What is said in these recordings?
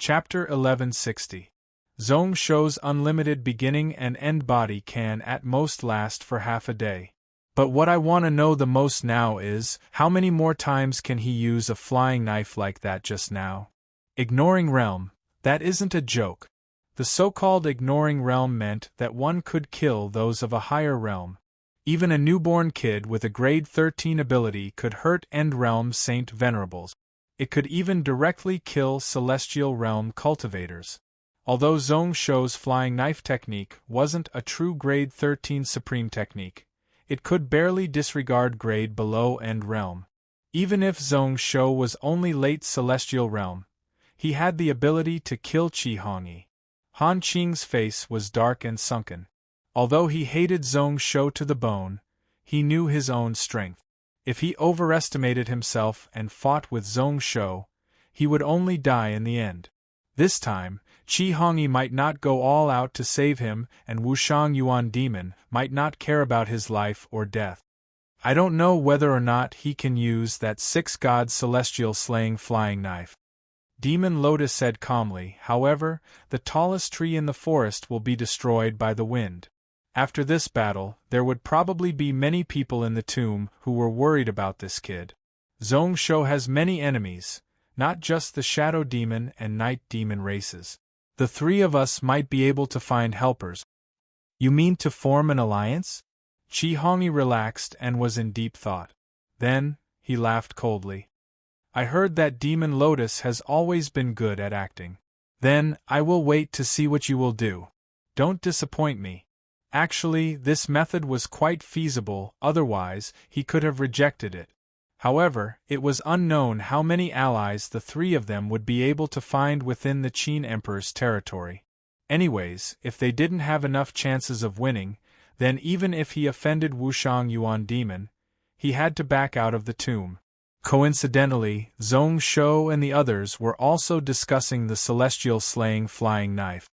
Chapter 1160. Zhong Shou's unlimited beginning and end body can at most last for half a day. But what I want to know the most now is, how many more times can he use a flying knife like that just now? Ignoring realm, that isn't a joke. The so-called ignoring realm meant that one could kill those of a higher realm. Even a newborn kid with a grade 13 ability could hurt end realm saint venerables. It could even directly kill celestial realm cultivators. Although Zhong Shou's flying knife technique wasn't a true grade 13 supreme technique, it could barely disregard grade below end realm. Even if Zhong Shou was only late celestial realm, he had the ability to kill Qi Hongyi. Han Qing's face was dark and sunken. Although he hated Zhong Shou to the bone, he knew his own strength. If he overestimated himself and fought with Zhong Shou, he would only die in the end. This time, Qi Hongyi might not go all out to save him, and Wushang Yuan Demon might not care about his life or death. I don't know whether or not he can use that six-god celestial slaying flying knife. Demon Lotus said calmly. However, the tallest tree in the forest will be destroyed by the wind. After this battle, there would probably be many people in the tomb who were worried about this kid. Zhong Shou has many enemies, not just the Shadow Demon and Night Demon races. The three of us might be able to find helpers. You mean to form an alliance? Qi Hongyi relaxed and was in deep thought. Then, he laughed coldly. I heard that Demon Lotus has always been good at acting. Then, I will wait to see what you will do. Don't disappoint me. Actually, this method was quite feasible, otherwise, he could have rejected it. However, it was unknown how many allies the three of them would be able to find within the Qin Emperor's territory. Anyways, if they didn't have enough chances of winning, then even if he offended Wushang Yuan Demon, he had to back out of the tomb. Coincidentally, Zhong Shou and the others were also discussing the celestial slaying flying knife.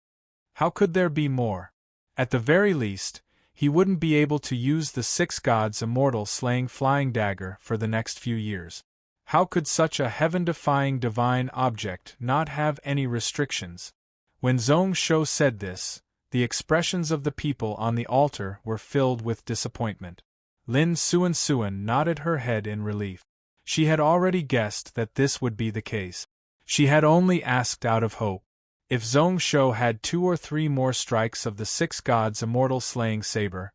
How could there be more? At the very least, he wouldn't be able to use the six gods' immortal slaying flying dagger for the next few years. How could such a heaven-defying divine object not have any restrictions? When Zhong Shou said this, the expressions of the people on the altar were filled with disappointment. Lin Suan nodded her head in relief. She had already guessed that this would be the case. She had only asked out of hope. If Zhong Shou had 2 or 3 more strikes of the six gods' immortal slaying saber,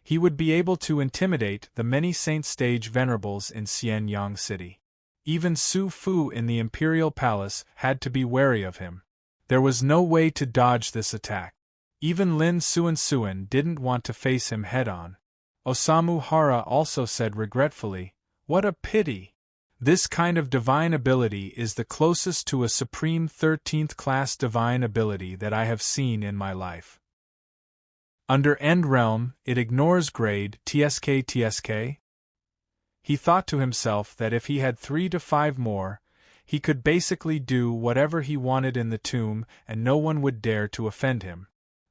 he would be able to intimidate the many saint stage venerables in Xianyang City. Even Su Fu in the Imperial Palace had to be wary of him. There was no way to dodge this attack. Even Lin Suan didn't want to face him head-on. Osamu Hara also said regretfully, "What a pity! This kind of divine ability is the closest to a supreme 13th class divine ability that I have seen in my life. Under End Realm, it ignores grade TSK. He thought to himself that if he had 3 to 5 more, he could basically do whatever he wanted in the tomb and no one would dare to offend him.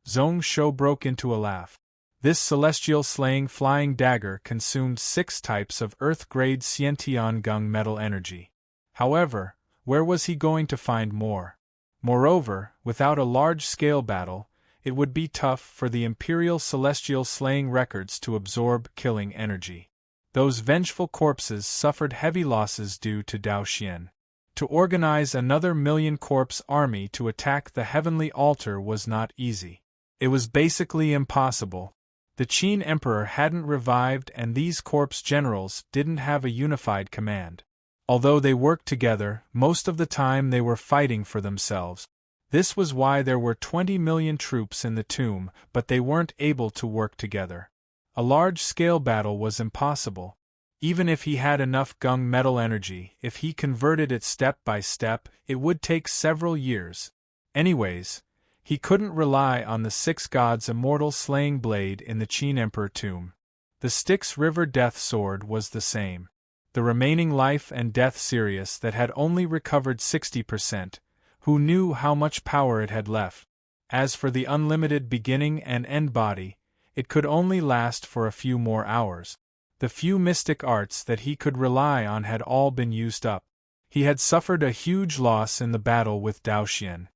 Zhong Shou broke into a laugh. This celestial slaying flying dagger consumed 6 types of Earth-grade Xiantian Gung metal energy. However, where was he going to find more? Moreover, without a large-scale battle, it would be tough for the Imperial Celestial Slaying Records to absorb killing energy. Those vengeful corpses suffered heavy losses due to Dao Xian. To organize another million-corpse army to attack the heavenly altar was not easy. It was basically impossible. The Qin Emperor hadn't revived and these corpse generals didn't have a unified command. Although they worked together, most of the time they were fighting for themselves. This was why there were 20 million troops in the tomb, but they weren't able to work together. A large-scale battle was impossible. Even if he had enough Gung metal energy, if he converted it step by step, it would take several years. Anyways, he couldn't rely on the six gods' immortal slaying blade in the Qin Emperor tomb. The Styx River Death Sword was the same. The remaining life and death Sirius that had only recovered 60%, who knew how much power it had left. As for the unlimited beginning and end body, it could only last for a few more hours. The few mystic arts that he could rely on had all been used up. He had suffered a huge loss in the battle with Daoxian.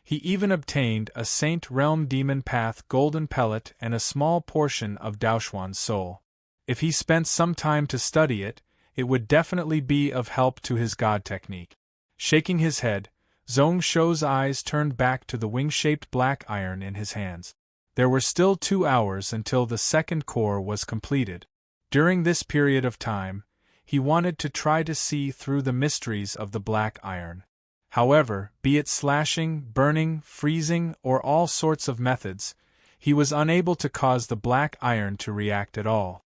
He even obtained a Saint Realm Demon Path golden pellet and a small portion of Daoxuan's soul. If he spent some time to study it, it would definitely be of help to his god technique. Shaking his head, Zhong Shou's eyes turned back to the wing-shaped black iron in his hands. There were still 2 hours until the second core was completed. During this period of time, he wanted to try to see through the mysteries of the black iron. However, be it slashing, burning, freezing, or all sorts of methods, he was unable to cause the black iron to react at all.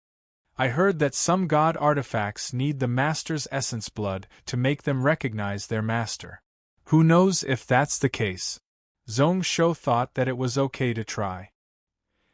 I heard that some god artifacts need the master's essence blood to make them recognize their master. Who knows if that's the case? Zhong Shou thought that it was okay to try.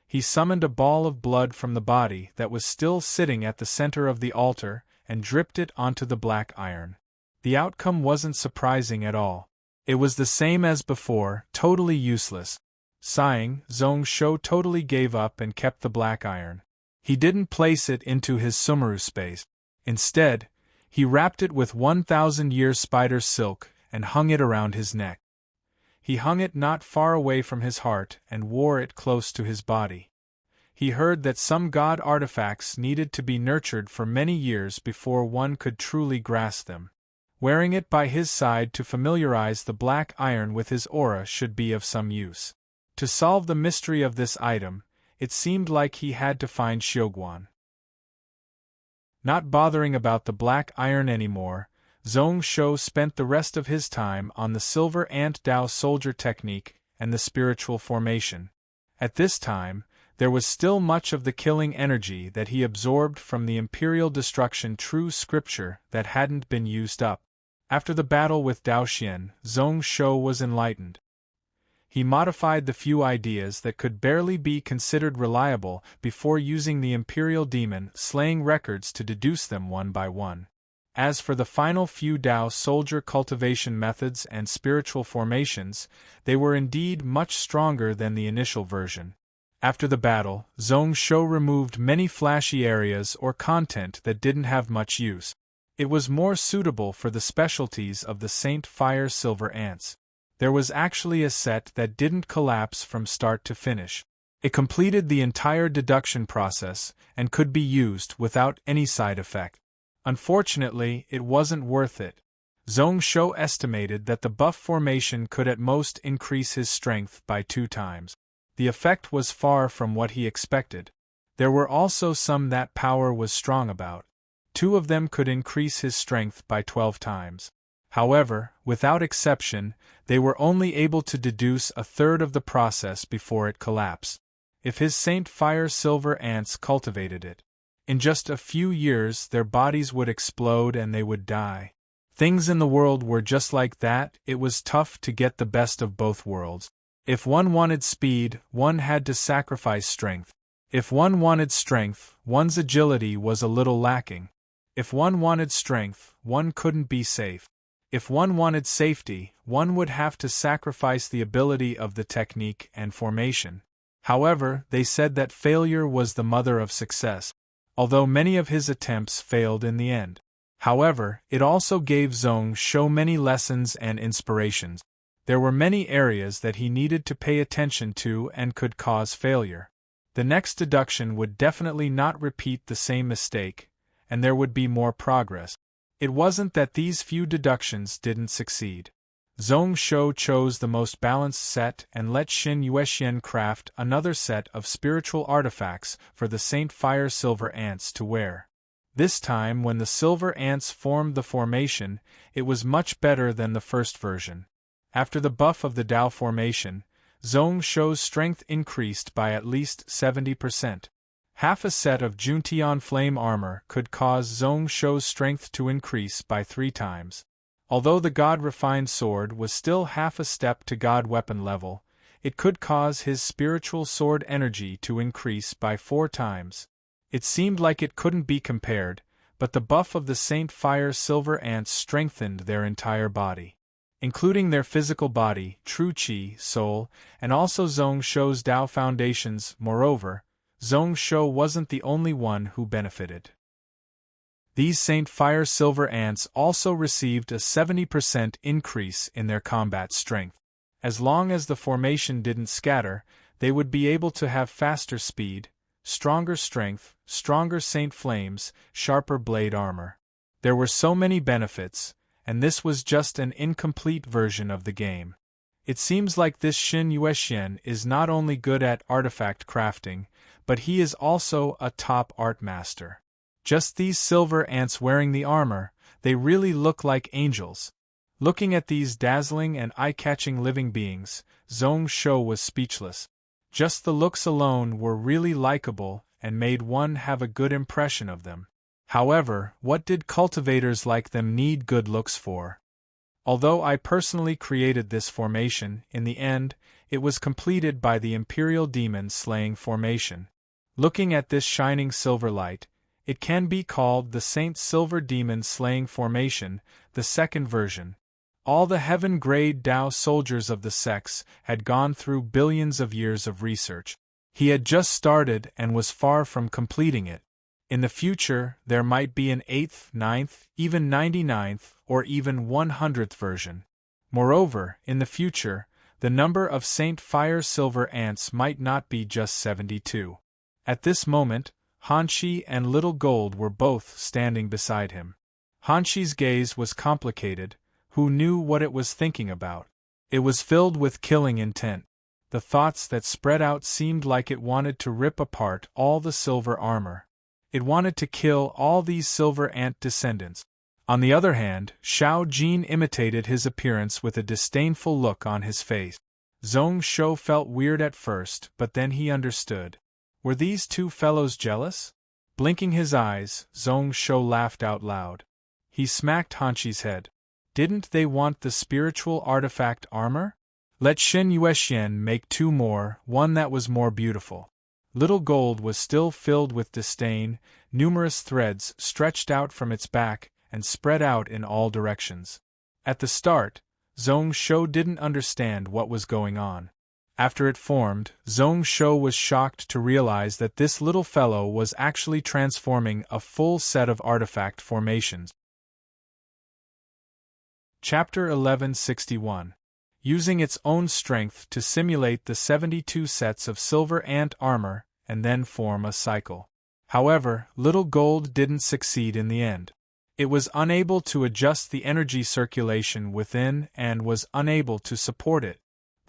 He summoned a ball of blood from the body that was still sitting at the center of the altar and dripped it onto the black iron. The outcome wasn't surprising at all. It was the same as before, totally useless. Sighing, Zhong Shou totally gave up and kept the black iron. He didn't place it into his Sumeru space. Instead, he wrapped it with 1,000-year spider silk and hung it around his neck. He hung it not far away from his heart and wore it close to his body. He heard that some god artifacts needed to be nurtured for many years before one could truly grasp them. Wearing it by his side to familiarize the black iron with his aura should be of some use. To solve the mystery of this item, it seemed like he had to find Xiuguan. Not bothering about the black iron anymore, Zhong Shou spent the rest of his time on the Silver Ant Dao soldier technique and the spiritual formation. At this time, there was still much of the killing energy that he absorbed from the Imperial Destruction true scripture that hadn't been used up. After the battle with Daoxian, Zhong Shou was enlightened. He modified the few ideas that could barely be considered reliable before using the Imperial Demon slaying records to deduce them one by one. As for the final few Dao soldier cultivation methods and spiritual formations, they were indeed much stronger than the initial version. After the battle, Zhong Shou removed many flashy areas or content that didn't have much use. It was more suitable for the specialties of the Saint Fire Silver Ants. There was actually a set that didn't collapse from start to finish. It completed the entire deduction process and could be used without any side effect. Unfortunately, it wasn't worth it. Zhong Shou estimated that the buff formation could at most increase his strength by 2 times. The effect was far from what he expected. There were also some that power was strong about. 2 of them could increase his strength by 12 times. However, without exception, they were only able to deduce a third of the process before it collapsed. If his Saint Fire Silver Ants cultivated it, in just a few years their bodies would explode and they would die. Things in the world were just like that. It was tough to get the best of both worlds. If one wanted speed, one had to sacrifice strength. If one wanted strength, one's agility was a little lacking. If one wanted strength, one couldn't be safe. If one wanted safety, one would have to sacrifice the ability of the technique and formation. However, they said that failure was the mother of success, although many of his attempts failed in the end. However, it also gave Zhong Shou many lessons and inspirations. There were many areas that he needed to pay attention to and could cause failure. The next deduction would definitely not repeat the same mistake, and there would be more progress. It wasn't that these few deductions didn't succeed. Zhong Shou chose the most balanced set and let Xin Yuexian craft another set of spiritual artifacts for the Saint Fire Silver Ants to wear. This time when the Silver Ants formed the formation, it was much better than the first version. After the buff of the Dao formation, Zhong Shou's strength increased by at least 70%. Half a set of Juntian flame armor could cause Zhong Shou's strength to increase by 3 times. Although the God-refined sword was still half a step to God weapon level, it could cause his spiritual sword energy to increase by 4 times. It seemed like it couldn't be compared, but the buff of the Saint Fire Silver Ants strengthened their entire body, including their physical body, true qi, soul, and also Zhong Shou's Dao foundations. Moreover, Zhong Shou wasn't the only one who benefited. These Saint Fire Silver Ants also received a 70% increase in their combat strength. As long as the formation didn't scatter, they would be able to have faster speed, stronger strength, stronger Saint Flames, sharper blade armor. There were so many benefits, and this was just an incomplete version of the game. It seems like this Shin Yuexian is not only good at artifact crafting, but he is also a top art master. Just these silver ants wearing the armor, they really look like angels. Looking at these dazzling and eye-catching living beings, Zhong Shou was speechless. Just the looks alone were really likable and made one have a good impression of them. However, what did cultivators like them need good looks for? Although I personally created this formation, in the end, it was completed by the Imperial Demon Slaying formation. Looking at this shining silver light, it can be called the Saint Silver Demon Slaying formation, the second version. All the heaven-grade Tao soldiers of the sects had gone through billions of years of research. He had just started and was far from completing it. In the future, there might be an 8th, 9th, even 99th, or even 100th version. Moreover, in the future, the number of Saint Fire Silver Ants might not be just 72. At this moment, Hanshi and Little Gold were both standing beside him. Hanshi's gaze was complicated. Who knew what it was thinking about? It was filled with killing intent. The thoughts that spread out seemed like it wanted to rip apart all the silver armor. It wanted to kill all these silver ant descendants. On the other hand, Xiao Jin imitated his appearance with a disdainful look on his face. Zhong Shou felt weird at first, but then he understood. Were these two fellows jealous? Blinking his eyes, Zhong Shou laughed out loud. He smacked Hanshi's head. Didn't they want the spiritual artifact armor? Let Shin Yuexian make two more, one that was more beautiful. Little Gold was still filled with disdain, numerous threads stretched out from its back and spread out in all directions. At the start, Zhong Shou didn't understand what was going on. After it formed, Zhong Shou was shocked to realize that this little fellow was actually transforming a full set of artifact formations. Chapter 1161. Using its own strength to simulate the 72 sets of silver ant armor and then form a cycle. However, Little Gold didn't succeed in the end. It was unable to adjust the energy circulation within and was unable to support it.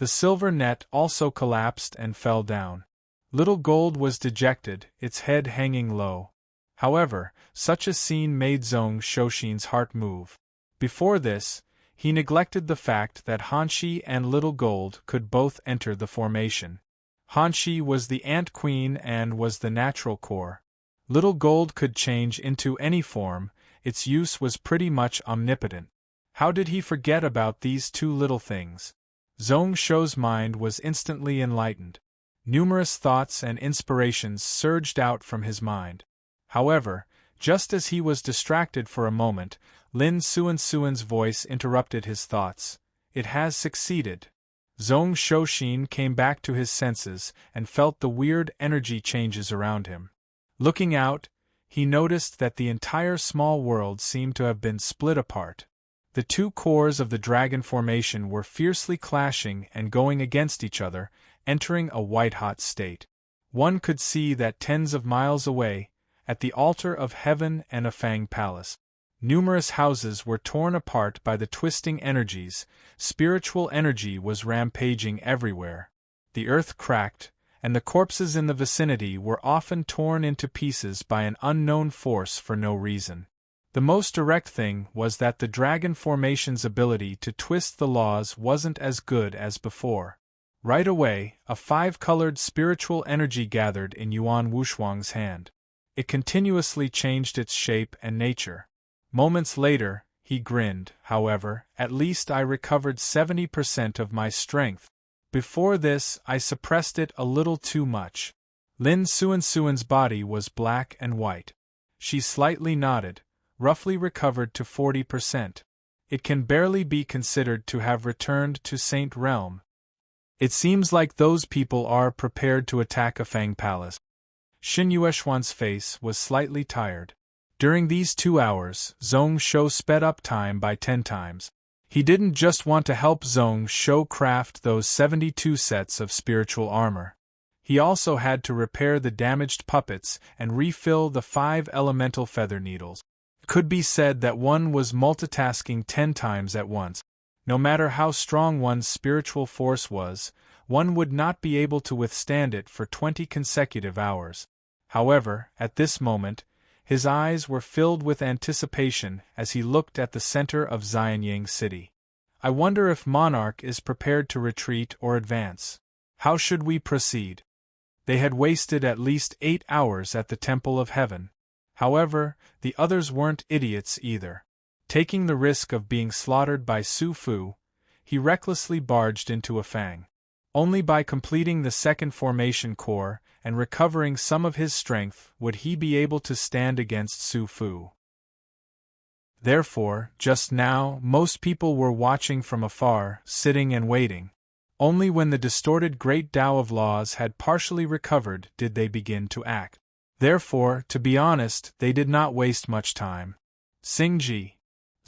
The silver net also collapsed and fell down. Little Gold was dejected, its head hanging low. However, such a scene made Zhong Shouxin's heart move. Before this, he neglected the fact that Hanshi and Little Gold could both enter the formation. Hanshi was the Ant Queen and was the natural core. Little Gold could change into any form, its use was pretty much omnipotent. How did he forget about these two little things? Zhong Shou's mind was instantly enlightened. Numerous thoughts and inspirations surged out from his mind. However, just as he was distracted for a moment, Lin Suan's voice interrupted his thoughts. It has succeeded. Zhong Shouxin came back to his senses and felt the weird energy changes around him. Looking out, he noticed that the entire small world seemed to have been split apart. The two cores of the dragon formation were fiercely clashing and going against each other, entering a white-hot state. One could see that tens of miles away, at the altar of heaven and a Fang palace, numerous houses were torn apart by the twisting energies, spiritual energy was rampaging everywhere. The earth cracked, and the corpses in the vicinity were often torn into pieces by an unknown force for no reason. The most direct thing was that the dragon formation's ability to twist the laws wasn't as good as before. Right away, a five-colored spiritual energy gathered in Yuan Wushuang's hand. It continuously changed its shape and nature. Moments later, he grinned. However, at least I recovered 70% of my strength. Before this, I suppressed it a little too much. Lin Suan's body was black and white. She slightly nodded, roughly recovered to 40%. It can barely be considered to have returned to Saint Realm. It seems like those people are prepared to attack a Fang palace. Xin Yueshuan's face was slightly tired. During these 2 hours, Zhong Shou sped up time by 10 times. He didn't just want to help Zhong Shou craft those 72 sets of spiritual armor. He also had to repair the damaged puppets and refill the 5 elemental feather needles. It could be said that one was multitasking 10 times at once. No matter how strong one's spiritual force was, one would not be able to withstand it for 20 consecutive hours. However, at this moment, his eyes were filled with anticipation as he looked at the center of Xianyang City. I wonder if Monarch is prepared to retreat or advance. How should we proceed? They had wasted at least 8 hours at the Temple of Heaven. However, the others weren't idiots either. Taking the risk of being slaughtered by Su Fu, he recklessly barged into a fang. Only by completing the second formation core and recovering some of his strength would he be able to stand against Su Fu. Therefore, just now, most people were watching from afar, sitting and waiting. Only when the distorted Great Tao of Laws had partially recovered did they begin to act. Therefore, to be honest, they did not waste much time. Xingji.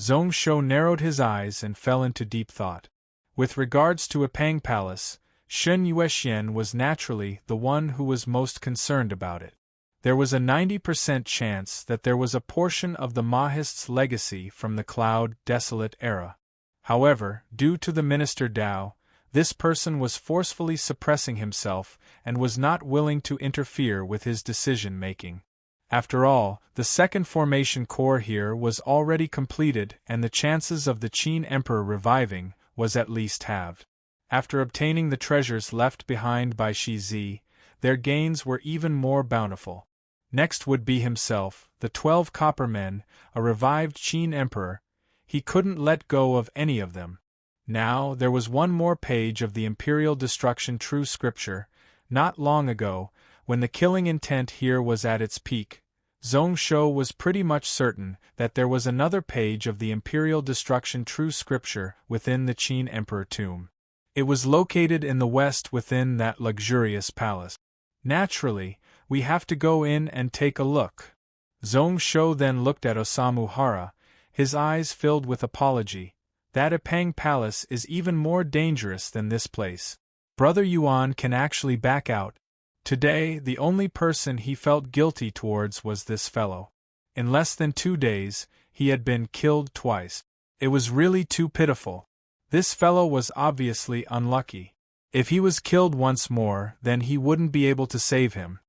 Zhong Shou narrowed his eyes and fell into deep thought. With regards to Epang Palace, Shen Yuexian was naturally the one who was most concerned about it. There was a 90% chance that there was a portion of the Mahist's legacy from the Cloud Desolate era. However, due to the Minister Dao, this person was forcefully suppressing himself and was not willing to interfere with his decision-making. After all, the second formation core here was already completed and the chances of the Qin Emperor reviving was at least halved. After obtaining the treasures left behind by Shi Zi, their gains were even more bountiful. Next would be himself, the 12 copper men, a revived Qin Emperor. He couldn't let go of any of them. Now, there was one more page of the Imperial Destruction True Scripture. Not long ago, when the killing intent here was at its peak, Zhong Shou was pretty much certain that there was another page of the Imperial Destruction True Scripture within the Qin Emperor tomb. It was located in the west within that luxurious palace. Naturally, we have to go in and take a look. Zhong Shou then looked at Osamu Hara, his eyes filled with apology. That Epang Palace is even more dangerous than this place. Brother Yuan can actually back out. Today, the only person he felt guilty towards was this fellow. In less than 2 days, he had been killed twice. It was really too pitiful. This fellow was obviously unlucky. If he was killed once more, then he wouldn't be able to save him.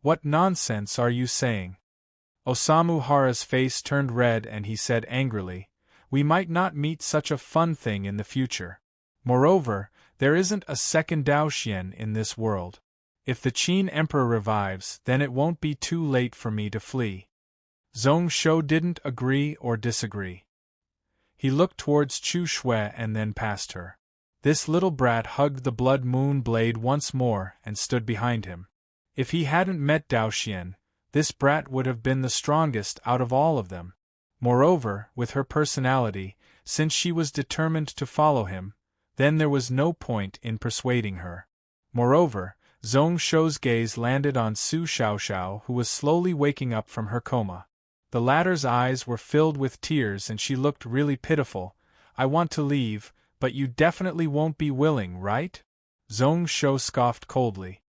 What nonsense are you saying? Osamu Hara's face turned red and he said angrily, "We might not meet such a fun thing in the future. Moreover, there isn't a second Daoxian in this world. If the Qin Emperor revives, then it won't be too late for me to flee." Zhong Shou didn't agree or disagree. He looked towards Chu Shui and then past her. This little brat hugged the blood moon blade once more and stood behind him. If he hadn't met Daoxian, this brat would have been the strongest out of all of them. Moreover, with her personality, since she was determined to follow him, then there was no point in persuading her. Moreover, Zhong Shou's gaze landed on Su Xiaoxiao, who was slowly waking up from her coma. The latter's eyes were filled with tears and she looked really pitiful. "I want to leave, but you definitely won't be willing, right?" Zhong Shou scoffed coldly.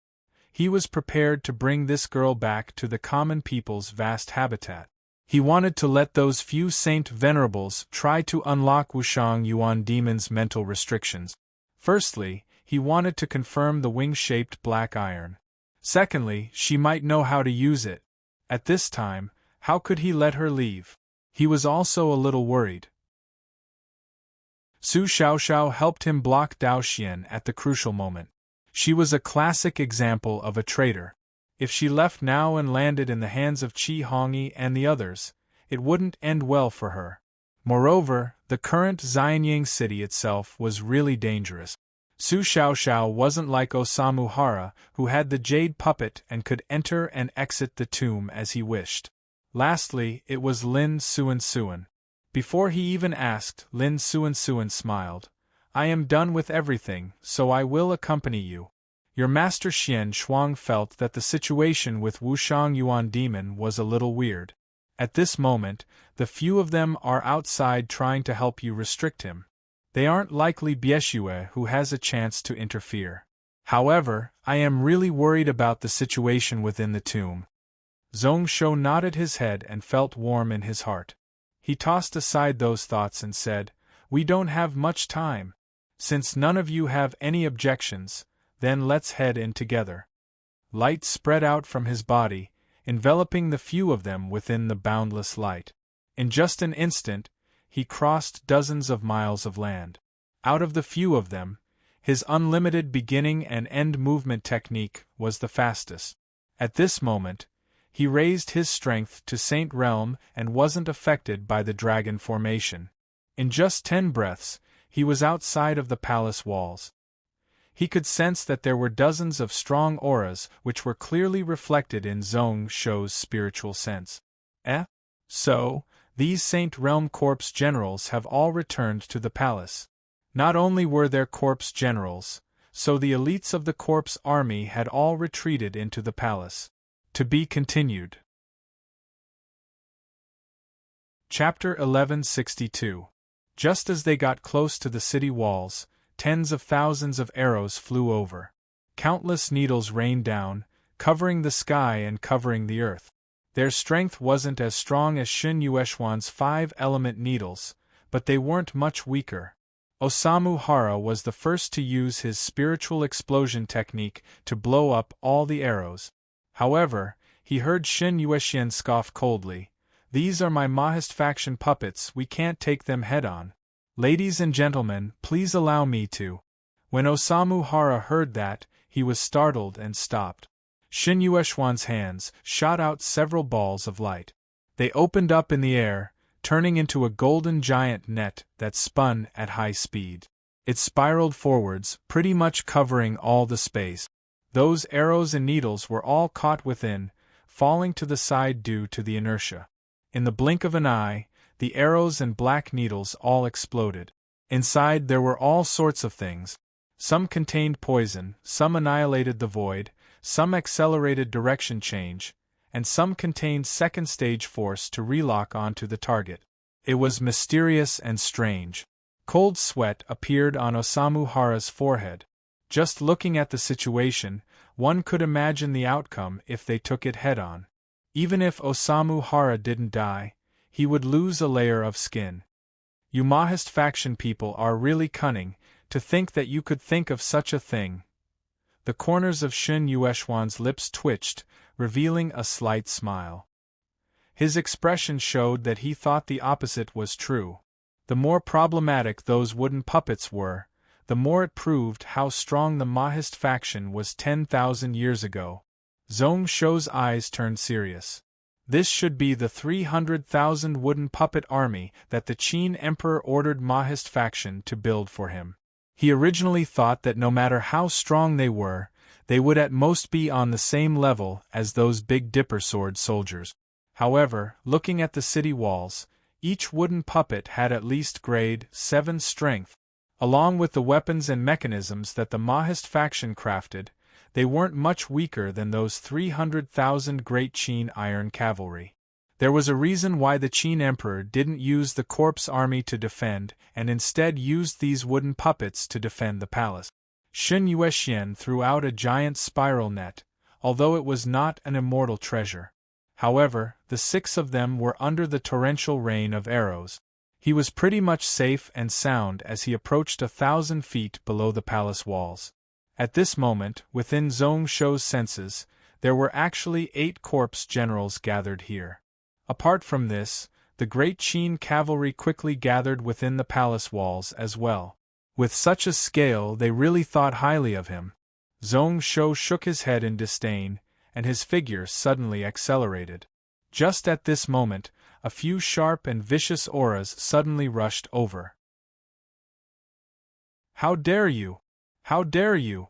He was prepared to bring this girl back to the common people's vast habitat. He wanted to let those few saint venerables try to unlock Wushang Yuan Demon's mental restrictions. Firstly, he wanted to confirm the wing-shaped black iron. Secondly, she might know how to use it. At this time, how could he let her leave? He was also a little worried. Su Xiaoxiao helped him block Daoxian at the crucial moment. She was a classic example of a traitor. If she left now and landed in the hands of Qi Hongyi and the others, it wouldn't end well for her. Moreover, the current Xianyang city itself was really dangerous. Su Xiaoxiao wasn't like Osamu Hara, who had the jade puppet and could enter and exit the tomb as he wished. Lastly, it was Lin Suan. Before he even asked, Lin Suan smiled. "I am done with everything, so I will accompany you." Your master Xian Shuang felt that the situation with Wushang Yuan Demon was a little weird. At this moment, the few of them are outside trying to help you restrict him. They aren't likely Bieshue who has a chance to interfere. However, I am really worried about the situation within the tomb. Zhong Shou nodded his head and felt warm in his heart. He tossed aside those thoughts and said, "We don't have much time. Since none of you have any objections, then let's head in together." Light spread out from his body, enveloping the few of them within the boundless light. In just an instant, he crossed dozens of miles of land. Out of the few of them, his unlimited beginning and end movement technique was the fastest. At this moment, he raised his strength to Saint Realm and wasn't affected by the dragon formation. In just 10 breaths, he was outside of the palace walls. He could sense that there were dozens of strong auras which were clearly reflected in Zhong Shou's spiritual sense. So, these Saint Realm Corps generals have all returned to the palace. Not only were there corps generals, so the elites of the corps army had all retreated into the palace. To be continued. Chapter 1162. Just as they got close to the city walls, tens of thousands of arrows flew over. Countless needles rained down, covering the sky and covering the earth. Their strength wasn't as strong as Shin Yueshuan's 5-element needles, but they weren't much weaker. Osamu Hara was the first to use his spiritual explosion technique to blow up all the arrows. However, he heard Shin Yueshian scoff coldly, "These are my Mahist faction puppets, we can't take them head-on. Ladies and gentlemen, please allow me to." When Osamu Hara heard that, he was startled and stopped. Shin Yueshuan's hands shot out several balls of light. They opened up in the air, turning into a golden giant net that spun at high speed. It spiraled forwards, pretty much covering all the space. Those arrows and needles were all caught within, falling to the side due to the inertia. In the blink of an eye, the arrows and black needles all exploded. Inside there were all sorts of things. Some contained poison, some annihilated the void, some accelerated direction change, and some contained second-stage force to relock onto the target. It was mysterious and strange. Cold sweat appeared on Osamu Hara's forehead. Just looking at the situation, one could imagine the outcome if they took it head-on. Even if Osamu Hara didn't die, he would lose a layer of skin. You Mahist faction people are really cunning, to think that you could think of such a thing. The corners of Shin Yueshuan's lips twitched, revealing a slight smile. His expression showed that he thought the opposite was true. The more problematic those wooden puppets were, the more it proved how strong the Mahist faction was 10,000 years ago. Zhong Shou's eyes turned serious. This should be the 300,000 wooden puppet army that the Qin Emperor ordered Mahist faction to build for him. He originally thought that no matter how strong they would at most be on the same level as those Big Dipper sword soldiers. However, looking at the city walls, each wooden puppet had at least grade 7 strength. Along with the weapons and mechanisms that the Mahist faction crafted, they weren't much weaker than those 300,000 Great Qin Iron Cavalry. There was a reason why the Qin Emperor didn't use the corpse army to defend and instead used these wooden puppets to defend the palace. Shin Yueshian threw out a giant spiral net, although it was not an immortal treasure. However, the 6 of them were under the torrential rain of arrows. He was pretty much safe and sound as he approached 1,000 feet below the palace walls. At this moment, within Zhong Shou's senses, there were actually 8 corpse generals gathered here. Apart from this, the Great Qin cavalry quickly gathered within the palace walls as well. With such a scale, they really thought highly of him. Zhong Shou shook his head in disdain, and his figure suddenly accelerated. Just at this moment, a few sharp and vicious auras suddenly rushed over. "How dare you! How dare you!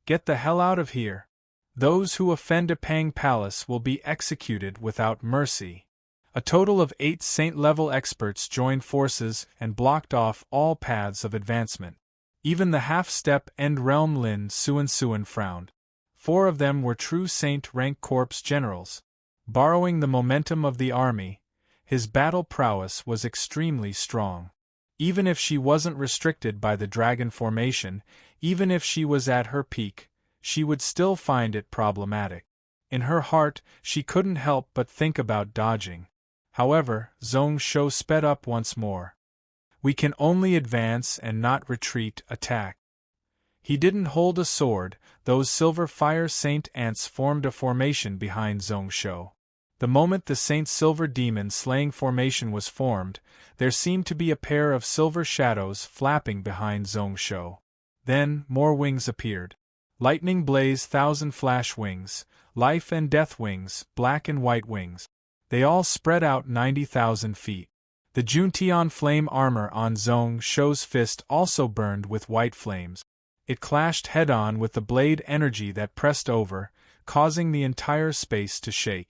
Get the hell out of here! Those who offend Epang Palace will be executed without mercy." A total of 8 saint-level experts joined forces and blocked off all paths of advancement. Even the half-step End-Realm Lin Suan frowned. 4 of them were true saint-rank corps generals. Borrowing the momentum of the army, his battle prowess was extremely strong. Even if she wasn't restricted by the dragon formation, even if she was at her peak, she would still find it problematic. In her heart, she couldn't help but think about dodging. However, Zhong Shou sped up once more. We can only advance and not retreat, attack. He didn't hold a sword, those silver fire saint ants formed a formation behind Zhong Shou. The moment the saint's silver demon slaying formation was formed, there seemed to be a pair of silver shadows flapping behind Zhong Shou. Then, more wings appeared. Lightning blaze 1,000 flash wings, life and death wings, black and white wings. They all spread out 90,000 feet. The Juntian flame armor on Zhong Shou's fist also burned with white flames. It clashed head-on with the blade energy that pressed over, causing the entire space to shake.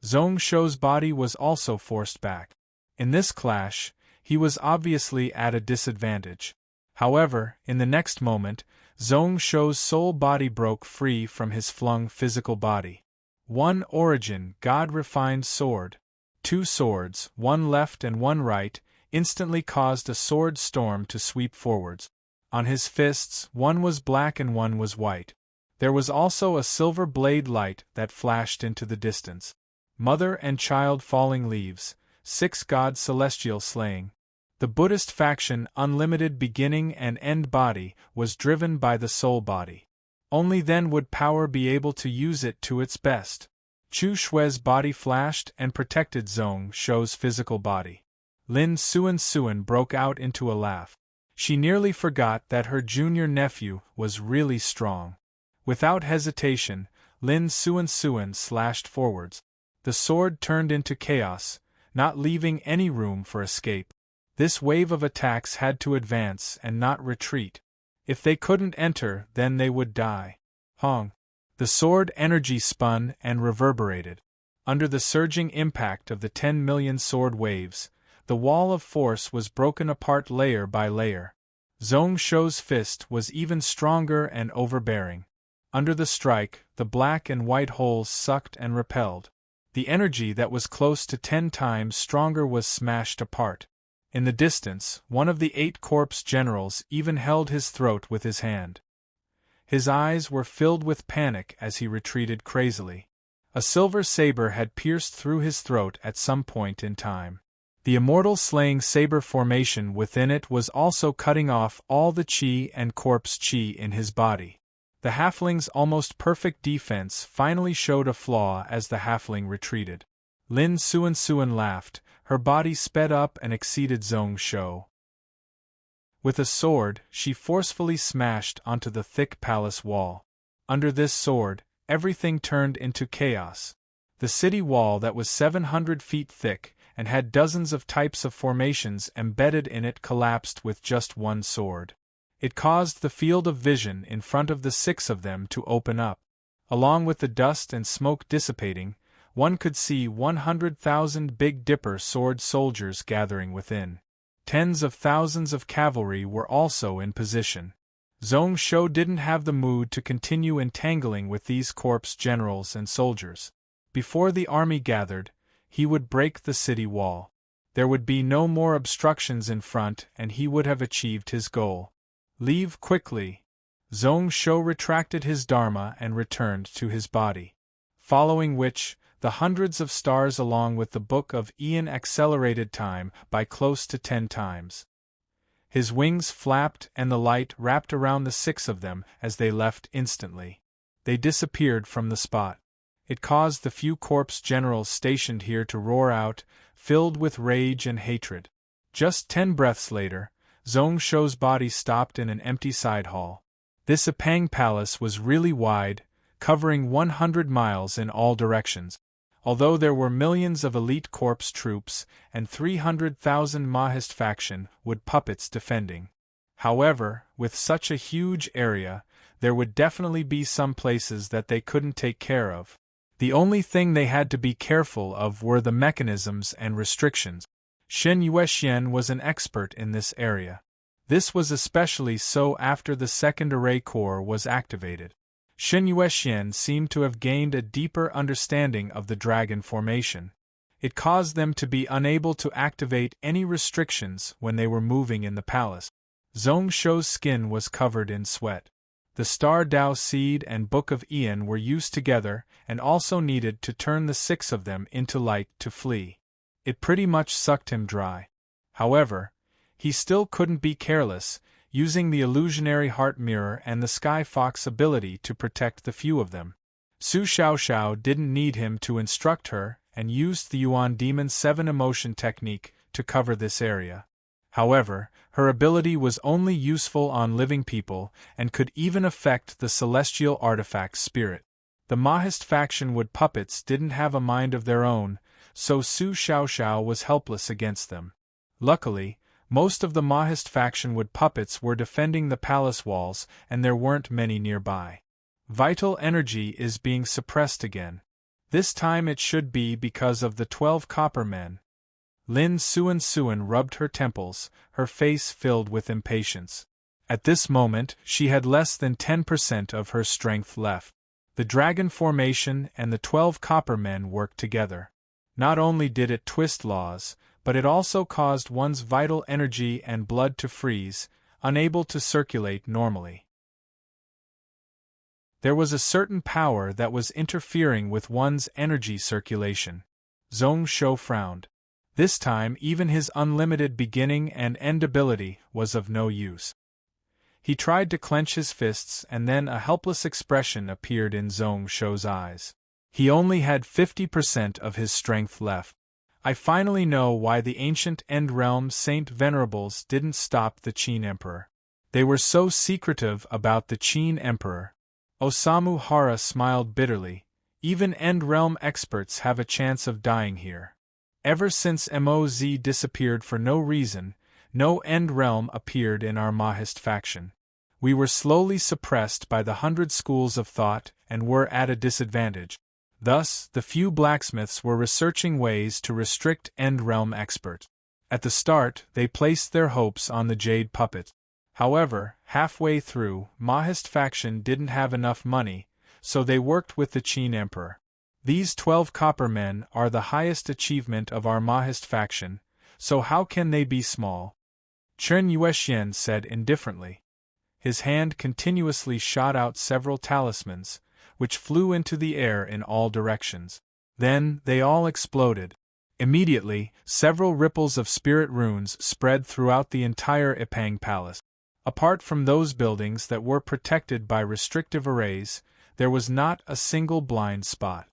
Zhong Shou's body was also forced back. In this clash, he was obviously at a disadvantage. However, in the next moment, Zhong Shou's soul body broke free from his flung physical body. One origin, God-refined sword. Two swords, one left and one right, instantly caused a sword storm to sweep forwards. On his fists, one was black and one was white. There was also a silver blade light that flashed into the distance. Mother and child falling leaves, 6 gods celestial slaying. The Buddhist faction unlimited beginning and end body was driven by the soul body. Only then would power be able to use it to its best. Chu Shui's body flashed and protected Zhong Shou's physical body. Lin Suan broke out into a laugh. She nearly forgot that her junior nephew was really strong. Without hesitation, Lin Suan slashed forwards. The sword turned into chaos, not leaving any room for escape. This wave of attacks had to advance and not retreat. If they couldn't enter, then they would die. Hong. The sword energy spun and reverberated. Under the surging impact of the 10 million sword waves, the wall of force was broken apart layer by layer. Zhong Shou's fist was even stronger and overbearing. Under the strike, the black and white holes sucked and repelled. The energy that was close to 10 times stronger was smashed apart. In the distance, one of the 8 corpse generals even held his throat with his hand. His eyes were filled with panic as he retreated crazily. A silver saber had pierced through his throat at some point in time. The immortal slaying saber formation within it was also cutting off all the chi and corpse chi in his body. The halfling's almost perfect defense finally showed a flaw as the halfling retreated. Lin Suan laughed, her body sped up and exceeded Zhong Shou. With a sword, she forcefully smashed onto the thick palace wall. Under this sword, everything turned into chaos. The city wall that was 700 feet thick and had dozens of types of formations embedded in it collapsed with just one sword. It caused the field of vision in front of the 6 of them to open up. Along with the dust and smoke dissipating, one could see 100,000 Big Dipper sword soldiers gathering within. Tens of thousands of cavalry were also in position. Zhong Shou didn't have the mood to continue entangling with these corpse generals and soldiers. Before the army gathered, he would break the city wall. There would be no more obstructions in front and he would have achieved his goal. Leave quickly. Zhong Shou retracted his dharma and returned to his body. Following which, the hundreds of stars along with the Book of Ian accelerated time by close to 10 times. His wings flapped and the light wrapped around the 6 of them as they left instantly. They disappeared from the spot. It caused the few corpse generals stationed here to roar out, filled with rage and hatred. Just 10 breaths later, Zhong Shou's body stopped in an empty side hall. This Apang Palace was really wide, covering 100 miles in all directions. Although there were millions of elite corpse troops and 300,000 Mahist faction wood puppets defending. However, with such a huge area, there would definitely be some places that they couldn't take care of. The only thing they had to be careful of were the mechanisms and restrictions. Shen Yuexian was an expert in this area. This was especially so after the second array core was activated. Shen Yuexian seemed to have gained a deeper understanding of the dragon formation. It caused them to be unable to activate any restrictions when they were moving in the palace. Zhong Shou's skin was covered in sweat. The Star Dao Seed and Book of Ian were used together and also needed to turn the 6 of them into light to flee. It pretty much sucked him dry. However, he still couldn't be careless, using the illusionary heart mirror and the Sky Fox ability to protect the few of them. Su Xiaoxiao didn't need him to instruct her and used the Yuan Demon 7 emotion technique to cover this area. However, her ability was only useful on living people and could even affect the celestial artifact spirit. The Mahist faction wood puppets didn't have a mind of their own, so Su Xiaoxiao was helpless against them. Luckily, most of the Mahist faction wood puppets were defending the palace walls and there weren't many nearby. Vital energy is being suppressed again. This time it should be because of the 12 copper men. Lin Suan rubbed her temples, her face filled with impatience. At this moment, she had less than 10% of her strength left. The dragon formation and the 12 copper men worked together. Not only did it twist laws, but it also caused one's vital energy and blood to freeze, unable to circulate normally. There was a certain power that was interfering with one's energy circulation. Zhong Shou frowned. This time even his unlimited beginning and end ability was of no use. He tried to clench his fists and then a helpless expression appeared in Zhong Shou's eyes. He only had 50% of his strength left. I finally know why the ancient End Realm Saint Venerables didn't stop the Qin Emperor. They were so secretive about the Qin Emperor. Osamu Hara smiled bitterly. Even End Realm experts have a chance of dying here. Ever since Moz disappeared for no reason, no End Realm appeared in our Mahist faction. We were slowly suppressed by the 100 schools of thought and were at a disadvantage. Thus, the few blacksmiths were researching ways to restrict End Realm experts. At the start, they placed their hopes on the Jade Puppet. However, halfway through, Mahist faction didn't have enough money, so they worked with the Qin Emperor. These 12 copper men are the highest achievement of our Mahist faction, so how can they be small? Chen Yuexian said indifferently. His hand continuously shot out several talismans, which flew into the air in all directions. Then, they all exploded. Immediately, several ripples of spirit runes spread throughout the entire Ipang Palace. Apart from those buildings that were protected by restrictive arrays, there was not a single blind spot.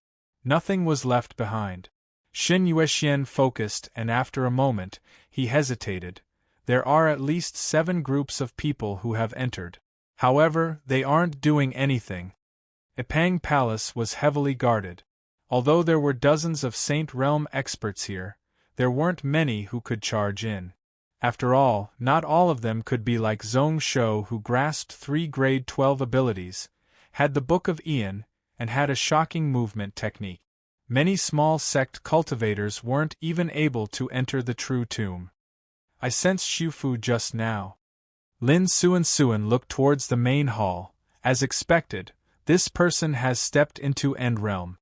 Nothing was left behind. Shen Yuexian focused and after a moment, he hesitated. There are at least 7 groups of people who have entered. However, they aren't doing anything. Ipang Palace was heavily guarded. Although there were dozens of Saint Realm experts here, there weren't many who could charge in. After all, not all of them could be like Zhong Shou who grasped 3 grade 12 abilities, had the Book of Ian, and had a shocking movement technique. Many small sect cultivators weren't even able to enter the true tomb. I sensed Shufu just now. Lin Suan looked towards the main hall. As expected, this person has stepped into End Realm.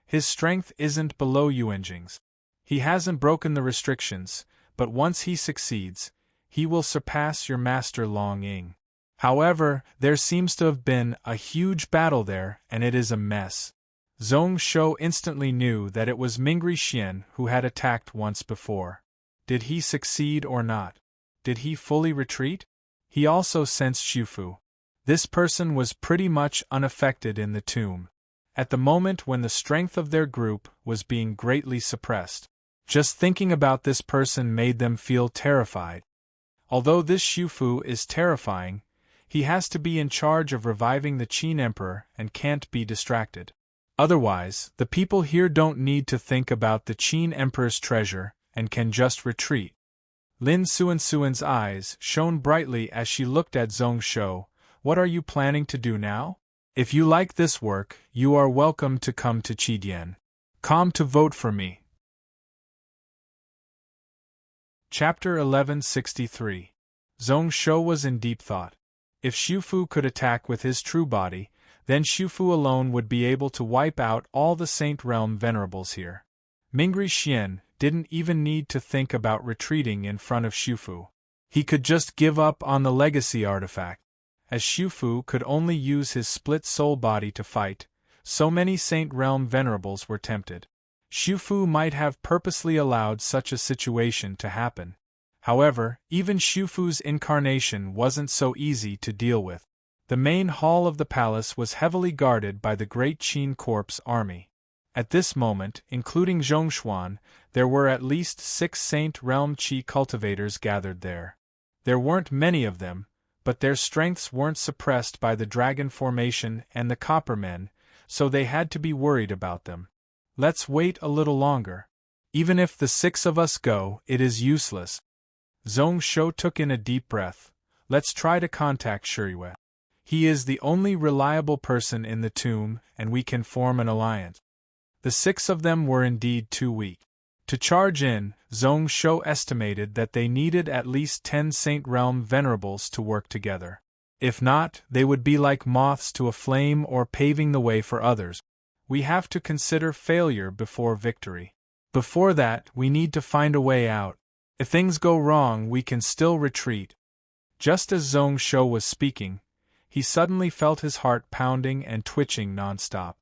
His strength isn't below Yuanjing's. He hasn't broken the restrictions, but once he succeeds, he will surpass your master Long Ying. However, there seems to have been a huge battle there and it is a mess. Zhong Shou instantly knew that it was Mingri Xian who had attacked once before. Did he succeed or not? Did he fully retreat? He also sensed Shufu. This person was pretty much unaffected in the tomb. At the moment when the strength of their group was being greatly suppressed. Just thinking about this person made them feel terrified. Although this Shufu is terrifying, he has to be in charge of reviving the Qin Emperor and can't be distracted. Otherwise, the people here don't need to think about the Qin Emperor's treasure and can just retreat. Lin Suan's eyes shone brightly as she looked at Zhong Shou. What are you planning to do now? If you like this work, you are welcome to come to Qidian. Come to vote for me. Chapter 1163. Zhong Shou was in deep thought. If Shufu could attack with his true body, Then Shufu alone would be able to wipe out all the Saint Realm venerables here. Mingri Xian didn't even need to think about retreating in front of Shufu. He could just give up on the legacy artifact. As Shufu could only use his split soul body to fight, so many Saint Realm venerables were tempted. Shufu might have purposely allowed such a situation to happen. However, even Shufu's incarnation wasn't so easy to deal with. The main hall of the palace was heavily guarded by the Great Qin Corps army. At this moment, including Zhongshuan, there were at least 6 Saint Realm Qi cultivators gathered there. There weren't many of them, but their strengths weren't suppressed by the dragon formation and the copper men, so they had to be worried about them. Let's wait a little longer. Even if the 6 of us go, it is useless. Zhong Shou took in a deep breath. Let's try to contact Shiyue. He is the only reliable person in the tomb, and we can form an alliance. The 6 of them were indeed too weak. To charge in, Zhong Shou estimated that they needed at least 10 Saint Realm venerables to work together. If not, they would be like moths to a flame or paving the way for others. We have to consider failure before victory. Before that, we need to find a way out. If things go wrong, we can still retreat. Just as Zhong Shou was speaking, he suddenly felt his heart pounding and twitching non-stop.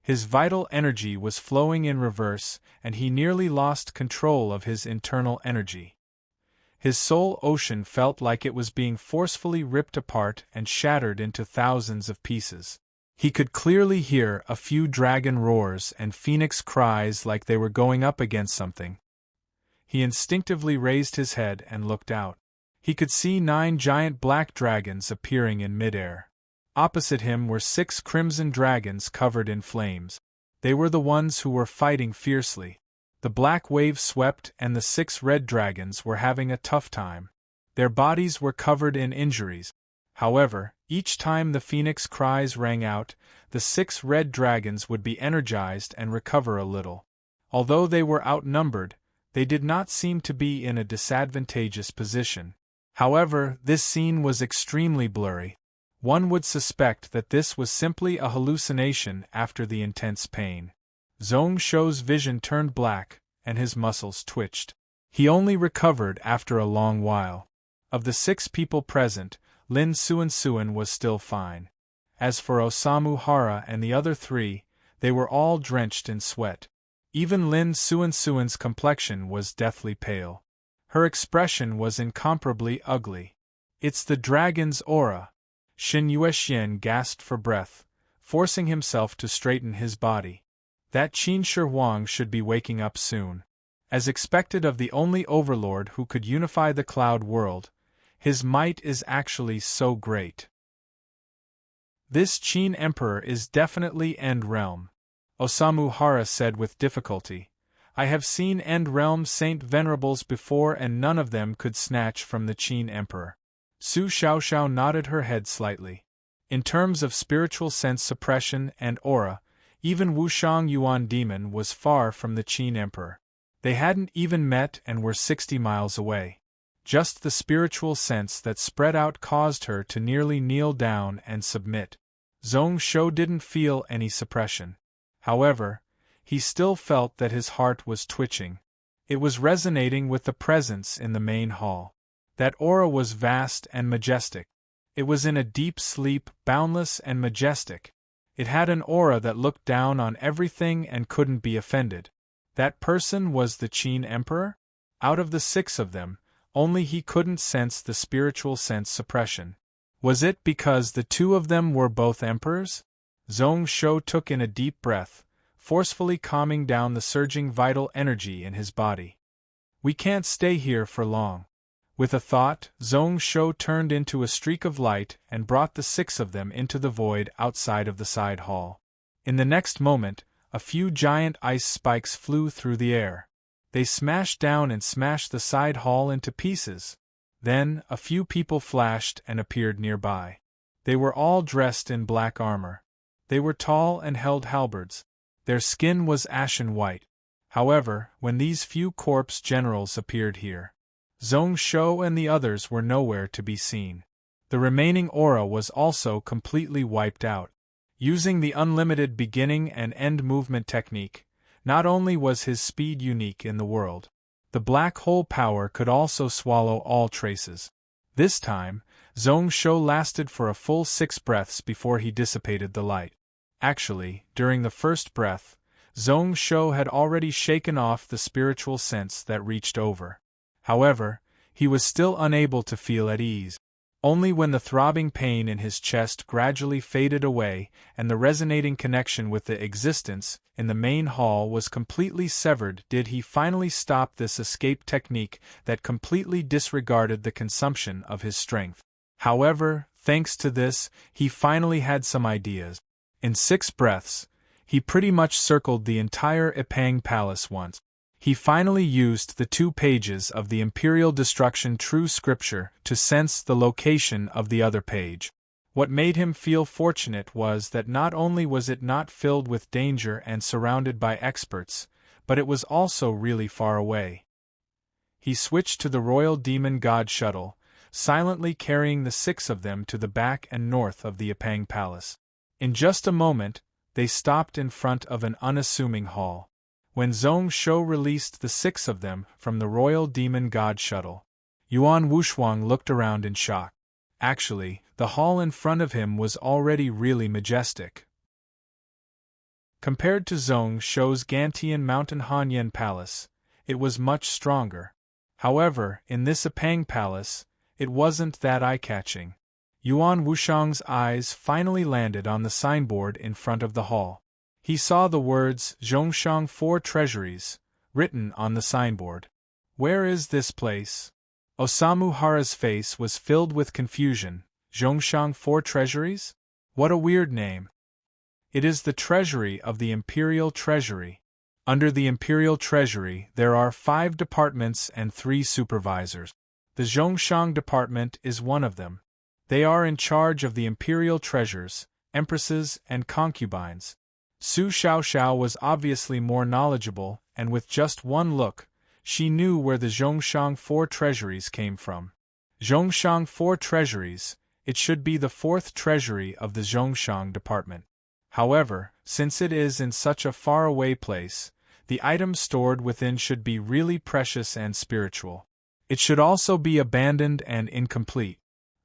His vital energy was flowing in reverse, and he nearly lost control of his internal energy. His soul ocean felt like it was being forcefully ripped apart and shattered into thousands of pieces. He could clearly hear a few dragon roars and phoenix cries like they were going up against something. He instinctively raised his head and looked out. He could see 9 giant black dragons appearing in midair. Opposite him were 6 crimson dragons covered in flames. They were the ones who were fighting fiercely. The black wave swept and the 6 red dragons were having a tough time. Their bodies were covered in injuries. However, each time the phoenix cries rang out, the 6 red dragons would be energized and recover a little. Although they were outnumbered, they did not seem to be in a disadvantageous position. However, this scene was extremely blurry. One would suspect that this was simply a hallucination after the intense pain. Zhong Shou's vision turned black, and his muscles twitched. He only recovered after a long while. Of the 6 people present, Lin Suan was still fine. As for Osamu Hara and the other 3, they were all drenched in sweat. Even Lin Suan's complexion was deathly pale. Her expression was incomparably ugly. "It's the dragon's aura." Xin Yuexian gasped for breath, forcing himself to straighten his body. That Qin Shi Huang should be waking up soon. As expected of the only overlord who could unify the cloud world, his might is actually so great. This Qin Emperor is definitely End Realm, Osamu Hara said with difficulty. I have seen End Realm Saint Venerables before and none of them could snatch from the Qin Emperor. Su Xiaoxiao nodded her head slightly. In terms of spiritual sense suppression and aura, even Wushang Yuan Demon was far from the Qin Emperor. They hadn't even met and were 60 miles away. Just the spiritual sense that spread out caused her to nearly kneel down and submit. Zhong Shou didn't feel any suppression. However, he still felt that his heart was twitching. It was resonating with the presence in the main hall. That aura was vast and majestic. It was in a deep sleep, boundless and majestic. It had an aura that looked down on everything and couldn't be offended. That person was the Qin Emperor? Out of the 6 of them, only he couldn't sense the spiritual sense suppression. Was it because the 2 of them were both emperors? Zhong Shou took in a deep breath, forcefully calming down the surging vital energy in his body. We can't stay here for long. With a thought, Zhong Shou turned into a streak of light and brought the 6 of them into the void outside of the side hall. In the next moment, a few giant ice spikes flew through the air. They smashed down and smashed the side hall into pieces. Then, a few people flashed and appeared nearby. They were all dressed in black armor. They were tall and held halberds. Their skin was ashen white. However, when these few corpse generals appeared here, Zhong Shou and the others were nowhere to be seen. The remaining aura was also completely wiped out. Using the unlimited beginning and end movement technique, not only was his speed unique in the world, the black hole power could also swallow all traces. This time, Zhong Shou lasted for a full 6 breaths before he dissipated the light. Actually, during the first breath, Zhong Shou had already shaken off the spiritual sense that reached over. However, he was still unable to feel at ease. Only when the throbbing pain in his chest gradually faded away and the resonating connection with the existence in the main hall was completely severed did he finally stop this escape technique that completely disregarded the consumption of his strength. However, thanks to this, he finally had some ideas. In 6 breaths, he pretty much circled the entire Ipang Palace once. He finally used the 2 pages of the Imperial Destruction True Scripture to sense the location of the other page. What made him feel fortunate was that not only was it not filled with danger and surrounded by experts, but it was also really far away. He switched to the Royal Demon God shuttle, silently carrying the 6 of them to the back and north of the Ipang Palace. In just a moment, they stopped in front of an unassuming hall. When Zhong Shou released the 6 of them from the Royal Demon God shuttle, Yuan Wushuang looked around in shock. Actually, the hall in front of him was already really majestic. Compared to Zhong Shou's Gantian Mountain Hanyan Palace, it was much stronger. However, in this Ipang Palace, it wasn't that eye-catching. Yuan Wushuang's eyes finally landed on the signboard in front of the hall. He saw the words Zhongshan 4 Treasuries written on the signboard. Where is this place? Osamu Hara's face was filled with confusion. Zhongshan 4 Treasuries? What a weird name. It is the treasury of the Imperial Treasury. Under the Imperial Treasury there are 5 departments and 3 supervisors. The Zhongshan department is one of them. They are in charge of the imperial treasures, empresses, and concubines. Su Xiaoxiao was obviously more knowledgeable, and with just one look, she knew where the Zhongshan 4 treasuries came from. Zhongshan 4 treasuries, it should be the 4th treasury of the Zhongshan department. However, since it is in such a far-away place, the items stored within should be really precious and spiritual. It should also be abandoned and incomplete.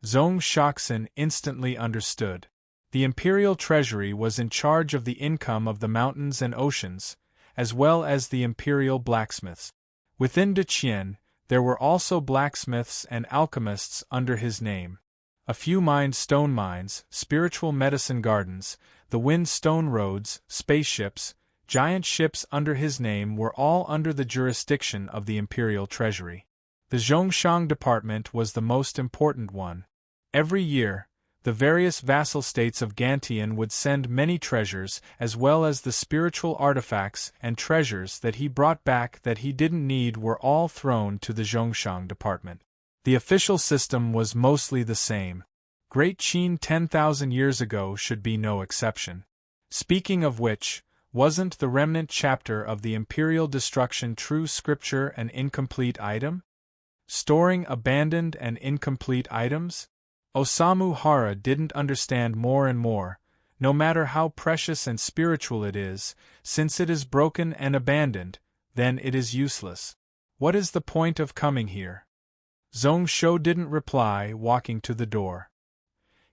Zhong Shaoxin instantly understood. The imperial treasury was in charge of the income of the mountains and oceans, as well as the imperial blacksmiths. Within Deqian, there were also blacksmiths and alchemists under his name. A few mined stone mines, spiritual medicine gardens, the wind stone roads, spaceships, giant ships under his name were all under the jurisdiction of the imperial treasury. The Zhongshan department was the most important one. Every year, the various vassal states of Gantian would send many treasures as well as the spiritual artifacts and treasures that he brought back that he didn't need were all thrown to the Zhongshan department. The official system was mostly the same. Great Qin 10,000 years ago should be no exception. Speaking of which, wasn't the remnant chapter of the Imperial Destruction True Scripture an incomplete item? Storing abandoned and incomplete items? Osamu Hara didn't understand more and more, no matter how precious and spiritual it is, since it is broken and abandoned, then it is useless. What is the point of coming here? Zhong Shou didn't reply, walking to the door.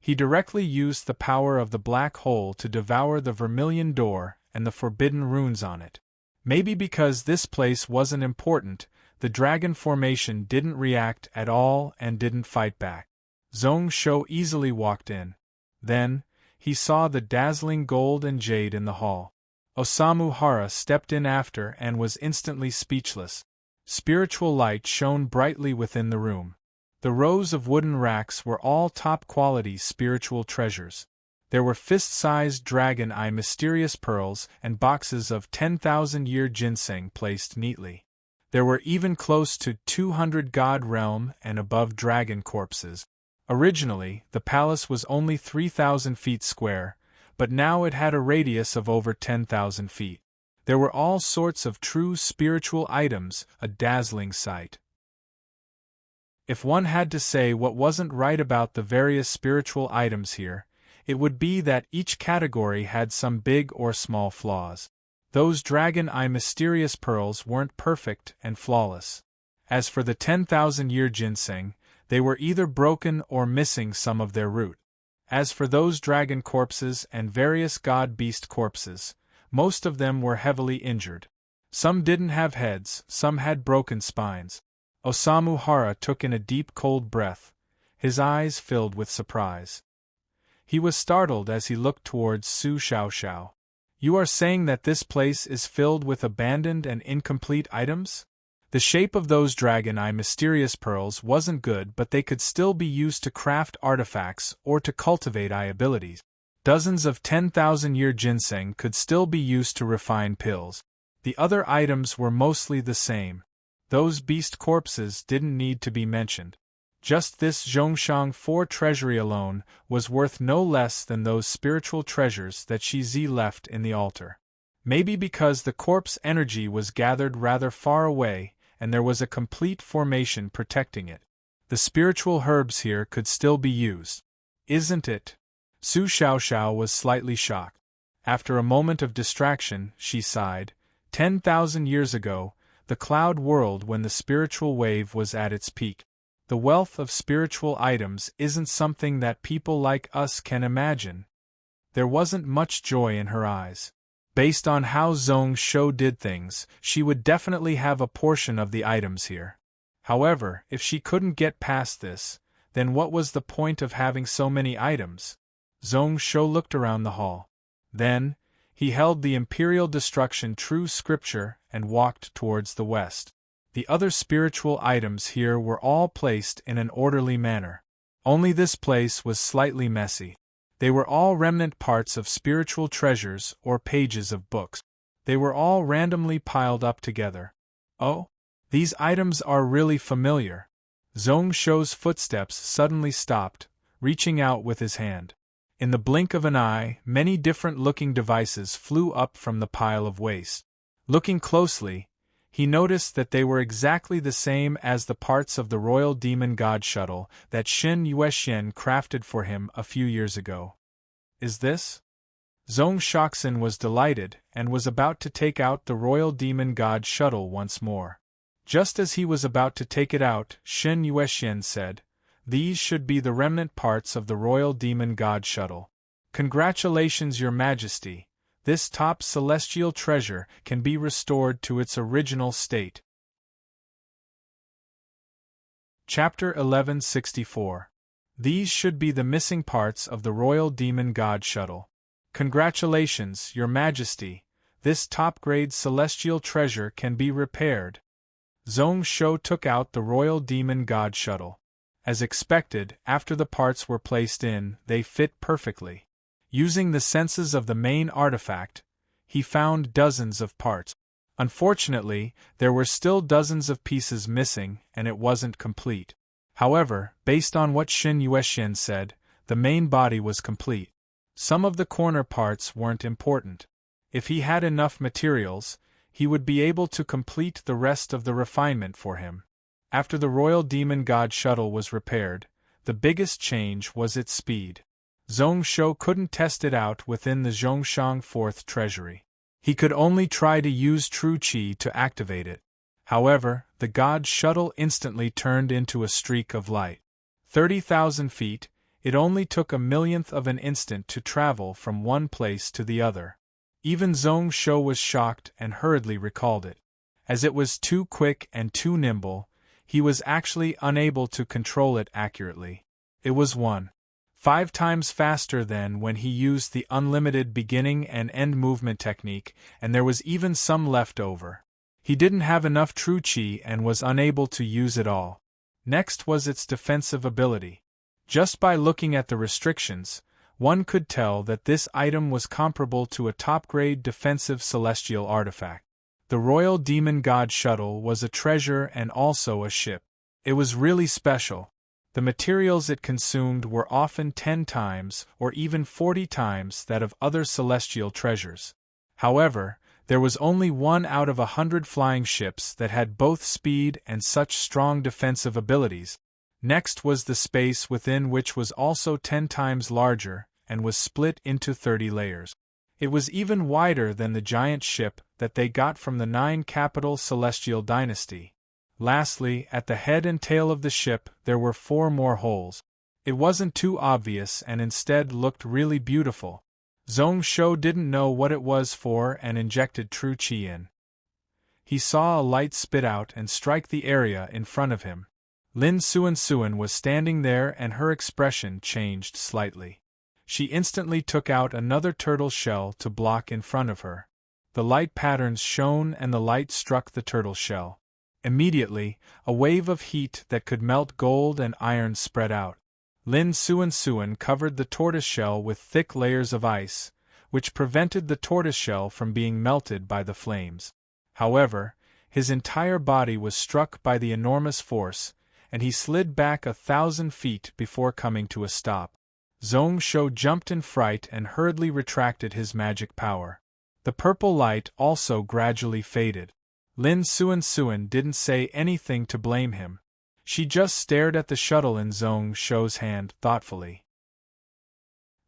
He directly used the power of the black hole to devour the vermilion door and the forbidden runes on it. Maybe because this place wasn't important, the dragon formation didn't react at all and didn't fight back. Zhong Shou easily walked in. Then, he saw the dazzling gold and jade in the hall. Osamu Hara stepped in after and was instantly speechless. Spiritual light shone brightly within the room. The rows of wooden racks were all top-quality spiritual treasures. There were fist-sized dragon eye mysterious pearls and boxes of 10,000-year ginseng placed neatly. There were even close to 200 god realm and above dragon corpses. Originally, the palace was only 3,000 feet square, but now it had a radius of over 10,000 feet. There were all sorts of true spiritual items, a dazzling sight. If one had to say what wasn't right about the various spiritual items here, it would be that each category had some big or small flaws. Those dragon eye mysterious pearls weren't perfect and flawless. As for the 10,000-year ginseng, they were either broken or missing some of their root. As for those dragon corpses and various god-beast corpses, most of them were heavily injured. Some didn't have heads, some had broken spines. Osamu Hara took in a deep cold breath, his eyes filled with surprise. He was startled as he looked towards Su Xiaoxiao. "You are saying that this place is filled with abandoned and incomplete items?" The shape of those dragon eye mysterious pearls wasn't good, but they could still be used to craft artifacts or to cultivate eye abilities. Dozens of 10,000-year ginseng could still be used to refine pills. The other items were mostly the same. Those beast corpses didn't need to be mentioned. Just this Zhongshan 4 treasury alone was worth no less than those spiritual treasures that Shizi left in the altar. Maybe because the corpse energy was gathered rather far away, and there was a complete formation protecting it. The spiritual herbs here could still be used. Isn't it? Su Xiaoxiao was slightly shocked. After a moment of distraction, she sighed. 10,000 years ago, the cloud world when the spiritual wave was at its peak. The wealth of spiritual items isn't something that people like us can imagine. There wasn't much joy in her eyes. Based on how Zhong Shou did things, she would definitely have a portion of the items here. However, if she couldn't get past this, then what was the point of having so many items? Zhong Shou looked around the hall. Then, he held the Imperial Destruction True Scripture and walked towards the west. The other spiritual items here were all placed in an orderly manner. Only this place was slightly messy. They were all remnant parts of spiritual treasures or pages of books. They were all randomly piled up together. Oh, these items are really familiar. Zhong Shou's footsteps suddenly stopped, reaching out with his hand. In the blink of an eye, many different-looking devices flew up from the pile of waste. Looking closely, he noticed that they were exactly the same as the parts of the Royal Demon God Shuttle that Xin Yuexian crafted for him a few years ago. Is this? Zhong Shoxin was delighted and was about to take out the Royal Demon God Shuttle once more. Just as he was about to take it out, Xin Yuexian said, "These should be the remnant parts of the Royal Demon God Shuttle. Congratulations, Your Majesty. This top celestial treasure can be restored to its original state." Chapter 1164. These should be the missing parts of the Royal Demon God Shuttle. Congratulations, Your Majesty. This top-grade celestial treasure can be repaired. Zhong Shou took out the Royal Demon God Shuttle. As expected, after the parts were placed in, they fit perfectly. Using the senses of the main artifact, he found dozens of parts. Unfortunately, there were still dozens of pieces missing, and it wasn't complete. However, based on what Xin Yuexian said, the main body was complete. Some of the corner parts weren't important. If he had enough materials, he would be able to complete the rest of the refinement for him. After the Royal Demon God Shuttle was repaired, the biggest change was its speed. Zhong Shou couldn't test it out within the Zhongshan 4th treasury. He could only try to use True Qi to activate it. However, the God Shuttle instantly turned into a streak of light. 30,000 feet, it only took a millionth of an instant to travel from one place to the other. Even Zhong Shou was shocked and hurriedly recalled it. As it was too quick and too nimble, he was actually unable to control it accurately. It was 1.5 times faster than when he used the unlimited beginning and end movement technique, and there was even some left over. He didn't have enough True Qi and was unable to use it all. Next was its defensive ability. Just by looking at the restrictions, one could tell that this item was comparable to a top-grade defensive celestial artifact. The Royal Demon God Shuttle was a treasure and also a ship. It was really special. The materials it consumed were often 10 times or even 40 times that of other celestial treasures. However, there was only 1 out of 100 flying ships that had both speed and such strong defensive abilities. Next was the space within, which was also 10 times larger, and was split into 30 layers. It was even wider than the giant ship that they got from the 9-capital celestial dynasty. Lastly, at the head and tail of the ship there were 4 more holes. It wasn't too obvious and instead looked really beautiful. Zhong-Shou didn't know what it was for and injected true qi in. He saw a light spit out and strike the area in front of him. Lin Suan was standing there and her expression changed slightly. She instantly took out another turtle shell to block in front of her. The light patterns shone and the light struck the turtle shell. Immediately, a wave of heat that could melt gold and iron spread out. Lin Suan covered the tortoiseshell with thick layers of ice, which prevented the tortoiseshell from being melted by the flames. However, his entire body was struck by the enormous force, and he slid back 1,000 feet before coming to a stop. Zhong-Shou jumped in fright and hurriedly retracted his magic power. The purple light also gradually faded. Lin Suan didn't say anything to blame him. She just stared at the shuttle in Zhong-Shou's hand thoughtfully.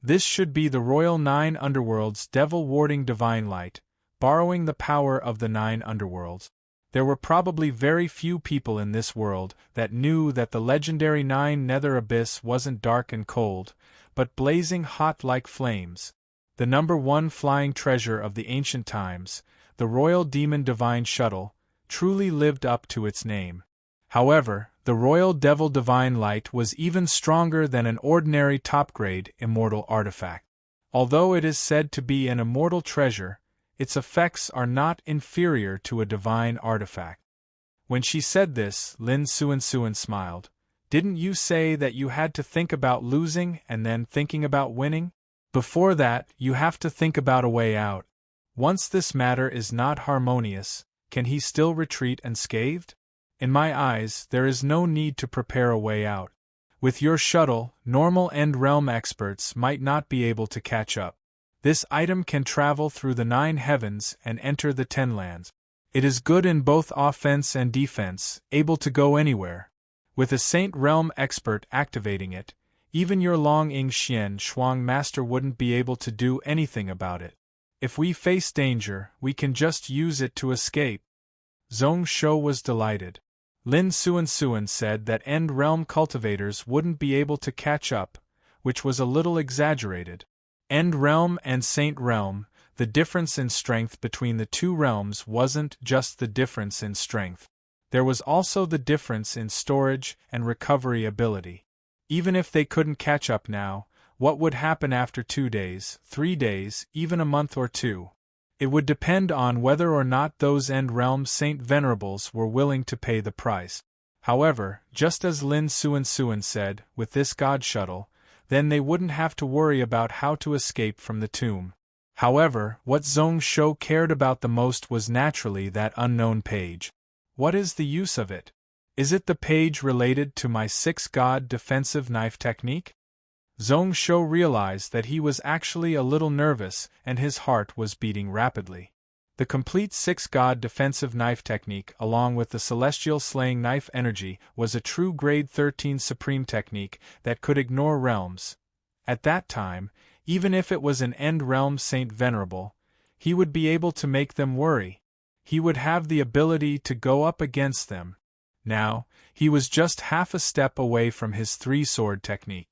This should be the Royal 9 Underworld's devil-warding divine light, borrowing the power of the 9 underworlds. There were probably very few people in this world that knew that the legendary 9 nether abyss wasn't dark and cold, but blazing hot like flames. The number 1 flying treasure of the ancient times, the Royal Demon Divine Shuttle, truly lived up to its name. However, the Royal Devil Divine Light was even stronger than an ordinary top-grade immortal artifact. Although it is said to be an immortal treasure, its effects are not inferior to a divine artifact. When she said this, Lin Suan smiled. Didn't you say that you had to think about losing and then thinking about winning? Before that, you have to think about a way out. Once this matter is not harmonious, can he still retreat unscathed? In my eyes, there is no need to prepare a way out. With your shuttle, normal End Realm experts might not be able to catch up. This item can travel through the 9 heavens and enter the 10 lands. It is good in both offense and defense, able to go anywhere. With a Saint Realm expert activating it, even your Long Ing Xian Shuang master wouldn't be able to do anything about it. If we face danger, we can just use it to escape. Zhong-Shou was delighted. Lin Suan said that End Realm cultivators wouldn't be able to catch up, which was a little exaggerated. End Realm and Saint Realm, the difference in strength between the 2 realms wasn't just the difference in strength. There was also the difference in storage and recovery ability. Even if they couldn't catch up now, what would happen after 2 days, 3 days, even a month or 2? It would depend on whether or not those End Realm Saint Venerables were willing to pay the price. However, just as Lin Suan said, with this God Shuttle, then they wouldn't have to worry about how to escape from the tomb. However, what Zhong-Shou cared about the most was naturally that unknown page. What is the use of it? Is it the page related to my 6-god defensive knife technique? Zhong-Shou realized that he was actually a little nervous and his heart was beating rapidly. The complete 6-god defensive knife technique along with the celestial slaying knife energy was a true grade 13 supreme technique that could ignore realms. At that time, even if it was an End Realm Saint Venerable, he would be able to make them worry. He would have the ability to go up against them. Now, he was just half a step away from his 3-sword technique.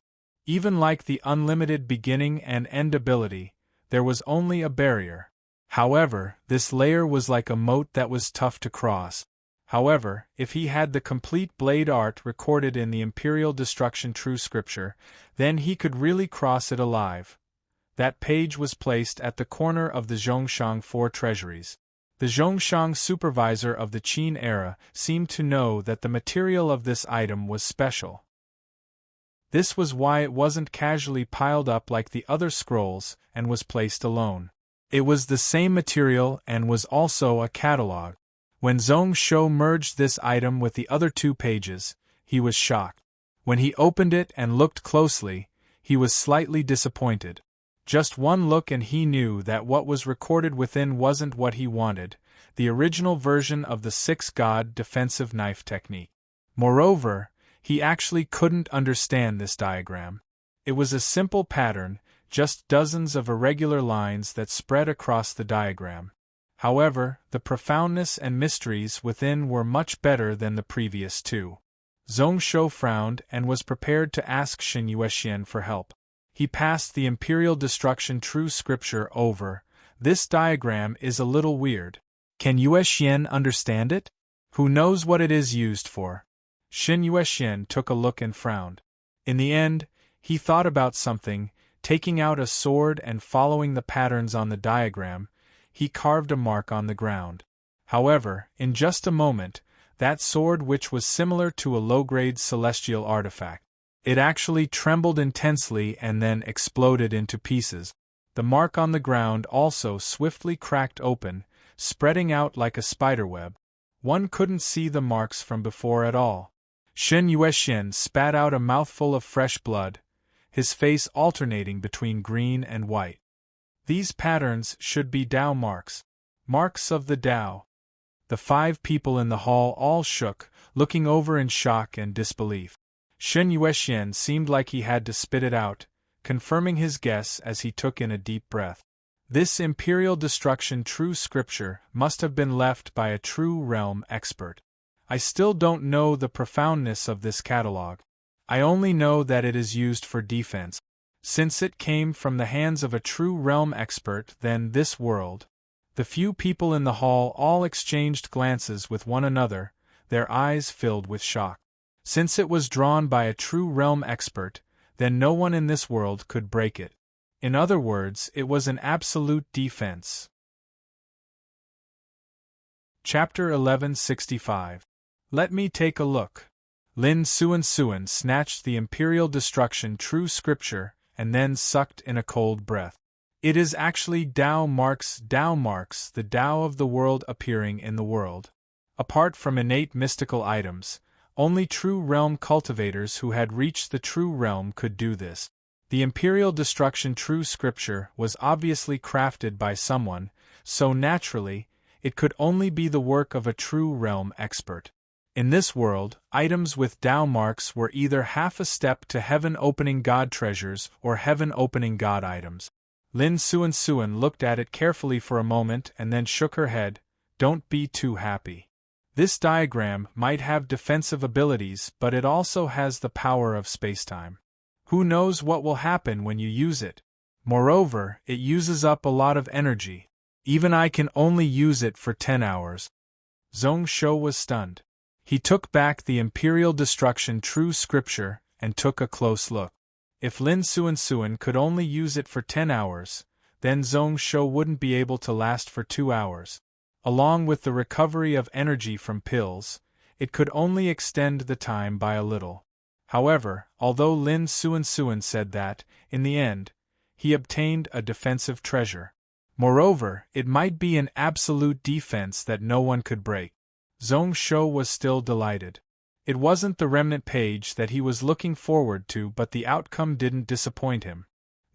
Even like the unlimited beginning and end ability, there was only a barrier. However, this layer was like a moat that was tough to cross. However, if he had the complete blade art recorded in the Imperial Destruction True Scripture, then he could really cross it alive. That page was placed at the corner of the Zhongshan 4 treasuries. The Zhongshan supervisor of the Qin era seemed to know that the material of this item was special. This was why it wasn't casually piled up like the other scrolls and was placed alone. It was the same material and was also a catalog. When Zhong-Shou merged this item with the other 2 pages, he was shocked. When he opened it and looked closely, he was slightly disappointed. Just one look and he knew that what was recorded within wasn't what he wanted, the original version of the 6-god defensive knife technique. Moreover, he actually couldn't understand this diagram. It was a simple pattern, just dozens of irregular lines that spread across the diagram. However, the profoundness and mysteries within were much better than the previous two. Zhongshu frowned and was prepared to ask Shen Yuexian for help. He passed the Imperial Destruction True Scripture over. This diagram is a little weird. Can Yuexian understand it? Who knows what it is used for? Shen Yuexian took a look and frowned. In the end, he thought about something, taking out a sword and following the patterns on the diagram, he carved a mark on the ground. However, in just a moment, that sword, which was similar to a low-grade celestial artifact, it actually trembled intensely and then exploded into pieces. The mark on the ground also swiftly cracked open, spreading out like a spiderweb. One couldn't see the marks from before at all. Shen Yuexian spat out a mouthful of fresh blood, his face alternating between green and white. These patterns should be Tao marks. Marks of the Tao. The 5 people in the hall all shook, looking over in shock and disbelief. Shen Yuexian seemed like he had to spit it out, confirming his guess as he took in a deep breath. This Imperial Destruction True Scripture must have been left by a true realm expert. I still don't know the profoundness of this catalog. I only know that it is used for defense. Since it came from the hands of a true realm expert, then this world. The few people in the hall all exchanged glances with one another, their eyes filled with shock. Since it was drawn by a true realm expert, then no one in this world could break it. In other words, it was an absolute defense. Chapter 1165. Let me take a look. Lin Suan snatched the Imperial Destruction True Scripture and then sucked in a cold breath. It is actually Tao marks, the Tao of the world appearing in the world. Apart from innate mystical items, only true realm cultivators who had reached the true realm could do this. The Imperial Destruction True Scripture was obviously crafted by someone, so naturally, it could only be the work of a true realm expert. In this world, items with Tao marks were either half a step to heaven-opening god treasures or heaven-opening god items. Lin Suan looked at it carefully for a moment and then shook her head. Don't be too happy. This diagram might have defensive abilities, but it also has the power of spacetime. Who knows what will happen when you use it? Moreover, it uses up a lot of energy. Even I can only use it for 10 hours. Zhongshu was stunned. He took back the Imperial Destruction True Scripture and took a close look. If Lin Suan could only use it for 10 hours, then Zhongshu wouldn't be able to last for 2 hours. Along with the recovery of energy from pills, it could only extend the time by a little. However, although Lin Suan said that, in the end, he obtained a defensive treasure. Moreover, it might be an absolute defense that no one could break. Zhongshu was still delighted. It wasn't the remnant page that he was looking forward to, but the outcome didn't disappoint him.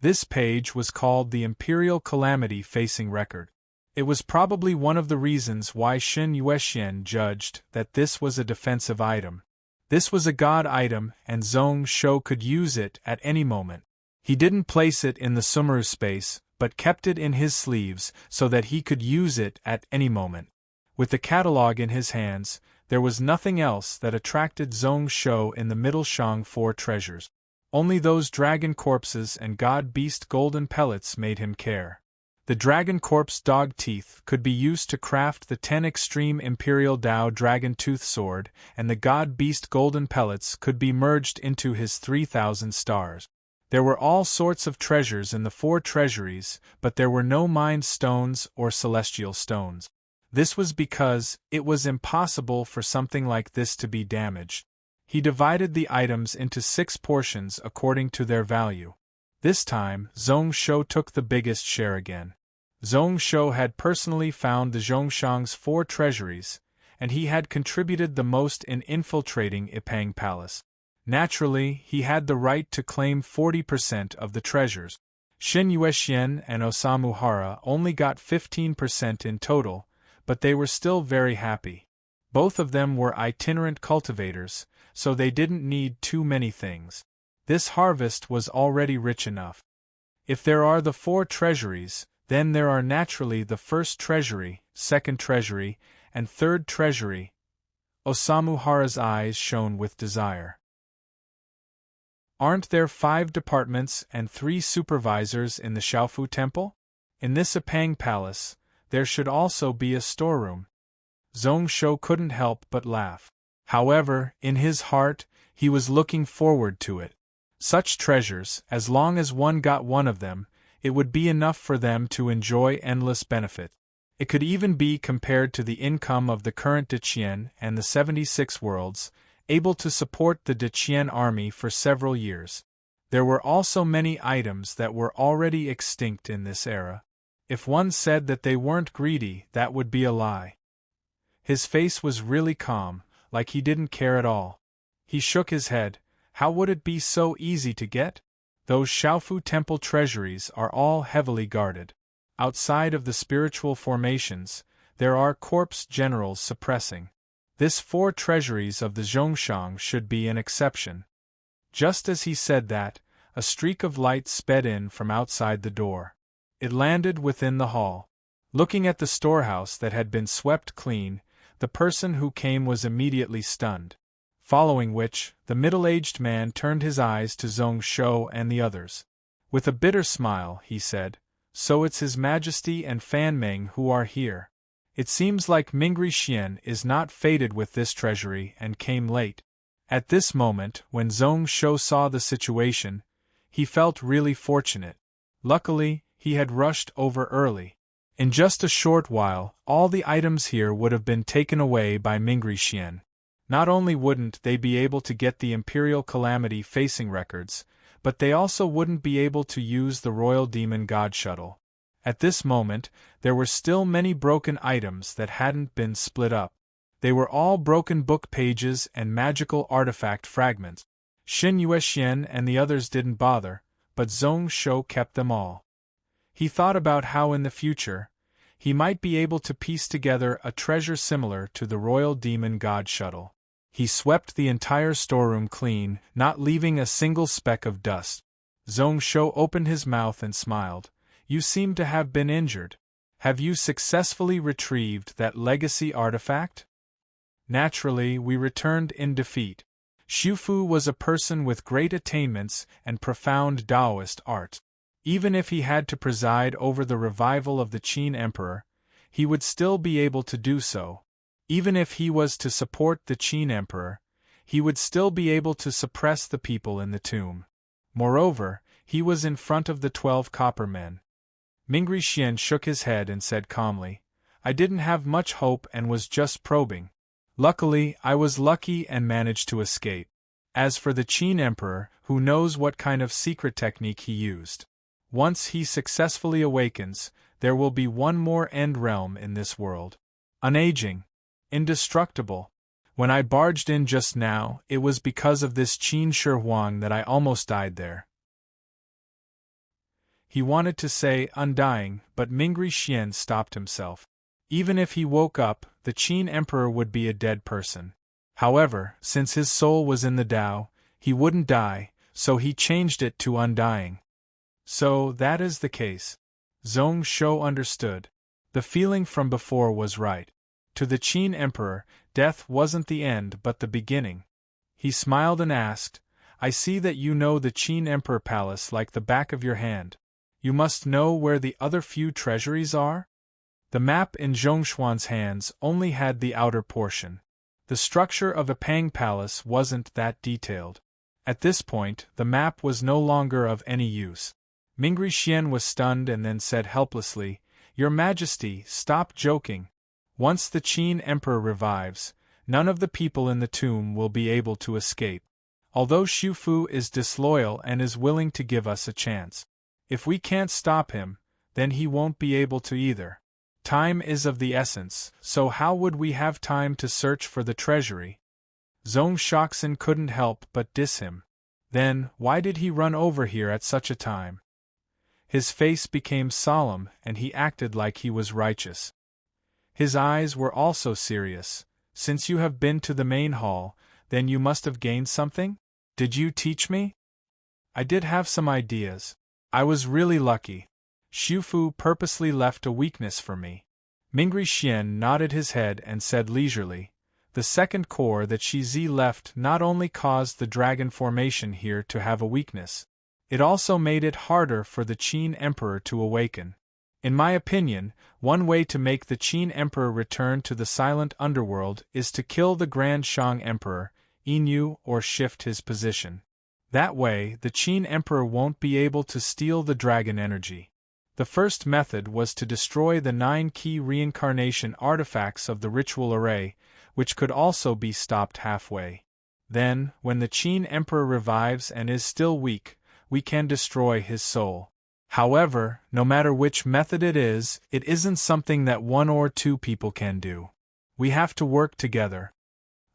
This page was called the Imperial Calamity Facing Record. It was probably one of the reasons why Shen Yuexian judged that this was a defensive item. This was a god item, and Zhongshu could use it at any moment. He didn't place it in the Sumeru space, but kept it in his sleeves so that he could use it at any moment. With the catalog in his hands, there was nothing else that attracted Zhongshu in the Middle Shang 4 treasures. Only those dragon corpses and god-beast golden pellets made him care. The dragon corpse dog teeth could be used to craft the 10 extreme Imperial Tao dragon tooth sword, and the god-beast golden pellets could be merged into his 3,000 stars. There were all sorts of treasures in the 4 treasuries, but there were no mind stones or celestial stones. This was because it was impossible for something like this to be damaged. He divided the items into 6 portions according to their value. This time, Zhongshu took the biggest share again. Zhongshu had personally found the Zhongshang's 4 treasuries, and he had contributed the most in infiltrating Ipang Palace. Naturally, he had the right to claim 40% of the treasures. Shen Yuexian and Osamu Hara only got 15% in total, but they were still very happy. Both of them were itinerant cultivators, so they didn't need too many things. This harvest was already rich enough. If there are the 4 treasuries, then there are naturally the first treasury, second treasury, and third treasury. Osamuhara's eyes shone with desire. Aren't there 5 departments and 3 supervisors in the Xiaofu Temple? In this Apang Palace, there should also be a storeroom. Zhongshu couldn't help but laugh. However, in his heart, he was looking forward to it. Such treasures, as long as one got one of them, it would be enough for them to enjoy endless benefit. It could even be compared to the income of the current Deqian and the 76 worlds, able to support the Deqian army for several years. There were also many items that were already extinct in this era. If one said that they weren't greedy, that would be a lie. His face was really calm, like he didn't care at all. He shook his head. How would it be so easy to get? Those Xiaofu Temple treasuries are all heavily guarded. Outside of the spiritual formations, there are corpse generals suppressing. This 4 treasuries of the Zhongshan should be an exception. Just as he said that, a streak of light sped in from outside the door. It landed within the hall. Looking at the storehouse that had been swept clean, the person who came was immediately stunned. Following which, the middle-aged man turned his eyes to Zhongshu and the others. With a bitter smile, he said, "So it's His Majesty and Fan Meng who are here. It seems like Mingri Xian is not fated with this treasury and came late." At this moment, when Zhongshu saw the situation, he felt really fortunate. Luckily, he had rushed over early. In just a short while, all the items here would have been taken away by Mingri Xian. Not only wouldn't they be able to get the Imperial Calamity facing records, but they also wouldn't be able to use the Royal Demon God Shuttle. At this moment, there were still many broken items that hadn't been split up. They were all broken book pages and magical artifact fragments. Xin Yuexian and the others didn't bother, but Zhongshu kept them all. He thought about how in the future, he might be able to piece together a treasure similar to the Royal Demon God Shuttle. He swept the entire storeroom clean, not leaving a single speck of dust. Zhongshu opened his mouth and smiled. "You seem to have been injured. Have you successfully retrieved that legacy artifact?" "Naturally, we returned in defeat. Xiufu was a person with great attainments and profound Taoist art. Even if he had to preside over the revival of the Qin Emperor, he would still be able to do so. Even if he was to support the Qin Emperor, he would still be able to suppress the people in the tomb. Moreover, he was in front of the 12 copper men." Mingri Xian shook his head and said calmly, "I didn't have much hope and was just probing. Luckily, I was lucky and managed to escape. As for the Qin Emperor, who knows what kind of secret technique he used. Once he successfully awakens, there will be one more end realm in this world. Unaging. Indestructible. When I barged in just now, it was because of this Qin Shi Huang that I almost died there." He wanted to say undying, but Mingri Xian stopped himself. Even if he woke up, the Qin Emperor would be a dead person. However, since his soul was in the Tao, he wouldn't die, so he changed it to undying. "So, that is the case." Zhongshu understood. The feeling from before was right. To the Qin Emperor, death wasn't the end but the beginning. He smiled and asked, "I see that you know the Qin Emperor Palace like the back of your hand. You must know where the other few treasuries are?" The map in Zhongshuan's hands only had the outer portion. The structure of Apang Palace wasn't that detailed. At this point, the map was no longer of any use. Mingri Xian was stunned and then said helplessly, "Your Majesty, stop joking. Once the Qin Emperor revives, none of the people in the tomb will be able to escape. Although Xiufu is disloyal and is willing to give us a chance. If we can't stop him, then he won't be able to either. Time is of the essence, so how would we have time to search for the treasury?" Zhongshu couldn't help but diss him. Then, why did he run over here at such a time? His face became solemn and he acted like he was righteous. His eyes were also serious. "Since you have been to the main hall, then you must have gained something? Did you teach me?" "I did have some ideas. I was really lucky. Xiufu purposely left a weakness for me. Mingri Xian nodded his head and said leisurely, the second core that Shizi left not only caused the dragon formation here to have a weakness, it also made it harder for the Qin Emperor to awaken. In my opinion, one way to make the Qin Emperor return to the silent underworld is to kill the Grand Shang Emperor, Inu, or shift his position. That way, the Qin Emperor won't be able to steal the dragon energy. The first method was to destroy the 9 key reincarnation artifacts of the ritual array, which could also be stopped halfway. Then, when the Qin Emperor revives and is still weak, we can destroy his soul. However, no matter which method it isn't something that 1 or 2 people can do. We have to work together.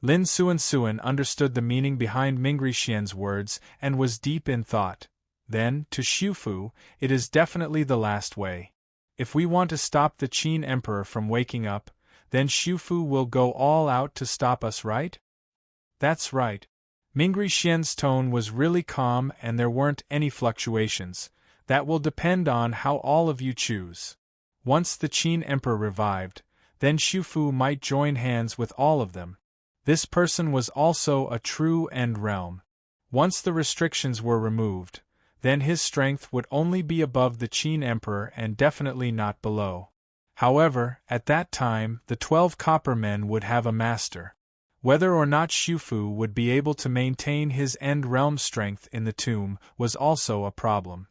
Lin Suan understood the meaning behind Mingri Xian's words and was deep in thought. Then, to Xiufu, it is definitely the last way. If we want to stop the Qin Emperor from waking up, then Xiufu will go all out to stop us, right? That's right. Mingri Xian's tone was really calm and there weren't any fluctuations. That will depend on how all of you choose. Once the Qin Emperor revived, then Xiufu might join hands with all of them. This person was also a true end realm. Once the restrictions were removed, then his strength would only be above the Qin Emperor and definitely not below. However, at that time, the 12 copper men would have a master. Whether or not Xiufu would be able to maintain his end realm strength in the tomb was also a problem.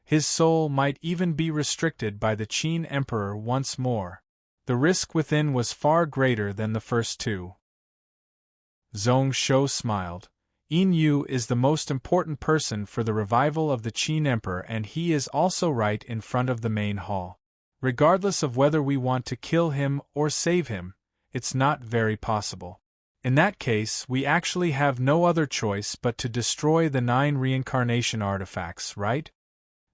His soul might even be restricted by the Qin Emperor once more. The risk within was far greater than the first 2. Zhong Shou smiled. Yin Yu is the most important person for the revival of the Qin Emperor and he is also right in front of the main hall. Regardless of whether we want to kill him or save him, it's not very possible. In that case, we actually have no other choice but to destroy the 9 reincarnation artifacts, right?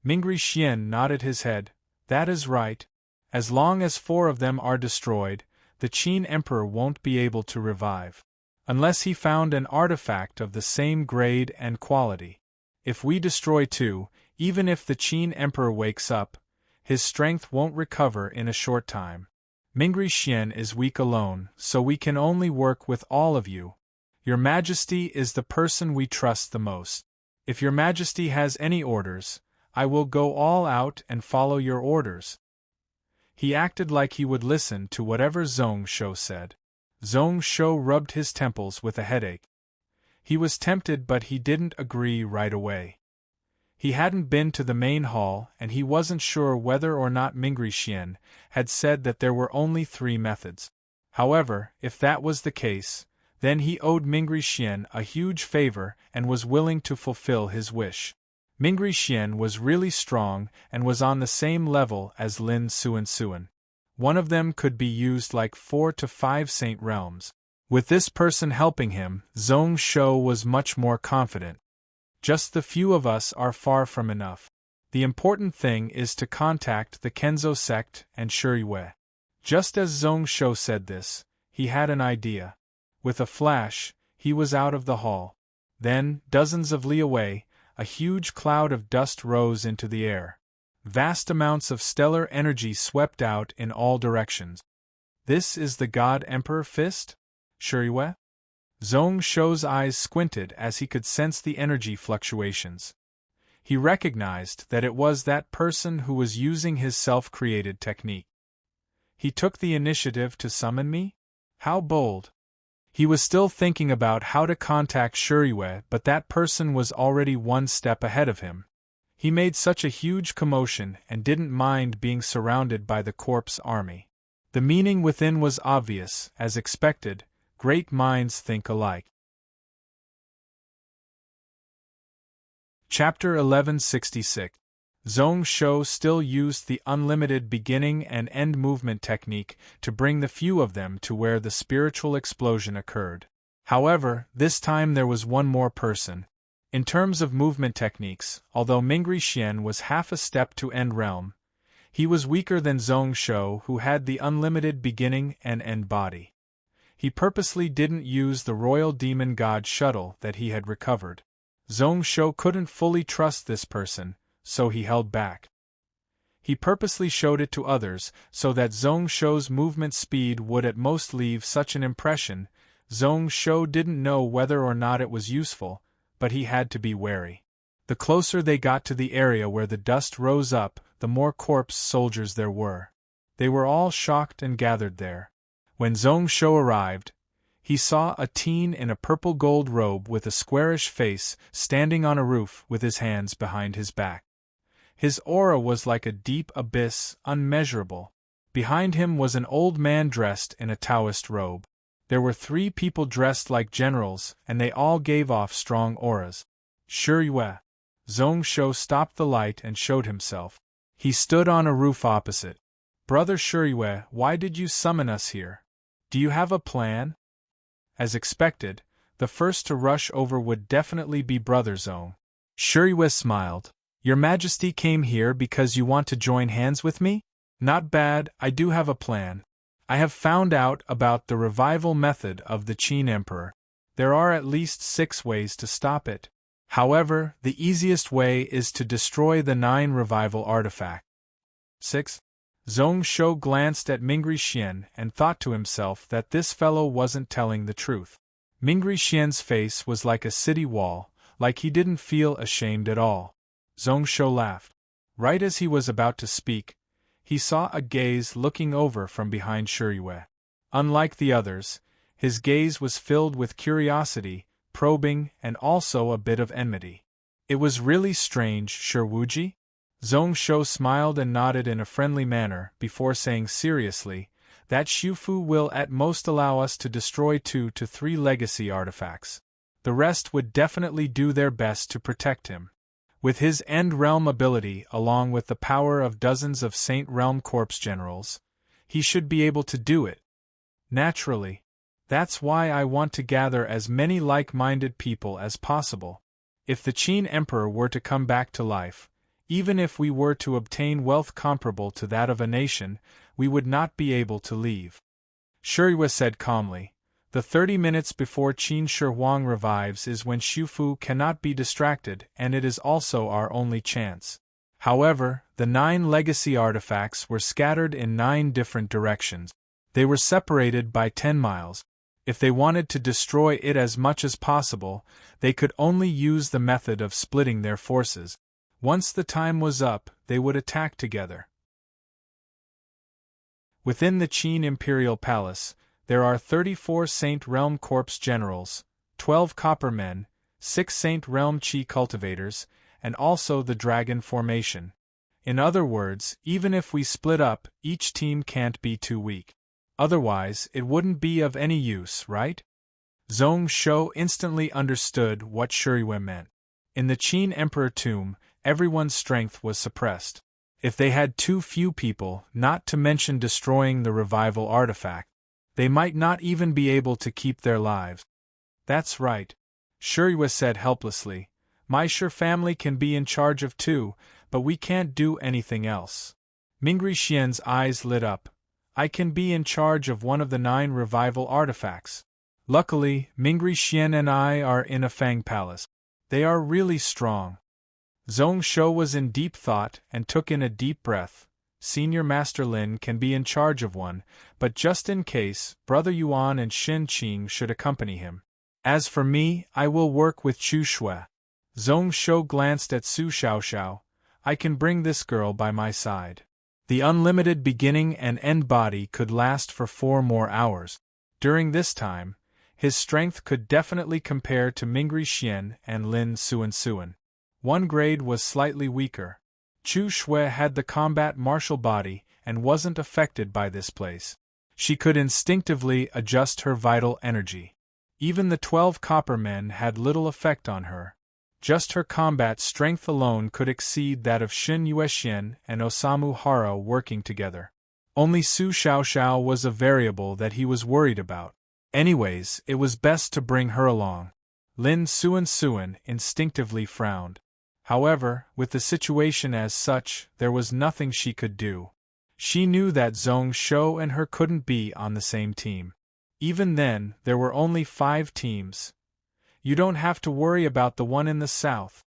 Mingri Xian nodded his head. That is right. As long as 4 of them are destroyed, the Qin Emperor won't be able to revive. Unless he found an artifact of the same grade and quality. If we destroy 2, even if the Qin Emperor wakes up, his strength won't recover in a short time. Mingri Xian is weak alone, so we can only work with all of you. Your Majesty is the person we trust the most. If your Majesty has any orders, I will go all out and follow your orders. He acted like he would listen to whatever Zhong Shou said. Zhong Shou rubbed his temples with a headache. He was tempted but he didn't agree right away. He hadn't been to the main hall and he wasn't sure whether or not Mingri Xian had said that there were only 3 methods. However, if that was the case, then he owed Mingri Xian a huge favor and was willing to fulfill his wish. Mingri Xian was really strong and was on the same level as Lin Suan. One of them could be used like 4 to 5 saint realms. With this person helping him, Zhong Shou was much more confident. Just the few of us are far from enough. The important thing is to contact the Kenzo sect and Shuriyue. Just as Zhong Shou said this, he had an idea. With a flash, he was out of the hall. Then, dozens of li away, a huge cloud of dust rose into the air. Vast amounts of stellar energy swept out in all directions. This is the God Emperor Fist? Shuriyue? Zhong Shou's eyes squinted as he could sense the energy fluctuations. He recognized that it was that person who was using his self-created technique. He took the initiative to summon me? How bold! He was still thinking about how to contact Shuriyue, but that person was already 1 step ahead of him. He made such a huge commotion and didn't mind being surrounded by the corpse army. The meaning within was obvious, as expected. Great minds think alike. Chapter 1166. Zhong Shou still used the unlimited beginning and end movement technique to bring the few of them to where the spiritual explosion occurred. However, this time there was one more person. In terms of movement techniques, although Mingri Xian was half a step to end realm, he was weaker than Zhong Shou, who had the unlimited beginning and end body. He purposely didn't use the royal demon god shuttle that he had recovered. Zhong Shou couldn't fully trust this person, so he held back. He purposely showed it to others, so that Zhong Shou's movement speed would at most leave such an impression. Zhong Shou didn't know whether or not it was useful, but he had to be wary. The closer they got to the area where the dust rose up, the more corpse soldiers there were. They were all shocked and gathered there. When Zhong Shou arrived, he saw a teen in a purple-gold robe with a squarish face standing on a roof with his hands behind his back. His aura was like a deep abyss, unmeasurable. Behind him was an old man dressed in a Taoist robe. There were 3 people dressed like generals, and they all gave off strong auras. Shiyue. Zhong Shou stopped the light and showed himself. He stood on a roof opposite. Brother Shiyue, why did you summon us here? Do you have a plan? As expected, the first to rush over would definitely be Brother Zhong. Shiyue smiled. Your Majesty came here because you want to join hands with me? Not bad, I do have a plan. I have found out about the revival method of the Qin Emperor. There are at least 6 ways to stop it. However, the easiest way is to destroy the 9 revival artifacts. 6. Zhong Shou glanced at Mingri Xian and thought to himself that this fellow wasn't telling the truth. Mingri Xian's face was like a city wall, like he didn't feel ashamed at all. Zhong Shou laughed. Right as he was about to speak, he saw a gaze looking over from behind Shiyue. Unlike the others, his gaze was filled with curiosity, probing, and also a bit of enmity. It was really strange, Shiyuji? Zhong Shou smiled and nodded in a friendly manner before saying seriously, that Xiufu will at most allow us to destroy 2 to 3 legacy artifacts. The rest would definitely do their best to protect him. With his End Realm ability along with the power of dozens of Saint Realm Corps generals, he should be able to do it. Naturally. That's why I want to gather as many like-minded people as possible. If the Qin Emperor were to come back to life, even if we were to obtain wealth comparable to that of a nation, we would not be able to leave. Shiyue said calmly, the 30 minutes before Qin Shi Huang revives is when Xiufu cannot be distracted, and it is also our only chance. However, the 9 legacy artifacts were scattered in 9 different directions. They were separated by 10 miles. If they wanted to destroy it as much as possible, they could only use the method of splitting their forces. Once the time was up, they would attack together. Within the Qin Imperial Palace, there are 34 Saint Realm Corps generals, 12 copper men, 6 Saint Realm Qi cultivators, and also the Dragon Formation. In other words, even if we split up, each team can't be too weak. Otherwise, it wouldn't be of any use, right? Zhong Shou instantly understood what Shiyue meant. In the Qin Emperor tomb, everyone's strength was suppressed. If they had too few people, not to mention destroying the revival artifact, they might not even be able to keep their lives. That's right, Shiyue said helplessly. My Shi family can be in charge of 2, but we can't do anything else. Mingri Xian's eyes lit up. I can be in charge of one of the 9 revival artifacts. Luckily, Mingri Xian and I are in a Fang Palace. They are really strong. Zhong Shou was in deep thought and took in a deep breath. Senior Master Lin can be in charge of one, but just in case, Brother Yuan and Xin Qing should accompany him. As for me, I will work with Chu Shui. Zhong Shou glanced at Su Xiaoxiao. I can bring this girl by my side. The unlimited beginning and end body could last for 4 more hours. During this time, his strength could definitely compare to Mingri Xian and Lin Suan. One grade was slightly weaker. Chu Shui had the combat martial body and wasn't affected by this place. She could instinctively adjust her vital energy. Even the 12 copper men had little effect on her. Just her combat strength alone could exceed that of Xin Yuexian and Osamu Hara working together. Only Su Xiaoxiao was a variable that he was worried about. Anyways, it was best to bring her along. Lin Suan instinctively frowned. However, with the situation as such, there was nothing she could do. She knew that Zhong Shou and her couldn't be on the same team. Even then, there were only 5 teams. You don't have to worry about the one in the south.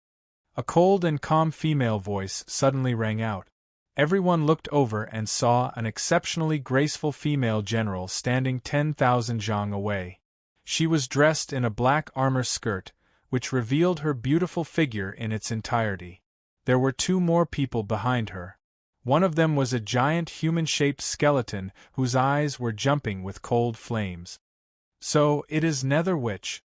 A cold and calm female voice suddenly rang out. Everyone looked over and saw an exceptionally graceful female general standing 10,000 zhang away. She was dressed in a black armor skirt, which revealed her beautiful figure in its entirety. There were two more people behind her. One of them was a giant human-shaped skeleton whose eyes were jumping with cold flames. So, it is Nether Witch.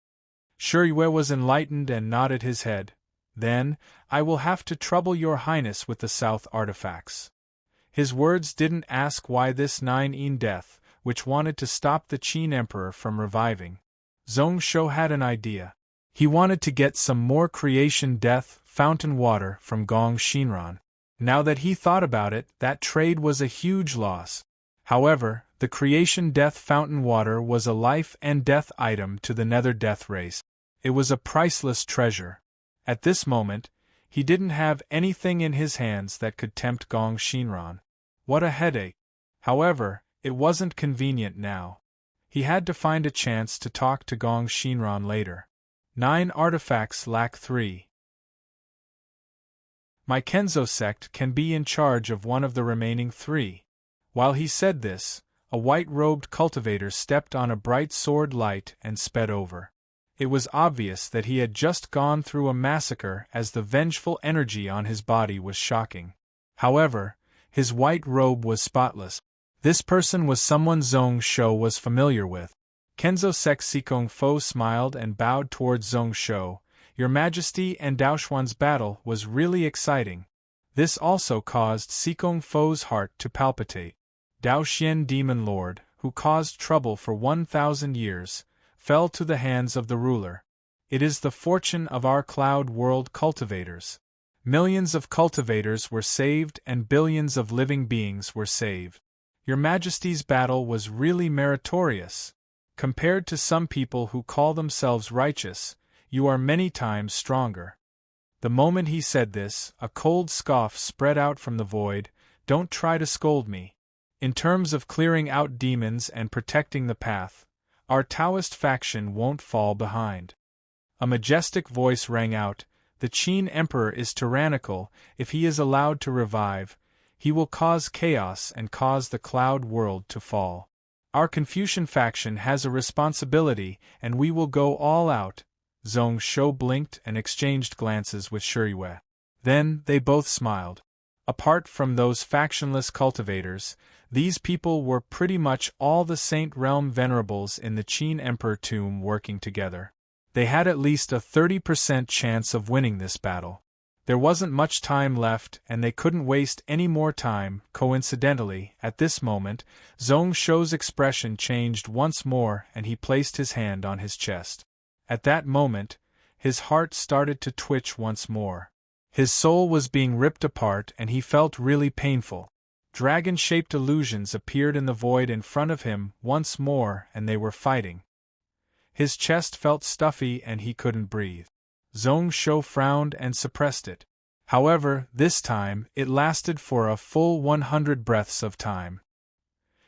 Shiryu was enlightened and nodded his head. Then, I will have to trouble your highness with the south artifacts. His words didn't ask why this nine death, which wanted to stop the Qin Emperor from reviving. Zhong Shou had an idea. He wanted to get some more creation death fountain water from Gong Shinran. Now that he thought about it, that trade was a huge loss. However, the creation death fountain water was a life and death item to the Nether Death race. It was a priceless treasure. At this moment, he didn't have anything in his hands that could tempt Gong Shinran. What a headache! However, it wasn't convenient now. He had to find a chance to talk to Gong Shinran later. 9 artifacts lack 3. My Kenzo sect can be in charge of one of the remaining 3. While he said this, a white-robed cultivator stepped on a bright sword light and sped over. It was obvious that he had just gone through a massacre, as the vengeful energy on his body was shocking. However, his white robe was spotless. This person was someone Zhong Shou was familiar with. Kenzo sect Sikong Fo smiled and bowed towards Zhong Shou. Your Majesty and Daoxuan's battle was really exciting. This also caused Sikong Fo's heart to palpitate. Daoxian Demon Lord, who caused trouble for 1,000 years, fell to the hands of the ruler. It is the fortune of our cloud world cultivators. Millions of cultivators were saved and billions of living beings were saved. Your Majesty's battle was really meritorious. Compared to some people who call themselves righteous, you are many times stronger. The moment he said this, a cold scoff spread out from the void. Don't try to scold me. In terms of clearing out demons and protecting the path, our Taoist faction won't fall behind. A majestic voice rang out. The Qin Emperor is tyrannical. If he is allowed to revive, he will cause chaos and cause the cloud world to fall. Our Confucian faction has a responsibility, and we will go all out. Zhong Shou blinked and exchanged glances with Shiryu. Then, they both smiled. Apart from those factionless cultivators, these people were pretty much all the Saint Realm venerables in the Qin Emperor tomb working together. They had at least a 30% chance of winning this battle. There wasn't much time left and they couldn't waste any more time. Coincidentally, at this moment, Zhong Shou's expression changed once more and he placed his hand on his chest. At that moment, his heart started to twitch once more. His soul was being ripped apart and he felt really painful. Dragon-shaped illusions appeared in the void in front of him once more and they were fighting. His chest felt stuffy and he couldn't breathe. Zhong Shou frowned and suppressed it. However, this time, it lasted for a full 100 breaths of time.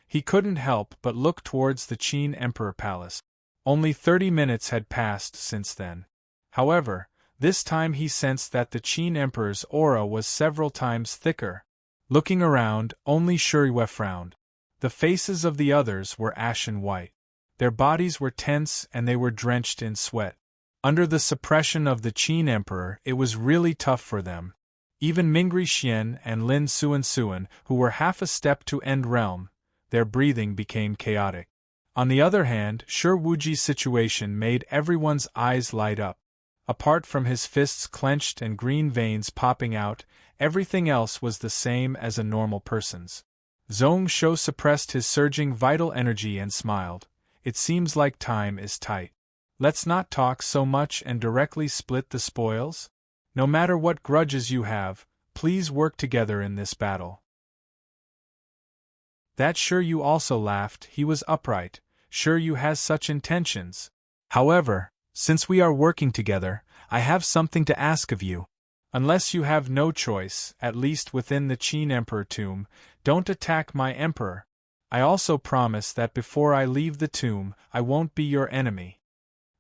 He couldn't help but look towards the Qin Emperor Palace. Only 30 minutes had passed since then. However, this time he sensed that the Qin Emperor's aura was several times thicker. Looking around, only Shiryu frowned. The faces of the others were ashen white. Their bodies were tense and they were drenched in sweat. Under the suppression of the Qin Emperor, it was really tough for them. Even Mingri Xian and Lin Suan, who were half a step to end realm, their breathing became chaotic. On the other hand, Shi Wuji's situation made everyone's eyes light up. Apart from his fists clenched and green veins popping out, everything else was the same as a normal person's. Zhong Shou suppressed his surging vital energy and smiled. It seems like time is tight. Let's not talk so much and directly split the spoils? No matter what grudges you have, please work together in this battle. That Shiryu also laughed. He was upright. Shiryu has such intentions. However, since we are working together, I have something to ask of you. Unless you have no choice, at least within the Qin Emperor tomb, don't attack my emperor. I also promise that before I leave the tomb, I won't be your enemy.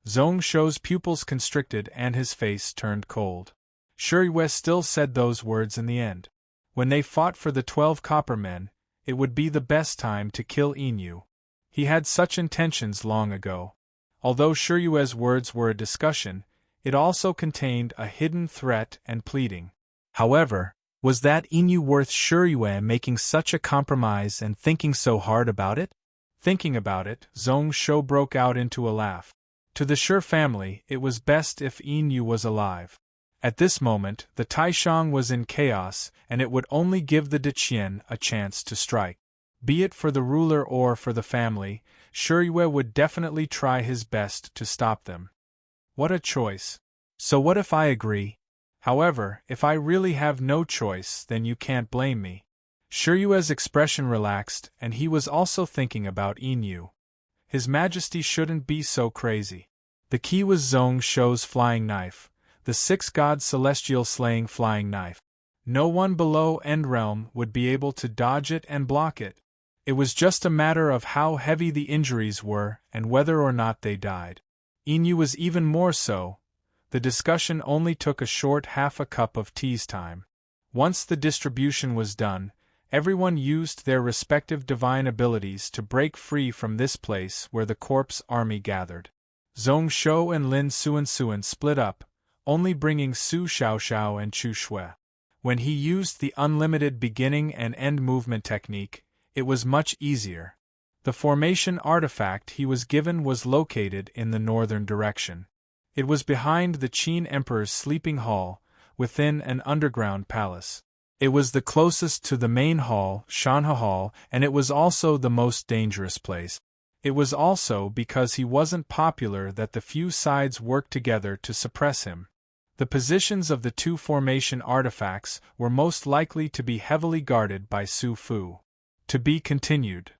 Zhong Shou's pupils constricted and his face turned cold. Shuriwe still said those words in the end. When they fought for the 12 copper men, it would be the best time to kill Inu. He had such intentions long ago. Although Shuriwe's words were a discussion, it also contained a hidden threat and pleading. However, was that Inu worth Shuriwe making such a compromise and thinking so hard about it? Thinking about it, Zhong Shou broke out into a laugh. To the Shi family, it was best if Inu was alive. At this moment, the Taishang was in chaos, and it would only give the Deqian a chance to strike. Be it for the ruler or for the family, Shuriwe would definitely try his best to stop them. What a choice. So what if I agree? However, if I really have no choice, then you can't blame me. Shuriwe's expression relaxed, and he was also thinking about Inu. His Majesty shouldn't be so crazy. The key was Zhong Shou's flying knife, the 6 god celestial slaying flying knife. No one below End Realm would be able to dodge it and block it. It was just a matter of how heavy the injuries were and whether or not they died. Inu was even more so. The discussion only took a short half a cup of tea's time. Once the distribution was done, everyone used their respective divine abilities to break free from this place where the corpse army gathered. Zhong Shou and Lin Suan split up, only bringing Su Xiaoxiao and Chu Shui. When he used the unlimited beginning and end movement technique, it was much easier. The formation artifact he was given was located in the northern direction. It was behind the Qin Emperor's sleeping hall, within an underground palace. It was the closest to the main hall, Shanhe Hall, and it was also the most dangerous place. It was also because he wasn't popular that the few sides worked together to suppress him. The positions of the 2 formation artifacts were most likely to be heavily guarded by Su Fu. To be continued.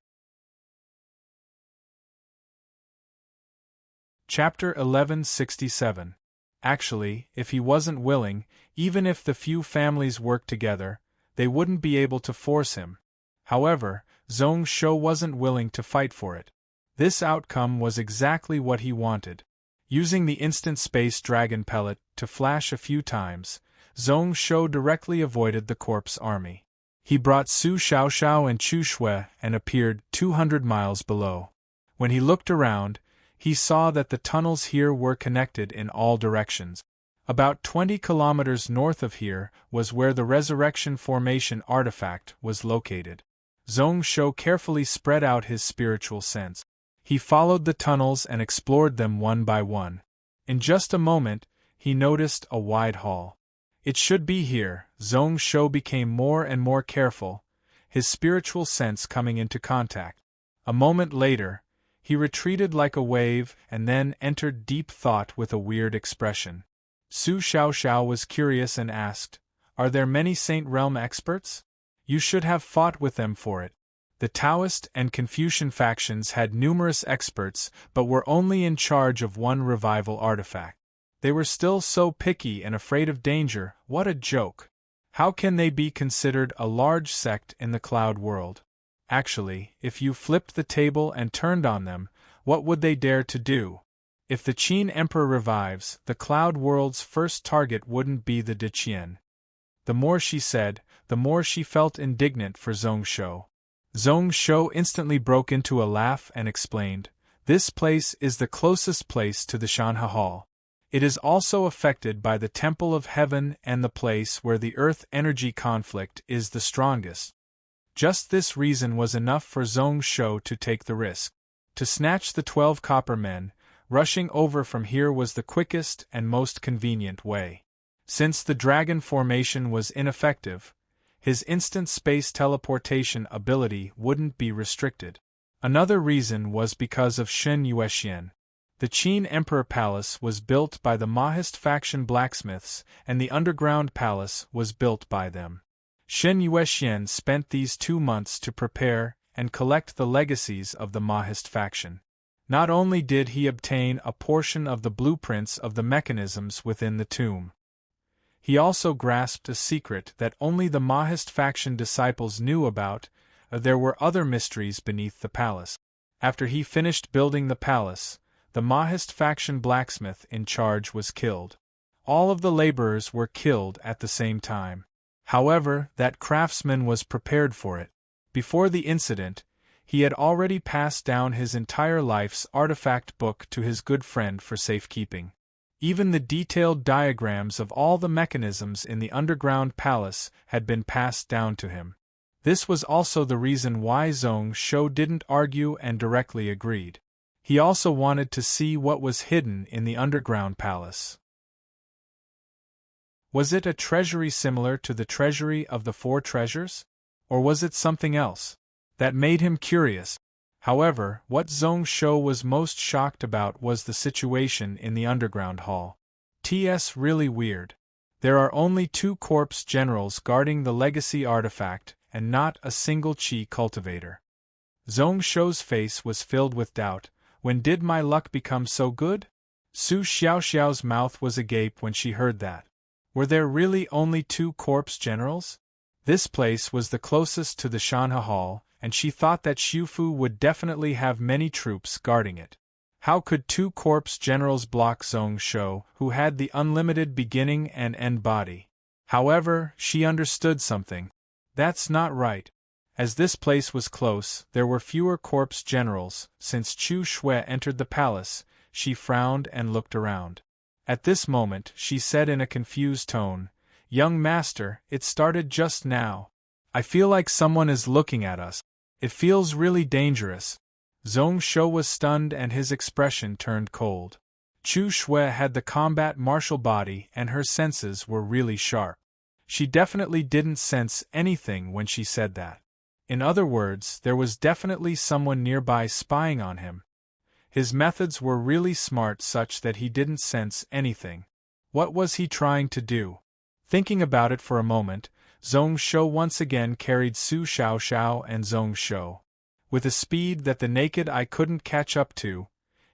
Chapter 1167. Actually, if he wasn't willing, even if the few families worked together, they wouldn't be able to force him. However, Zhong Shou wasn't willing to fight for it. This outcome was exactly what he wanted. Using the instant space dragon pellet to flash a few times, Zhong Shou directly avoided the corpse army. He brought Su Xiaoxiao and Chu Shui and appeared 200 miles below. When he looked around, he saw that the tunnels here were connected in all directions. About 20 kilometers north of here was where the Resurrection Formation artifact was located. Zhong Shou carefully spread out his spiritual sense. He followed the tunnels and explored them one by one. In just a moment, he noticed a wide hall. It should be here. Zhong Shou became more and more careful, his spiritual sense coming into contact. A moment later, he retreated like a wave and then entered deep thought with a weird expression. Su Xiaoxiao was curious and asked, "Are there many Saint Realm experts? You should have fought with them for it." The Taoist and Confucian factions had numerous experts but were only in charge of one revival artifact. They were still so picky and afraid of danger. What a joke! How can they be considered a large sect in the cloud world? Actually, if you flipped the table and turned on them, what would they dare to do? If the Qin Emperor revives, the cloud world's first target wouldn't be the Deqian. The more she said, the more she felt indignant for Zhong Shou. Zhong Shou instantly broke into a laugh and explained, "This place is the closest place to the Shanhe Hall. It is also affected by the Temple of Heaven and the place where the Earth energy conflict is the strongest." Just this reason was enough for Zhong Shou to take the risk. To snatch the 12 copper men, rushing over from here was the quickest and most convenient way. Since the dragon formation was ineffective, his instant space teleportation ability wouldn't be restricted. Another reason was because of Shen Yuexian. The Qin Emperor Palace was built by the Mahist faction blacksmiths, and the underground palace was built by them. Shen Yuexian spent these 2 months to prepare and collect the legacies of the Mahist faction. Not only did he obtain a portion of the blueprints of the mechanisms within the tomb, he also grasped a secret that only the Mahist faction disciples knew about. There were other mysteries beneath the palace. After he finished building the palace, the Mahist faction blacksmith in charge was killed. all of the laborers were killed at the same time. However, that craftsman was prepared for it. Before the incident, he had already passed down his entire life's artifact book to his good friend for safekeeping. Even the detailed diagrams of all the mechanisms in the underground palace had been passed down to him. This was also the reason why Zhong Shou didn't argue and directly agreed. He also wanted to see what was hidden in the underground palace. Was it a treasury similar to the treasury of the Four Treasures? Or was it something else? That made him curious. However, what Zhong Shou was most shocked about was the situation in the underground hall. It's really weird. There are only 2 corpse generals guarding the legacy artifact, and not a single qi cultivator. Zhong Shou's face was filled with doubt. When did my luck become so good? Su Xiaoxiao's mouth was agape when she heard that. Were there really only 2 corpse generals? This place was the closest to the Shanhe Hall, and she thought that Xiufu would definitely have many troops guarding it. How could 2 corpse generals block Zhong Shou, who had the unlimited beginning and end body? However, she understood something. That's not right. As this place was close, there were fewer corpse generals. Since Chu Shui entered the palace, she frowned and looked around. At this moment, she said in a confused tone, "Young master, it started just now. I feel like someone is looking at us. It feels really dangerous." Zhong Shou was stunned and his expression turned cold. Chu Shui had the combat martial body and her senses were really sharp. She definitely didn't sense anything when she said that. In other words, there was definitely someone nearby spying on him. His methods were really smart such that he didn't sense anything. What was he trying to do? Thinking about it for a moment, Zhong Shou once again carried Su Xiaoxiao and Zhong Shou. With a speed that the naked eye couldn't catch up to,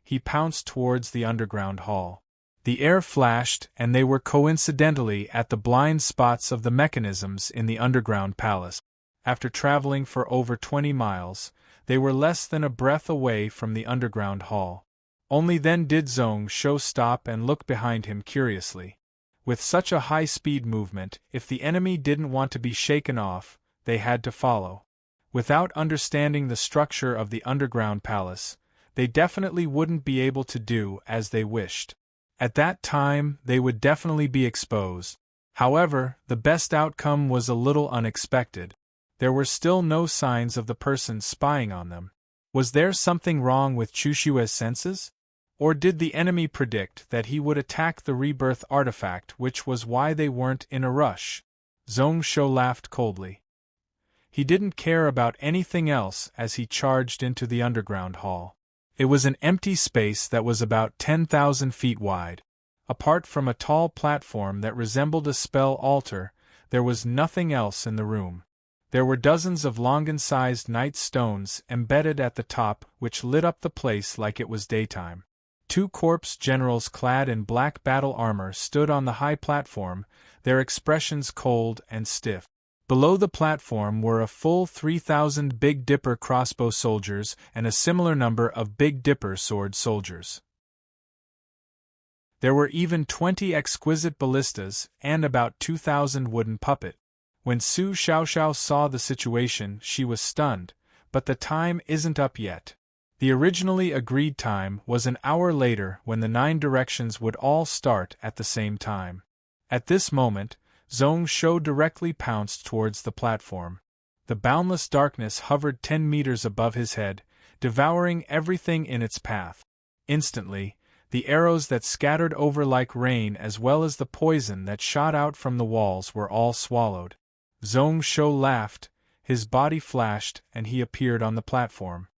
he pounced towards the underground hall. The air flashed and they were coincidentally at the blind spots of the mechanisms in the underground palace. After traveling for over 20 miles, they were less than a breath away from the underground hall. Only then did Zhong Shou stop and look behind him curiously. With such a high-speed movement, if the enemy didn't want to be shaken off, they had to follow. Without understanding the structure of the underground palace, they definitely wouldn't be able to do as they wished. At that time, they would definitely be exposed. However, the best outcome was a little unexpected. There were still no signs of the person spying on them. Was there something wrong with Chu Shui's senses? Or did the enemy predict that he would attack the rebirth artifact, which was why they weren't in a rush? Zhong Shou laughed coldly. He didn't care about anything else as he charged into the underground hall. It was an empty space that was about 10,000 feet wide. Apart from a tall platform that resembled a spell altar, there was nothing else in the room. There were dozens of longan-sized night stones embedded at the top which lit up the place like it was daytime. 2 corpse generals clad in black battle armor stood on the high platform, their expressions cold and stiff. Below the platform were a full 3,000 Big Dipper crossbow soldiers and a similar number of Big Dipper sword soldiers. There were even 20 exquisite ballistas and about 2,000 wooden puppets. When Su Xiaoxiao saw the situation, she was stunned, but the time isn't up yet. The originally agreed time was an hour later when the 9 directions would all start at the same time. At this moment, Zhong Shou directly pounced towards the platform. The boundless darkness hovered 10 meters above his head, devouring everything in its path. Instantly, the arrows that scattered over like rain as well as the poison that shot out from the walls were all swallowed. Zhong Shou laughed, his body flashed, and he appeared on the platform.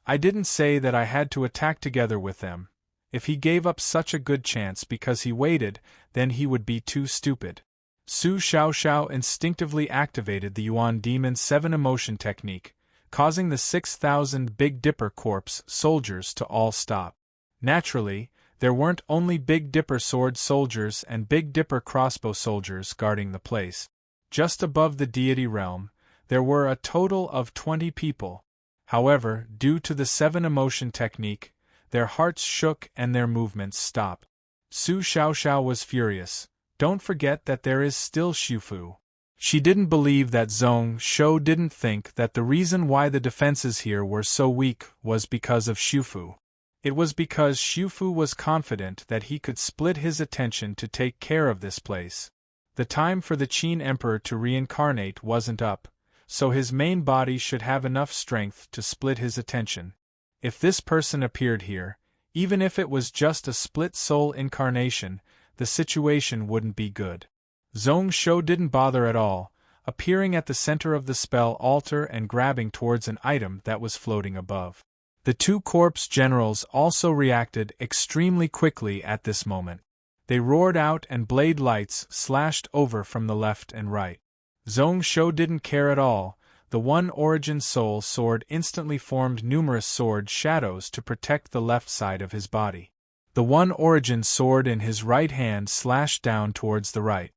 I didn't say that I had to attack together with them. If he gave up such a good chance because he waited, then he would be too stupid. Su Xiaoxiao instinctively activated the Yuan Demon 7 emotion technique, causing the 6,000 Big Dipper corpse soldiers to all stop. Naturally, there weren't only Big Dipper sword soldiers and Big Dipper crossbow soldiers guarding the place. Just above the deity realm, there were a total of 20 people. However, due to the 7 emotion technique, their hearts shook and their movements stopped. Su Xiaoxiao was furious. Don't forget that there is still Xiufu. She didn't believe that Zhong Shou didn't think that the reason why the defenses here were so weak was because of Xiufu. It was because Xiufu was confident that he could split his attention to take care of this place. The time for the Qin Emperor to reincarnate wasn't up, so his main body should have enough strength to split his attention. If this person appeared here, even if it was just a split soul incarnation, the situation wouldn't be good. Zhong Shou didn't bother at all, appearing at the center of the spell altar and grabbing towards an item that was floating above. The two corpse generals also reacted extremely quickly at this moment. They roared out and blade lights slashed over from the left and right. Zhong Shou didn't care at all. The One Origin Soul sword instantly formed numerous sword shadows to protect the left side of his body. The One Origin sword in his right hand slashed down towards the right.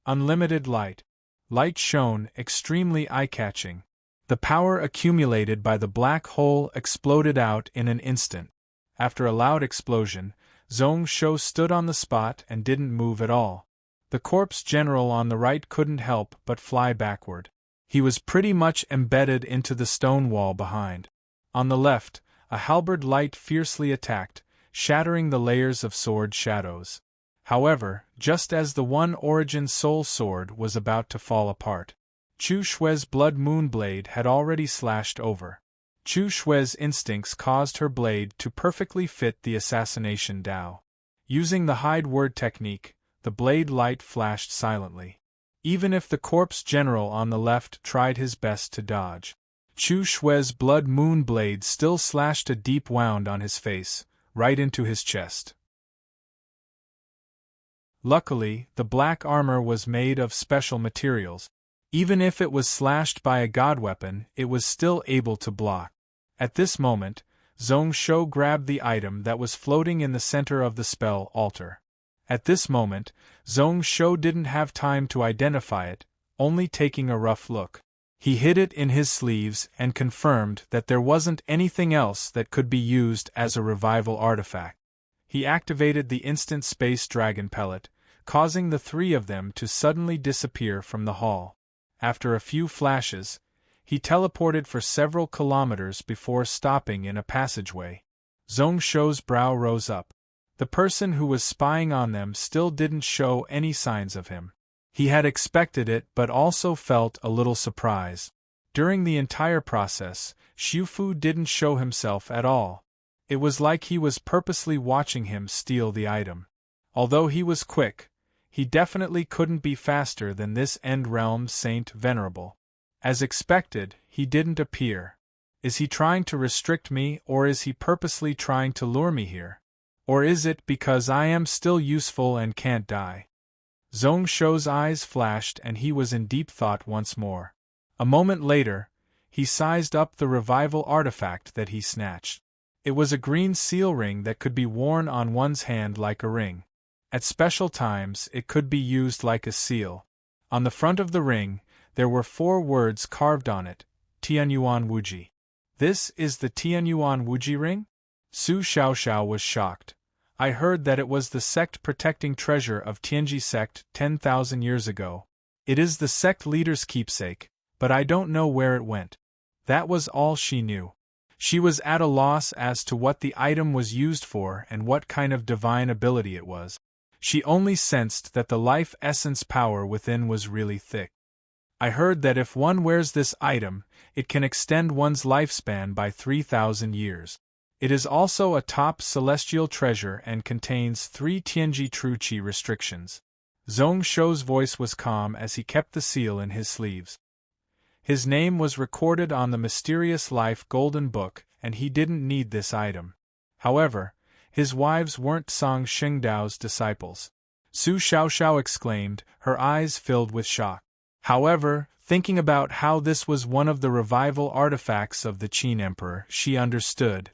Unlimited light. Light shone, extremely eye-catching. The power accumulated by the black hole exploded out in an instant. After a loud explosion, Zhong Shou stood on the spot and didn't move at all. The corpse general on the right couldn't help but fly backward. He was pretty much embedded into the stone wall behind. On the left, a halberd light fiercely attacked, shattering the layers of sword shadows. However, just as the One Origin Soul sword was about to fall apart, Chu Shui's blood moon blade had already slashed over. Chu Shui's instincts caused her blade to perfectly fit the assassination Dao. Using the hide word technique, the blade light flashed silently. Even if the corpse general on the left tried his best to dodge, Chu Shui's blood moon blade still slashed a deep wound on his face, right into his chest. Luckily, the black armor was made of special materials. Even if it was slashed by a god weapon, it was still able to block. At this moment, Zhong Shou grabbed the item that was floating in the center of the spell altar. At this moment, Zhong Shou didn't have time to identify it, only taking a rough look. He hid it in his sleeves and confirmed that there wasn't anything else that could be used as a revival artifact. He activated the instant space dragon pellet, causing the three of them to suddenly disappear from the hall. After a few flashes, he teleported for several kilometers before stopping in a passageway. Zhong Shou's brow rose up. The person who was spying on them still didn't show any signs of him. He had expected it but also felt a little surprised. During the entire process, Xiufu didn't show himself at all. It was like he was purposely watching him steal the item. Although he was quick, he definitely couldn't be faster than this End Realm Saint Venerable. As expected, he didn't appear. Is he trying to restrict me, or is he purposely trying to lure me here? Or is it because I am still useful and can't die? Zhong Shou's eyes flashed and he was in deep thought once more. A moment later, he sized up the revival artifact that he snatched. It was a green seal ring that could be worn on one's hand like a ring. At special times, it could be used like a seal. On the front of the ring, there were 4 words carved on it, Tianyuan Wuji. This is the Tianyuan Wuji ring? Su Xiaoxiao was shocked. I heard that it was the sect protecting treasure of Tianji sect 10,000 years ago. It is the sect leader's keepsake, but I don't know where it went. That was all she knew. She was at a loss as to what the item was used for and what kind of divine ability it was. She only sensed that the life essence power within was really thick. I heard that if one wears this item, it can extend one's lifespan by 3,000 years. It is also a top celestial treasure and contains 3 Tianji True Qi restrictions. Zhong Shou's voice was calm as he kept the seal in his sleeves. His name was recorded on the Mysterious Life Golden Book, and he didn't need this item. However, his wives weren't Song Xingdao's disciples. Su Xiaoxiao exclaimed, her eyes filled with shock. However, thinking about how this was one of the revival artifacts of the Qin Emperor, she understood.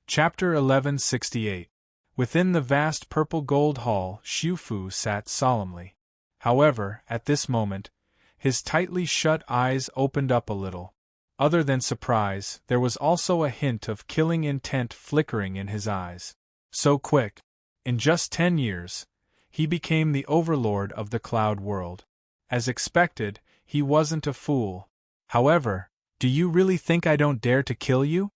Chapter 1168. Within the vast purple-gold hall, Xiufu sat solemnly. However, at this moment, his tightly shut eyes opened up a little. Other than surprise, there was also a hint of killing intent flickering in his eyes. So quick. In just 10 years, he became the overlord of the cloud world. As expected, he wasn't a fool. However, do you really think I don't dare to kill you?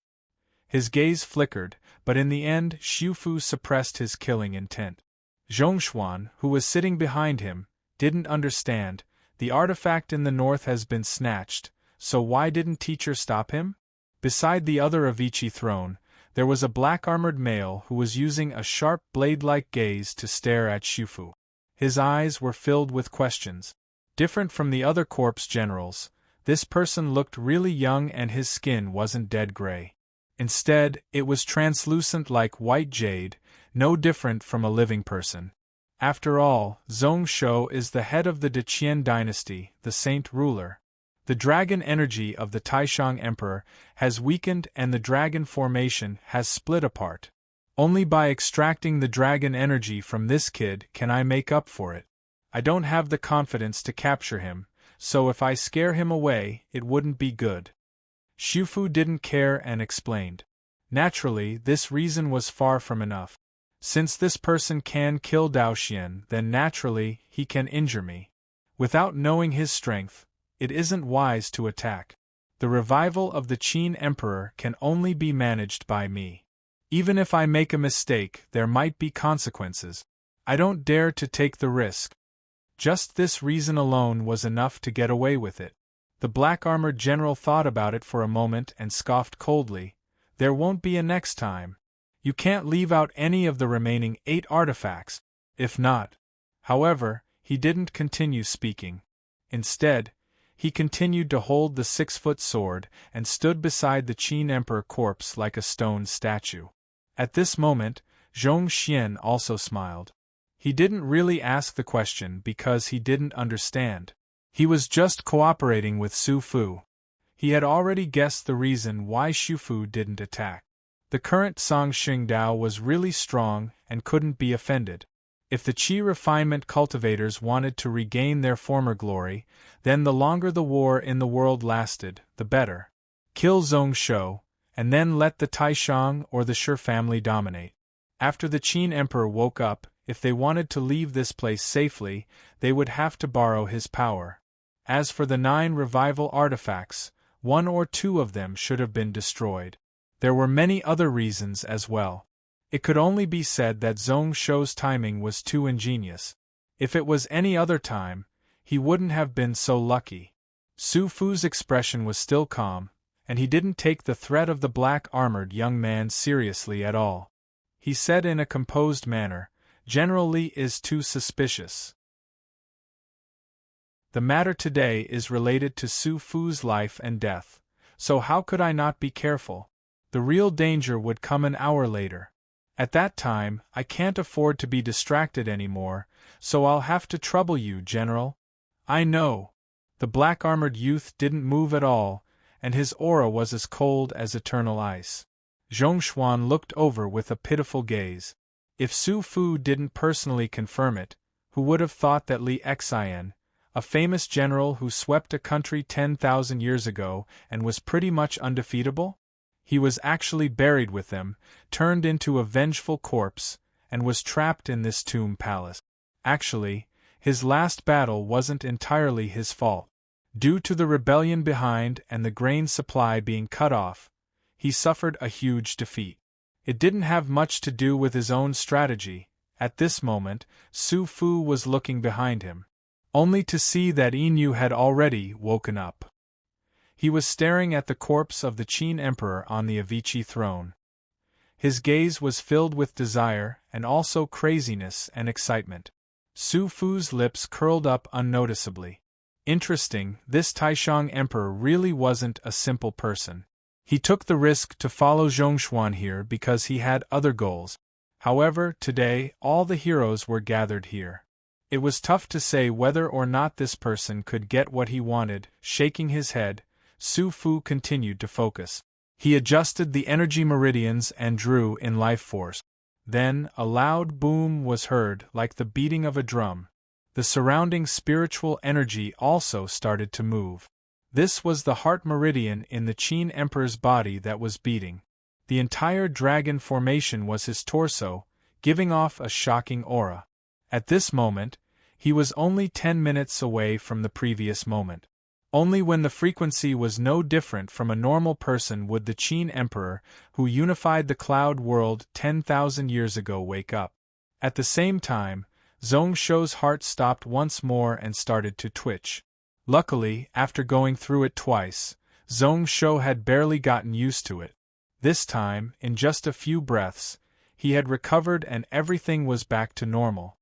His gaze flickered, but in the end Xiufu suppressed his killing intent. Zhongshuan, who was sitting behind him, didn't understand. The artifact in the north has been snatched, so why didn't teacher stop him? Beside the other Avicii throne, there was a black-armored male who was using a sharp blade-like gaze to stare at Xiufu. His eyes were filled with questions. Different from the other corpse generals, this person looked really young and his skin wasn't dead gray. Instead, it was translucent like white jade, no different from a living person. After all, Zhongshu is the head of the Deqian dynasty, the saint ruler. The dragon energy of the Taishang Emperor has weakened and the dragon formation has split apart. Only by extracting the dragon energy from this kid can I make up for it. I don't have the confidence to capture him, so if I scare him away, it wouldn't be good. Xiufu didn't care and explained. Naturally, this reason was far from enough. Since this person can kill Daoxian, then naturally, he can injure me. Without knowing his strength, it isn't wise to attack. The revival of the Qin Emperor can only be managed by me. Even if I make a mistake, there might be consequences. I don't dare to take the risk. Just this reason alone was enough to get away with it. The black-armored general thought about it for a moment and scoffed coldly. There won't be a next time. You can't leave out any of the remaining 8 artifacts. If not. However, he didn't continue speaking. Instead, he continued to hold the 6-foot sword and stood beside the Qin Emperor corpse like a stone statue. At this moment, Zhongxian also smiled. He didn't really ask the question because he didn't understand. He was just cooperating with Su Fu. He had already guessed the reason why Xiufu didn't attack. The current Song Xingdao was really strong and couldn't be offended. If the Qi refinement cultivators wanted to regain their former glory, then the longer the war in the world lasted, the better. Kill Zhongshu, and then let the Taishang or the Shi family dominate. After the Qin Emperor woke up, if they wanted to leave this place safely, they would have to borrow his power. As for the 9 revival artifacts, 1 or 2 of them should have been destroyed. There were many other reasons as well. It could only be said that Zhongshu's timing was too ingenious. If it was any other time, he wouldn't have been so lucky. Su Fu's expression was still calm, and he didn't take the threat of the black-armored young man seriously at all. He said in a composed manner, "General Li is too suspicious. The matter today is related to Su Fu's life and death, so how could I not be careful? The real danger would come an hour later. At that time, I can't afford to be distracted anymore, so I'll have to trouble you, General." "I know." The black-armored youth didn't move at all, and his aura was as cold as eternal ice. Zhongshuan looked over with a pitiful gaze. If Su Fu didn't personally confirm it, who would have thought that Li Xian, a famous general who swept a country 10,000 years ago and was pretty much undefeatable? He was actually buried with them, turned into a vengeful corpse, and was trapped in this tomb palace. Actually, his last battle wasn't entirely his fault. Due to the rebellion behind and the grain supply being cut off, he suffered a huge defeat. It didn't have much to do with his own strategy. At this moment, Su Fu was looking behind him, only to see that Inu had already woken up. He was staring at the corpse of the Qin Emperor on the Avicii throne. His gaze was filled with desire and also craziness and excitement. Su Fu's lips curled up unnoticeably. Interesting, this Taishang Emperor really wasn't a simple person. He took the risk to follow Zhongshuan here because he had other goals. However, today, all the heroes were gathered here. It was tough to say whether or not this person could get what he wanted. Shaking his head, Su Fu continued to focus. He adjusted the energy meridians and drew in life force. Then, a loud boom was heard like the beating of a drum. The surrounding spiritual energy also started to move. This was the heart meridian in the Qin Emperor's body that was beating. The entire dragon formation was his torso, giving off a shocking aura. At this moment, he was only 10 minutes away from the previous moment. Only when the frequency was no different from a normal person would the Qin Emperor, who unified the cloud world 10,000 years ago, wake up. At the same time, Zhongsho's heart stopped once more and started to twitch. Luckily, after going through it twice, Zhongsho had barely gotten used to it. This time, in just a few breaths, he had recovered and everything was back to normal.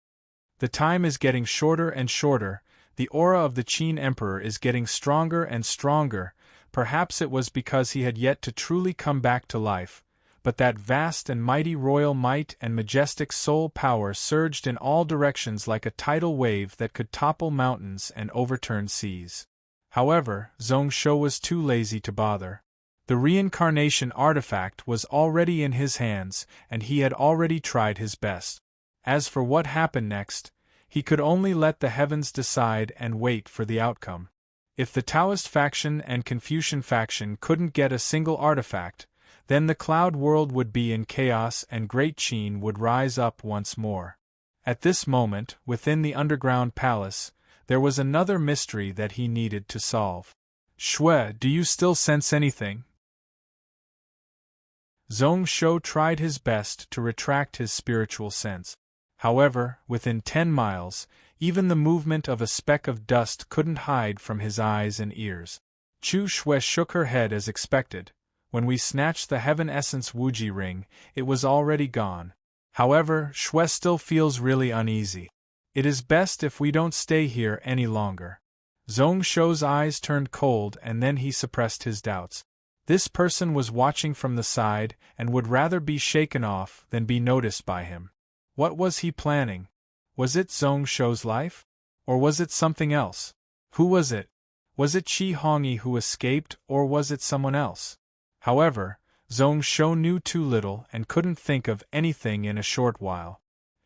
The time is getting shorter and shorter, the aura of the Qin Emperor is getting stronger and stronger. Perhaps it was because he had yet to truly come back to life, but that vast and mighty royal might and majestic soul power surged in all directions like a tidal wave that could topple mountains and overturn seas. However, Zhongsho was too lazy to bother. The reincarnation artifact was already in his hands, and he had already tried his best. As for what happened next, he could only let the heavens decide and wait for the outcome. If the Taoist faction and Confucian faction couldn't get a single artifact, then the cloud world would be in chaos and Great Qin would rise up once more. At this moment, within the underground palace, there was another mystery that he needed to solve. Shui, do you still sense anything? Zhongsho tried his best to retract his spiritual sense. However, within 10 miles, even the movement of a speck of dust couldn't hide from his eyes and ears. Chu Shui shook her head as expected. When we snatched the Heaven Essence Wuji ring, it was already gone. However, Shui still feels really uneasy. It is best if we don't stay here any longer. Zhongsho's eyes turned cold and then he suppressed his doubts. This person was watching from the side and would rather be shaken off than be noticed by him. What was he planning? Was it Zhongsho's life? Or was it something else? Who was it? Was it Qi Hongyi who escaped, or was it someone else? However, Zhongsho knew too little and couldn't think of anything in a short while.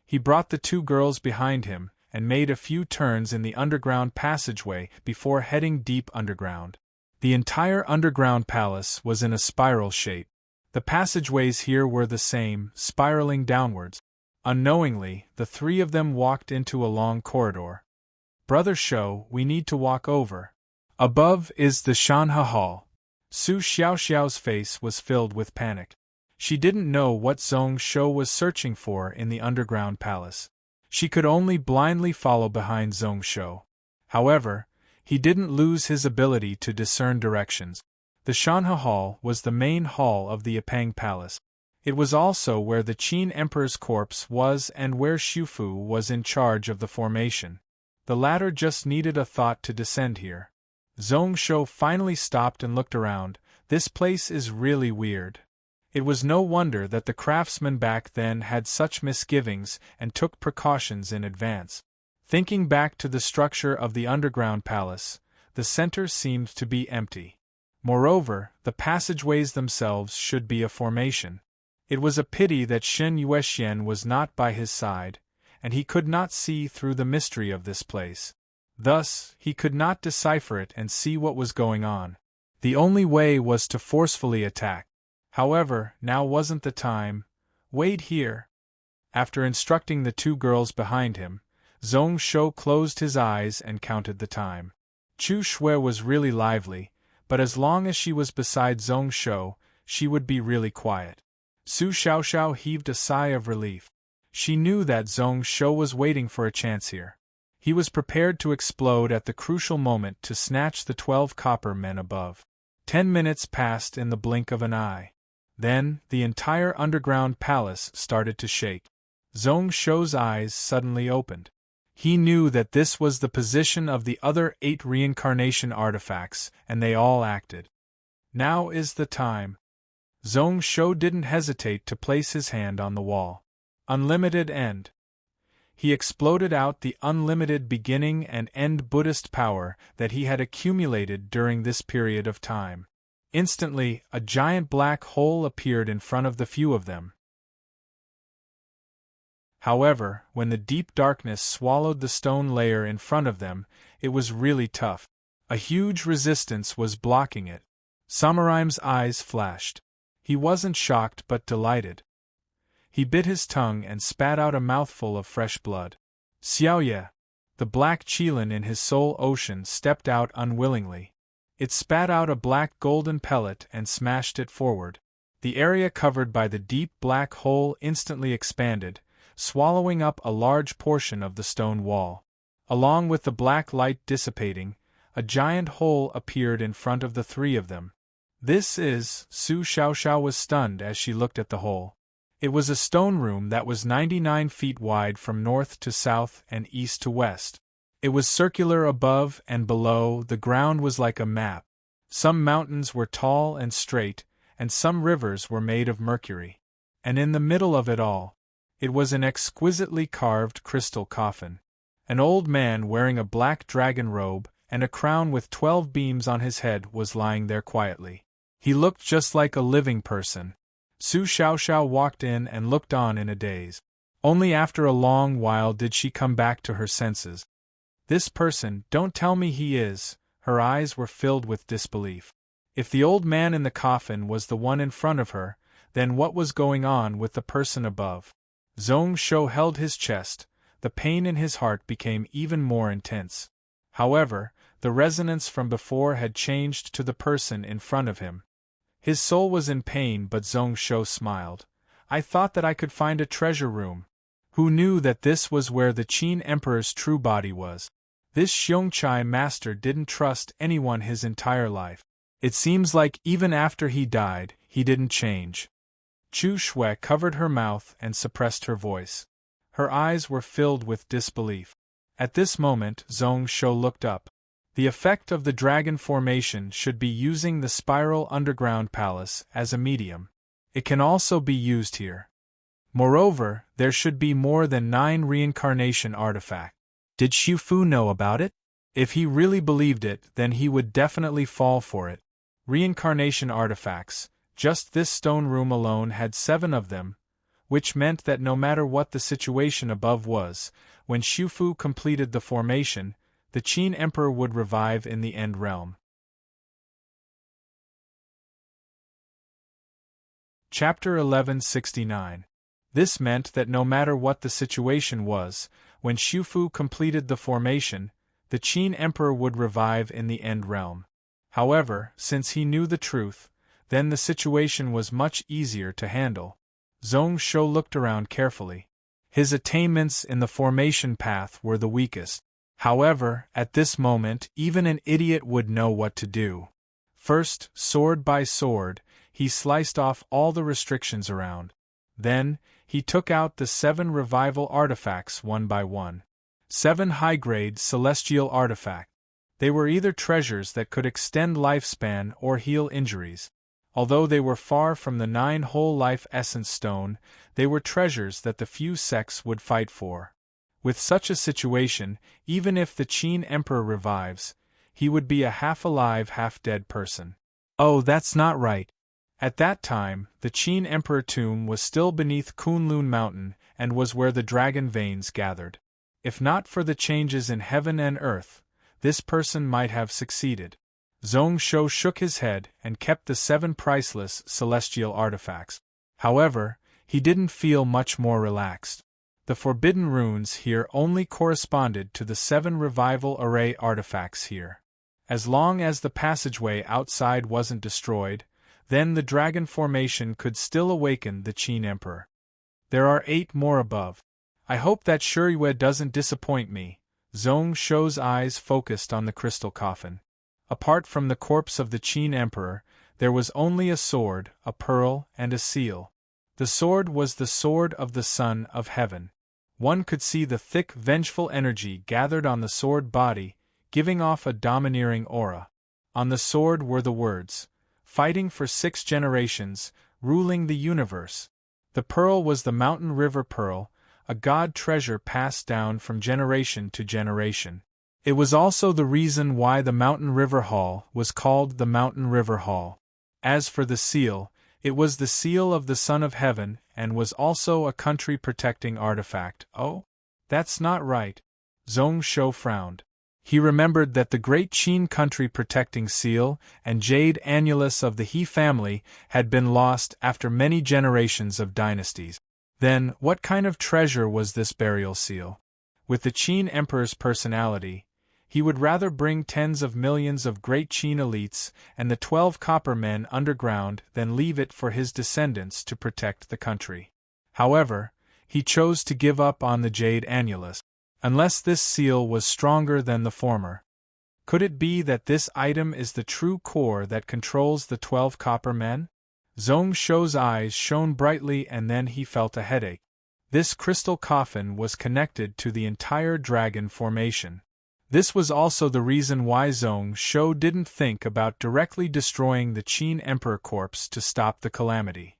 He brought the two girls behind him and made a few turns in the underground passageway before heading deep underground. The entire underground palace was in a spiral shape. The passageways here were the same, spiraling downwards. Unknowingly, the three of them walked into a long corridor. Brother Shou, we need to walk over. Above is the Shanha Hall. Su Xiaoxiao's face was filled with panic. She didn't know what Zhongsho was searching for in the underground palace. She could only blindly follow behind Zhongsho. However, he didn't lose his ability to discern directions. The Shanha Hall was the main hall of the Epang Palace. It was also where the Qin Emperor's corpse was and where Shufu was in charge of the formation. The latter just needed a thought to descend here. Zhongsho finally stopped and looked around. This place is really weird. It was no wonder that the craftsmen back then had such misgivings and took precautions in advance. Thinking back to the structure of the underground palace, the center seemed to be empty. Moreover, the passageways themselves should be a formation. It was a pity that Shen Yuexian was not by his side, and he could not see through the mystery of this place. Thus, he could not decipher it and see what was going on. The only way was to forcefully attack. However, now wasn't the time. Wait here. After instructing the two girls behind him, Zhongsho closed his eyes and counted the time. Chu Shui was really lively, but as long as she was beside Zhongsho, she would be really quiet. Su Xiaoxiao heaved a sigh of relief. She knew that Zhongsho was waiting for a chance here. He was prepared to explode at the crucial moment to snatch the 12 copper men above. 10 minutes passed in the blink of an eye. Then, the entire underground palace started to shake. Zhongsho's eyes suddenly opened. He knew that this was the position of the other 8 reincarnation artifacts, and they all acted. Now is the time. Zhongsho didn't hesitate to place his hand on the wall. Unlimited end. He exploded out the unlimited beginning and end Buddhist power that he had accumulated during this period of time. Instantly, a giant black hole appeared in front of the few of them. However, when the deep darkness swallowed the stone layer in front of them, it was really tough. A huge resistance was blocking it. Samuraim's eyes flashed. He wasn't shocked but delighted. He bit his tongue and spat out a mouthful of fresh blood. Xiaoye! The black qilin in his soul ocean stepped out unwillingly. It spat out a black golden pellet and smashed it forward. The area covered by the deep black hole instantly expanded, swallowing up a large portion of the stone wall. Along with the black light dissipating, a giant hole appeared in front of the three of them. This is, Su Xiaoxiao was stunned as she looked at the hole. It was a stone room that was 99 feet wide from north to south and east to west. It was circular above and below, the ground was like a map. Some mountains were tall and straight, and some rivers were made of mercury. And in the middle of it all, it was an exquisitely carved crystal coffin. An old man wearing a black dragon robe and a crown with 12 beams on his head was lying there quietly. He looked just like a living person. Su Xiaoxiao walked in and looked on in a daze. Only after a long while did she come back to her senses. This person, don't tell me he is. Her eyes were filled with disbelief. If the old man in the coffin was the one in front of her, then what was going on with the person above? Zhong Shou held his chest. The pain in his heart became even more intense. However, the resonance from before had changed to the person in front of him. His soul was in pain, but Zhong Shou smiled. I thought that I could find a treasure room. Who knew that this was where the Qin Emperor's true body was? This Xiongchai master didn't trust anyone his entire life. It seems like even after he died, he didn't change. Chu Shui covered her mouth and suppressed her voice. Her eyes were filled with disbelief. At this moment, Zhong Shou looked up. The effect of the dragon formation should be using the spiral underground palace as a medium. It can also be used here. Moreover, there should be more than 9 reincarnation artifacts. Did Xiufu know about it? If he really believed it, then he would definitely fall for it. Reincarnation artifacts, just this stone room alone had 7 of them, which meant that no matter what the situation above was, when Xiufu completed the formation, the Qin Emperor would revive in the End Realm. Chapter 1169. This meant that no matter what the situation was, when Xiufu completed the formation, the Qin Emperor would revive in the End Realm. However, since he knew the truth, then the situation was much easier to handle. Zhong Shou looked around carefully. His attainments in the formation path were the weakest. However, at this moment, even an idiot would know what to do. First, sword by sword, he sliced off all the restrictions around. Then, he took out the 7 revival artifacts one by one. 7 high-grade celestial artifacts. They were either treasures that could extend lifespan or heal injuries. Although they were far from the 9 whole life essence stone, they were treasures that the few sects would fight for. With such a situation, even if the Qin Emperor revives, he would be a half-alive, half-dead person. Oh, that's not right. At that time, the Qin Emperor tomb was still beneath Kunlun Mountain and was where the dragon veins gathered. If not for the changes in heaven and earth, this person might have succeeded. Zhong Shou shook his head and kept the 7 priceless celestial artifacts. However, he didn't feel much more relaxed. The forbidden runes here only corresponded to the 7 revival array artifacts here. As long as the passageway outside wasn't destroyed, then the dragon formation could still awaken the Qin Emperor. There are 8 more above. I hope that Shuriyue doesn't disappoint me. Zhong Shou's eyes focused on the crystal coffin. Apart from the corpse of the Qin Emperor, there was only a sword, a pearl, and a seal. The sword was the sword of the Son of Heaven. One could see the thick, vengeful energy gathered on the sword body, giving off a domineering aura. On the sword were the words, "Fighting for 6 generations, ruling the universe." The pearl was the Mountain River Pearl, a god treasure passed down from generation to generation. It was also the reason why the Mountain River Hall was called the Mountain River Hall. As for the seal, it was the seal of the Son of Heaven and was also a country-protecting artifact. Oh? That's not right. Zhong Shou frowned. He remembered that the great Qin country protecting seal and jade annulus of the He family had been lost after many generations of dynasties. Then, what kind of treasure was this burial seal? With the Qin emperor's personality, he would rather bring tens of millions of great Qin elites and the 12 copper men underground than leave it for his descendants to protect the country. However, he chose to give up on the jade annulus, unless this seal was stronger than the former. Could it be that this item is the true core that controls the 12 copper men? Zhong Shou's eyes shone brightly and then he felt a headache. This crystal coffin was connected to the entire dragon formation. This was also the reason why Zhong Shou didn't think about directly destroying the Qin Emperor corpse to stop the calamity.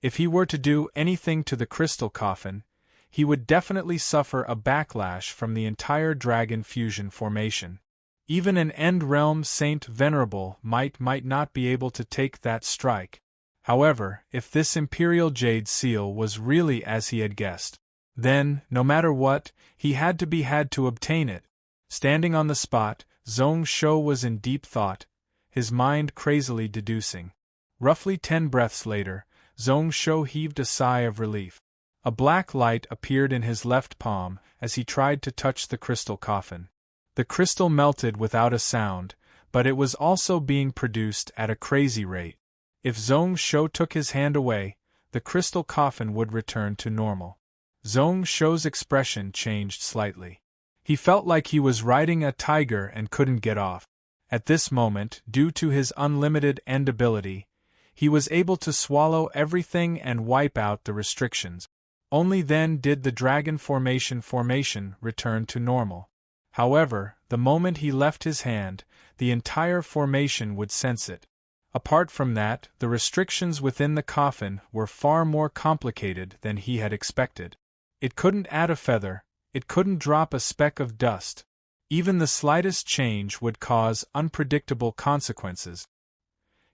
If he were to do anything to the crystal coffin, he would definitely suffer a backlash from the entire dragon fusion formation. Even an end-realm Saint Venerable might not be able to take that strike. However, if this imperial jade seal was really as he had guessed, then, no matter what, he had to obtain it. Standing on the spot, Zhong Shou was in deep thought, his mind crazily deducing. Roughly 10 breaths later, Zhong Shou heaved a sigh of relief. A black light appeared in his left palm as he tried to touch the crystal coffin. The crystal melted without a sound, but it was also being produced at a crazy rate. If Zhong Shou took his hand away, the crystal coffin would return to normal. Zhong Shou's expression changed slightly. He felt like he was riding a tiger and couldn't get off. At this moment, due to his unlimited end ability, he was able to swallow everything and wipe out the restrictions. Only then did the dragon formation return to normal. However, the moment he left his hand, the entire formation would sense it. Apart from that, the restrictions within the coffin were far more complicated than he had expected. It couldn't add a feather, it couldn't drop a speck of dust. Even the slightest change would cause unpredictable consequences.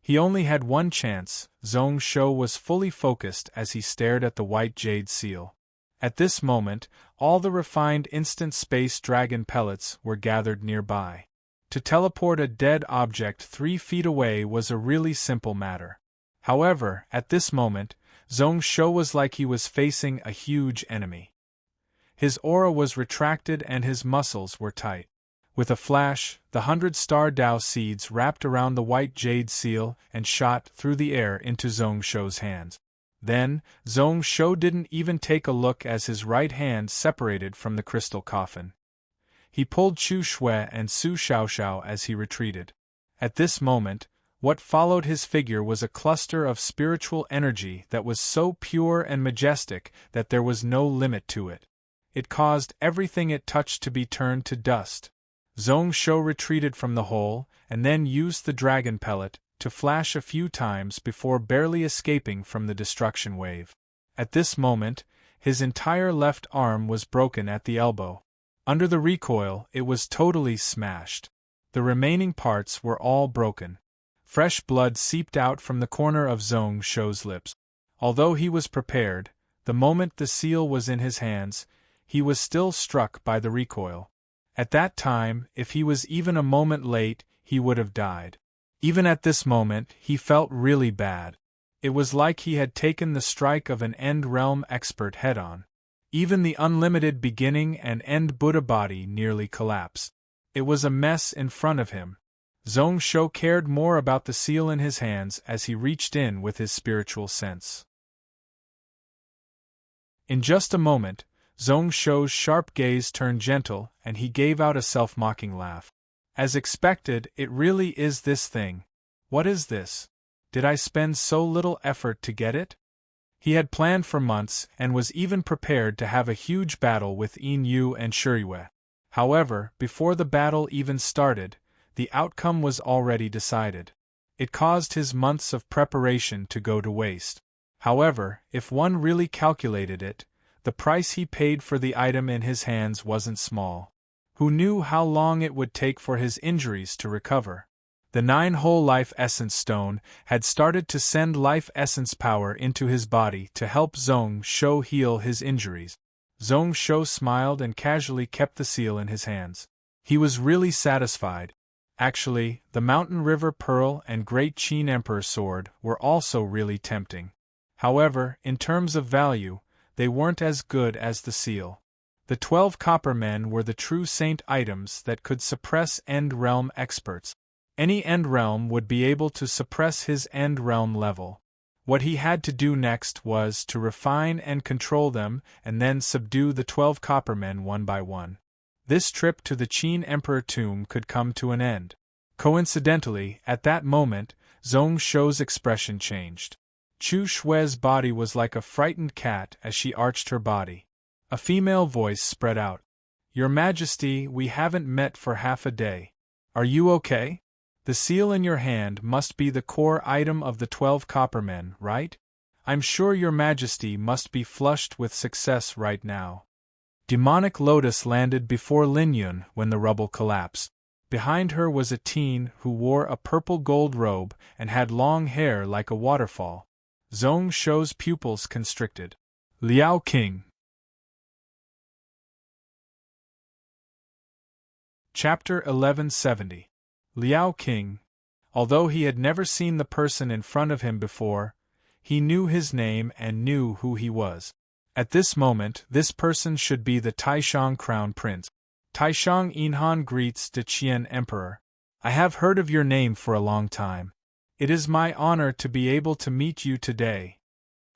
He only had one chance. Zhong Shou was fully focused as he stared at the white jade seal. At this moment, all the refined instant space dragon pellets were gathered nearby. To teleport a dead object 3 feet away was a really simple matter. However, at this moment, Zhong Shou was like he was facing a huge enemy. His aura was retracted and his muscles were tight. With a flash, the 100-star Dao seeds wrapped around the white jade seal and shot through the air into Zhong Shou's hands. Then, Zhong Shou didn't even take a look as his right hand separated from the crystal coffin. He pulled Chu Shui and Su Xiaoxiao as he retreated. At this moment, what followed his figure was a cluster of spiritual energy that was so pure and majestic that there was no limit to it. It caused everything it touched to be turned to dust. Zhong Shou retreated from the hole, and then used the dragon pellet to flash a few times before barely escaping from the destruction wave. At this moment, his entire left arm was broken at the elbow. Under the recoil, it was totally smashed. The remaining parts were all broken. Fresh blood seeped out from the corner of Zhong Shou's lips. Although he was prepared, the moment the seal was in his hands, he was still struck by the recoil. At that time, if he was even a moment late, he would have died. Even at this moment, he felt really bad. It was like he had taken the strike of an end-realm expert head-on. Even the unlimited beginning and end Buddha body nearly collapsed. It was a mess in front of him. Zhong Shou cared more about the seal in his hands as he reached in with his spiritual sense. In just a moment, Zhong Shou's sharp gaze turned gentle and he gave out a self-mocking laugh. As expected, it really is this thing. What is this? Did I spend so little effort to get it? He had planned for months and was even prepared to have a huge battle with Yin Yu and Shuriyue. However, before the battle even started, the outcome was already decided. It caused his months of preparation to go to waste. However, if one really calculated it, the price he paid for the item in his hands wasn't small. Who knew how long it would take for his injuries to recover? The 9-hole life essence stone had started to send life essence power into his body to help Zhong Shou heal his injuries. Zhong Shou smiled and casually kept the seal in his hands. He was really satisfied. Actually, the Mountain River Pearl and Great Qin Emperor sword were also really tempting. However, in terms of value, they weren't as good as the seal. The 12 copper men were the true saint items that could suppress End Realm experts. Any End Realm would be able to suppress his End Realm level. What he had to do next was to refine and control them and then subdue the 12 copper men one by one. This trip to the Qin Emperor tomb could come to an end. Coincidentally, at that moment, Zhong Shou's expression changed. Chu Shui's body was like a frightened cat as she arched her body. A female voice spread out. "Your Majesty, we haven't met for half a day. Are you okay? The seal in your hand must be the core item of the 12 copper men, right? I'm sure your Majesty must be flushed with success right now." Demonic Lotus landed before Lin Yun when the rubble collapsed. Behind her was a teen who wore a purple gold robe and had long hair like a waterfall. Zhong Shou's pupils constricted. Liao King. Chapter 1170. Liao King. Although he had never seen the person in front of him before, he knew his name and knew who he was. At this moment, this person should be the Taishang Crown Prince. Taishang Yinhan greets the Qian Emperor. "I have heard of your name for a long time. It is my honor to be able to meet you today."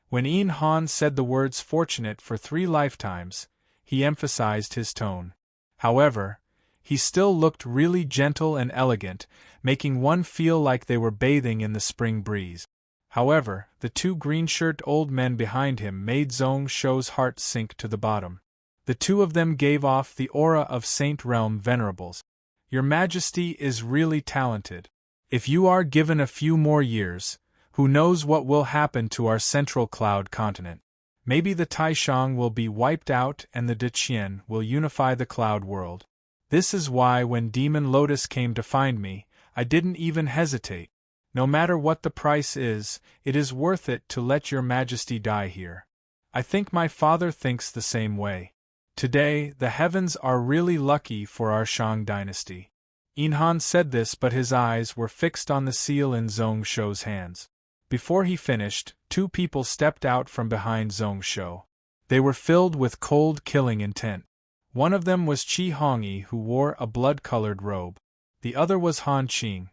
When Yinhan said the words "fortunate for 3 lifetimes," he emphasized his tone. However, he still looked really gentle and elegant, making one feel like they were bathing in the spring breeze. However, the 2 green-shirt old men behind him made Zhong Shou's heart sink to the bottom. The 2 of them gave off the aura of Saint Realm venerables. "Your Majesty is really talented. If you are given a few more years, who knows what will happen to our central cloud continent? Maybe the Taishang will be wiped out and the Deqian will unify the cloud world. This is why when Demon Lotus came to find me, I didn't even hesitate. No matter what the price is, it is worth it to let your Majesty die here. I think my father thinks the same way. Today, the heavens are really lucky for our Shang dynasty." Yinhan said this, but his eyes were fixed on the seal in Zhong Shou's hands. Before he finished, 2 people stepped out from behind Zhong Shou. They were filled with cold, killing intent. One of them was Qi Hongyi, who wore a blood-colored robe. The other was Han Qing.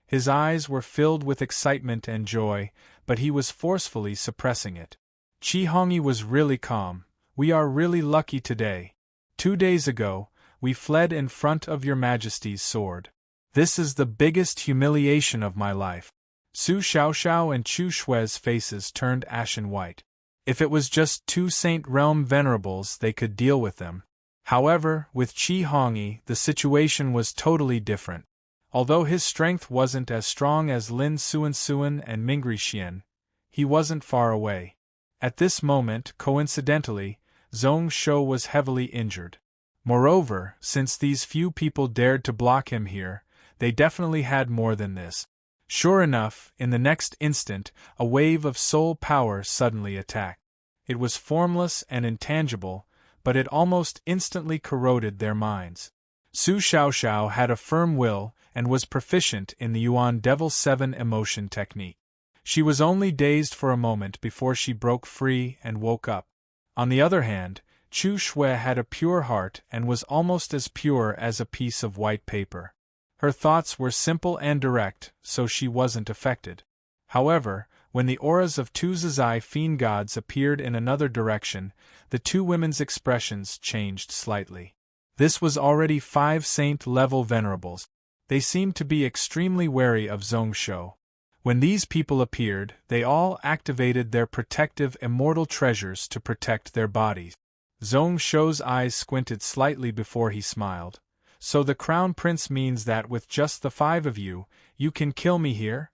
His eyes were filled with excitement and joy, but he was forcefully suppressing it. Qi Hongyi was really calm. "We are really lucky today. 2 days ago, we fled in front of your Majesty's sword. This is the biggest humiliation of my life." Su Xiaoxiao and Chu Shui's faces turned ashen white. If it was just 2 Saint Realm venerables, they could deal with them. However, with Qi Hongyi, the situation was totally different. Although his strength wasn't as strong as Lin Suan and Mingri Xian, he wasn't far away. At this moment, coincidentally, Zhong Shou was heavily injured. Moreover, since these few people dared to block him here, they definitely had more than this. Sure enough, in the next instant, a wave of soul power suddenly attacked. It was formless and intangible, but it almost instantly corroded their minds. Su Xiaoxiao had a firm will and was proficient in the Yuan Devil 7 emotion technique. She was only dazed for a moment before she broke free and woke up. On the other hand, Chu Shui had a pure heart and was almost as pure as a piece of white paper. Her thoughts were simple and direct, so she wasn't affected. However, when the auras of 2 Zizai fiend gods appeared in another direction, the 2 women's expressions changed slightly. This was already 5 saint-level venerables. They seemed to be extremely wary of Zhong Shou. When these people appeared, they all activated their protective immortal treasures to protect their bodies. Zhong Shou's eyes squinted slightly before he smiled. "So the Crown Prince means that with just the 5 of you, you can kill me here?"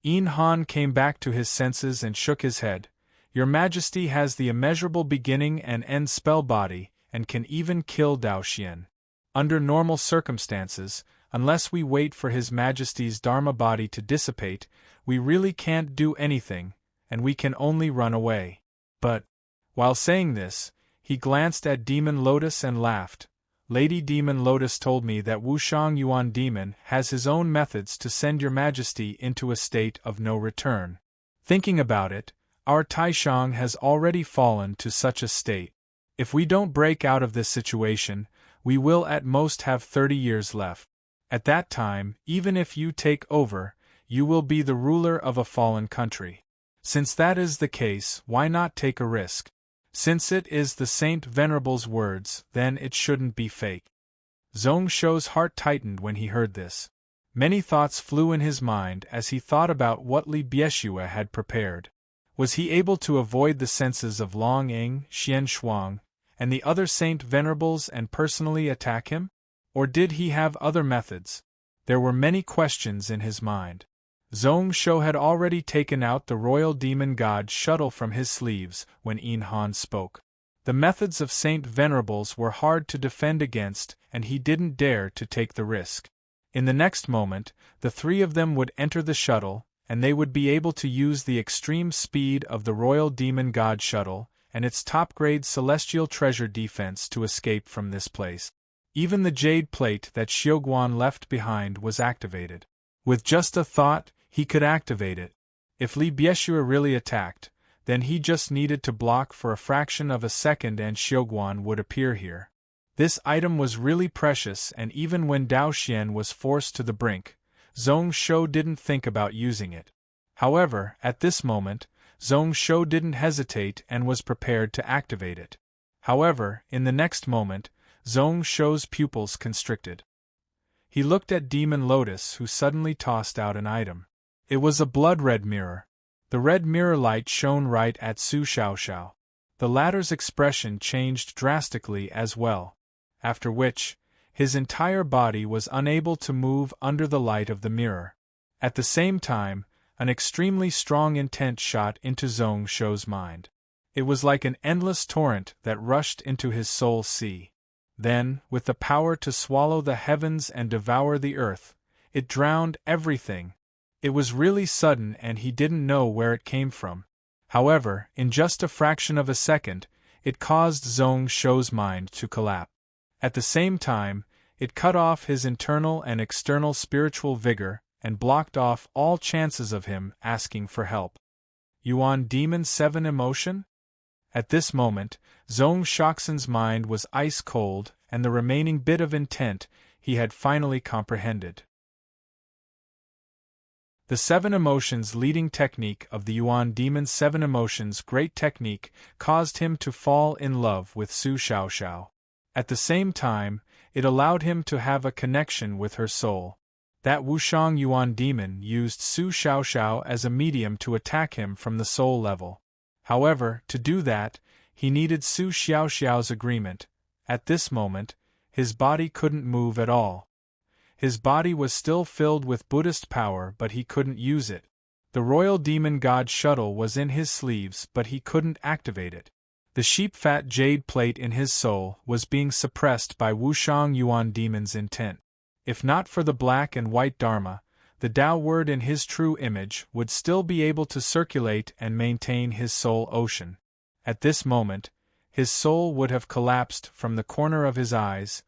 Yinhan came back to his senses and shook his head. "Your Majesty has the immeasurable beginning and end spell body, and can even kill Dao Xian. Under normal circumstances, unless we wait for His Majesty's Dharma body to dissipate, we really can't do anything, and we can only run away. But While saying this, he glanced at Demon Lotus and laughed. Lady Demon Lotus told me that Wushang Yuan Demon has his own methods to send your majesty into a state of no return. Thinking about it, our Taishang has already fallen to such a state. If we don't break out of this situation, we will at most have 30 years left. At that time, even if you take over, you will be the ruler of a fallen country. Since that is the case, why not take a risk? Since it is the Saint Venerable's words, then it shouldn't be fake. Zhong Shou's heart tightened when he heard this. Many thoughts flew in his mind as he thought about what Li Bieshue had prepared. Was he able to avoid the senses of Long Ing, Xian Shuang, and the other Saint Venerables and personally attack him? Or did he have other methods? There were many questions in his mind. Zhong Shou had already taken out the royal demon god shuttle from his sleeves when Yin Han spoke. The methods of Saint Venerables were hard to defend against, and he didn't dare to take the risk. In the next moment, the three of them would enter the shuttle, and they would be able to use the extreme speed of the royal demon god shuttle and its top-grade celestial treasure defense to escape from this place. Even the jade plate that Xiuguan left behind was activated. With just a thought, he could activate it. If Li Bieshue really attacked, then he just needed to block for a fraction of a second and Xiuguan would appear here. This item was really precious, and even when Dao Xian was forced to the brink, Zhong Shou didn't think about using it. However, at this moment, Zhong Shou didn't hesitate and was prepared to activate it. However, in the next moment, Zhong Shou's pupils constricted. He looked at Demon Lotus, who suddenly tossed out an item. It was a blood-red mirror. The red mirror light shone right at Su Xiaoxiao. The latter's expression changed drastically as well, after which, his entire body was unable to move under the light of the mirror. At the same time, an extremely strong intent shot into Zhong Shou's mind. It was like an endless torrent that rushed into his soul sea. Then, with the power to swallow the heavens and devour the earth, it drowned everything. It was really sudden and he didn't know where it came from. However, in just a fraction of a second, it caused Zhong Shou's mind to collapse. At the same time, it cut off his internal and external spiritual vigor and blocked off all chances of him asking for help. Yuan Demon 7 emotion? At this moment, Zhong Shoxin's mind was ice cold, and the remaining bit of intent he had finally comprehended. The 7 emotions leading technique of the Yuan Demon 7 emotions great technique caused him to fall in love with Su Xiaoxiao. At the same time, it allowed him to have a connection with her soul. That Wushang Yuan Demon used Su Xiaoxiao as a medium to attack him from the soul level. However, to do that, he needed Su Xiaoxiao's agreement. At this moment, his body couldn't move at all. His body was still filled with Buddhist power, but he couldn't use it. The royal demon god shuttle was in his sleeves, but he couldn't activate it. The sheep-fat jade plate in his soul was being suppressed by Wushang Yuan Demon's intent. If not for the black and white Dharma, the Tao word in his true image would still be able to circulate and maintain his soul ocean. At this moment, his soul would have collapsed from the corner of his eyes.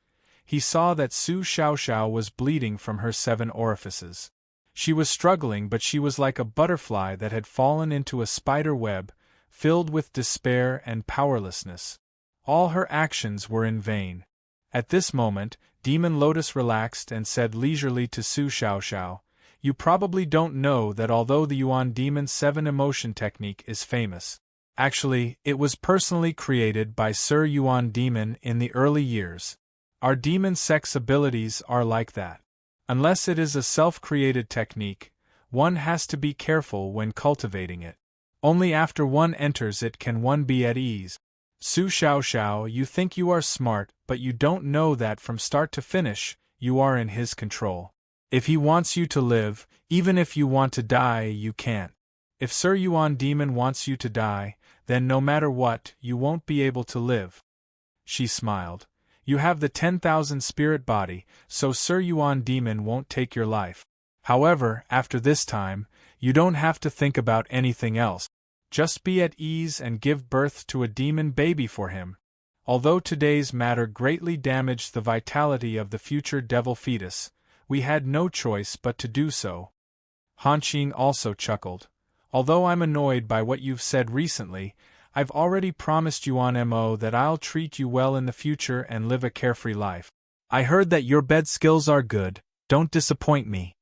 He saw that Su Xiaoxiao was bleeding from her 7 orifices. She was struggling, but she was like a butterfly that had fallen into a spider web, filled with despair and powerlessness. All her actions were in vain. At this moment, Demon Lotus relaxed and said leisurely to Su Xiaoxiao, "You probably don't know that although the Yuan Demon 7 emotion technique is famous, actually, it was personally created by Sir Yuan Demon in the early years. Our demon sex abilities are like that. Unless it is a self-created technique, one has to be careful when cultivating it. Only after one enters it can one be at ease. Su Xiaoxiao, you think you are smart, but you don't know that from start to finish, you are in his control. If he wants you to live, even if you want to die, you can't. If Sir Yuan Demon wants you to die, then no matter what, you won't be able to live." She smiled. "You have the 10,000 spirit body, so Sir Yuan Demon won't take your life. However, after this time, you don't have to think about anything else. Just be at ease and give birth to a demon baby for him. Although today's matter greatly damaged the vitality of the future devil fetus, we had no choice but to do so. Han Qing also chuckled. Although I'm annoyed by what you've said recently, I've already promised Yuan Mo that I'll treat you well in the future and live a carefree life. I heard that your bed skills are good, don't disappoint me.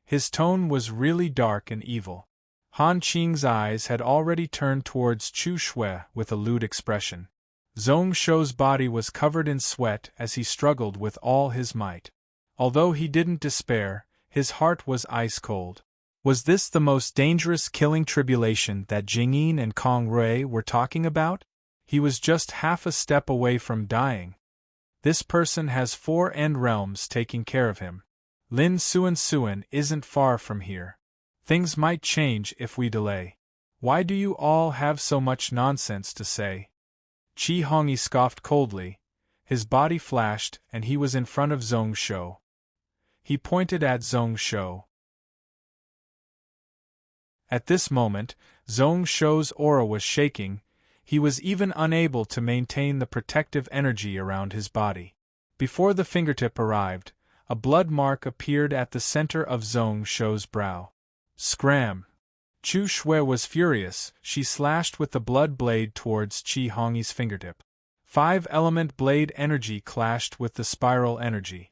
His tone was really dark and evil. Han Qing's eyes had already turned towards Chu Shui with a lewd expression. Zhong Shou's body was covered in sweat as he struggled with all his might. Although he didn't despair, his heart was ice cold. Was this the most dangerous killing tribulation that Jingyin and Kong Rui were talking about? He was just half a step away from dying. This person has 4 end realms taking care of him. Lin Suan isn't far from here. Things might change if we delay. Why do you all have so much nonsense to say? Qi Hongyi scoffed coldly. His body flashed and he was in front of Zhong Shou. He pointed at Zhong Shou. At this moment, Zhong Shou's aura was shaking. He was even unable to maintain the protective energy around his body. Before the fingertip arrived, a blood mark appeared at the center of Zhong Shou's brow. Scram! Chu Shui was furious. She slashed with the blood blade towards Qi Hongyi's fingertip. 5-element blade energy clashed with the spiral energy.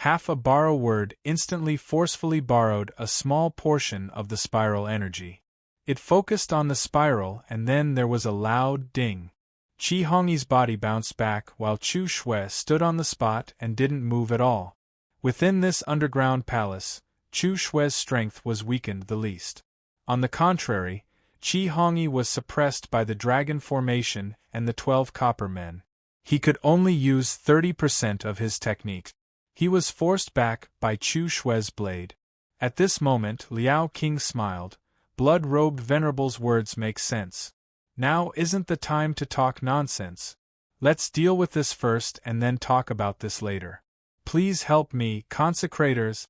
Half a borrow word instantly forcefully borrowed a small portion of the spiral energy. It focused on the spiral and then there was a loud ding. Qi Hongyi's body bounced back while Chu Shui stood on the spot and didn't move at all. Within this underground palace, Chu Shui's strength was weakened the least. On the contrary, Qi Hongyi was suppressed by the dragon formation and the 12 copper men. He could only use 30% of his technique. He was forced back by Chu Shui's blade. At this moment Liao King smiled. Blood-robed venerable's words make sense. Now isn't the time to talk nonsense. Let's deal with this first and then talk about this later. Please help me, consecrators.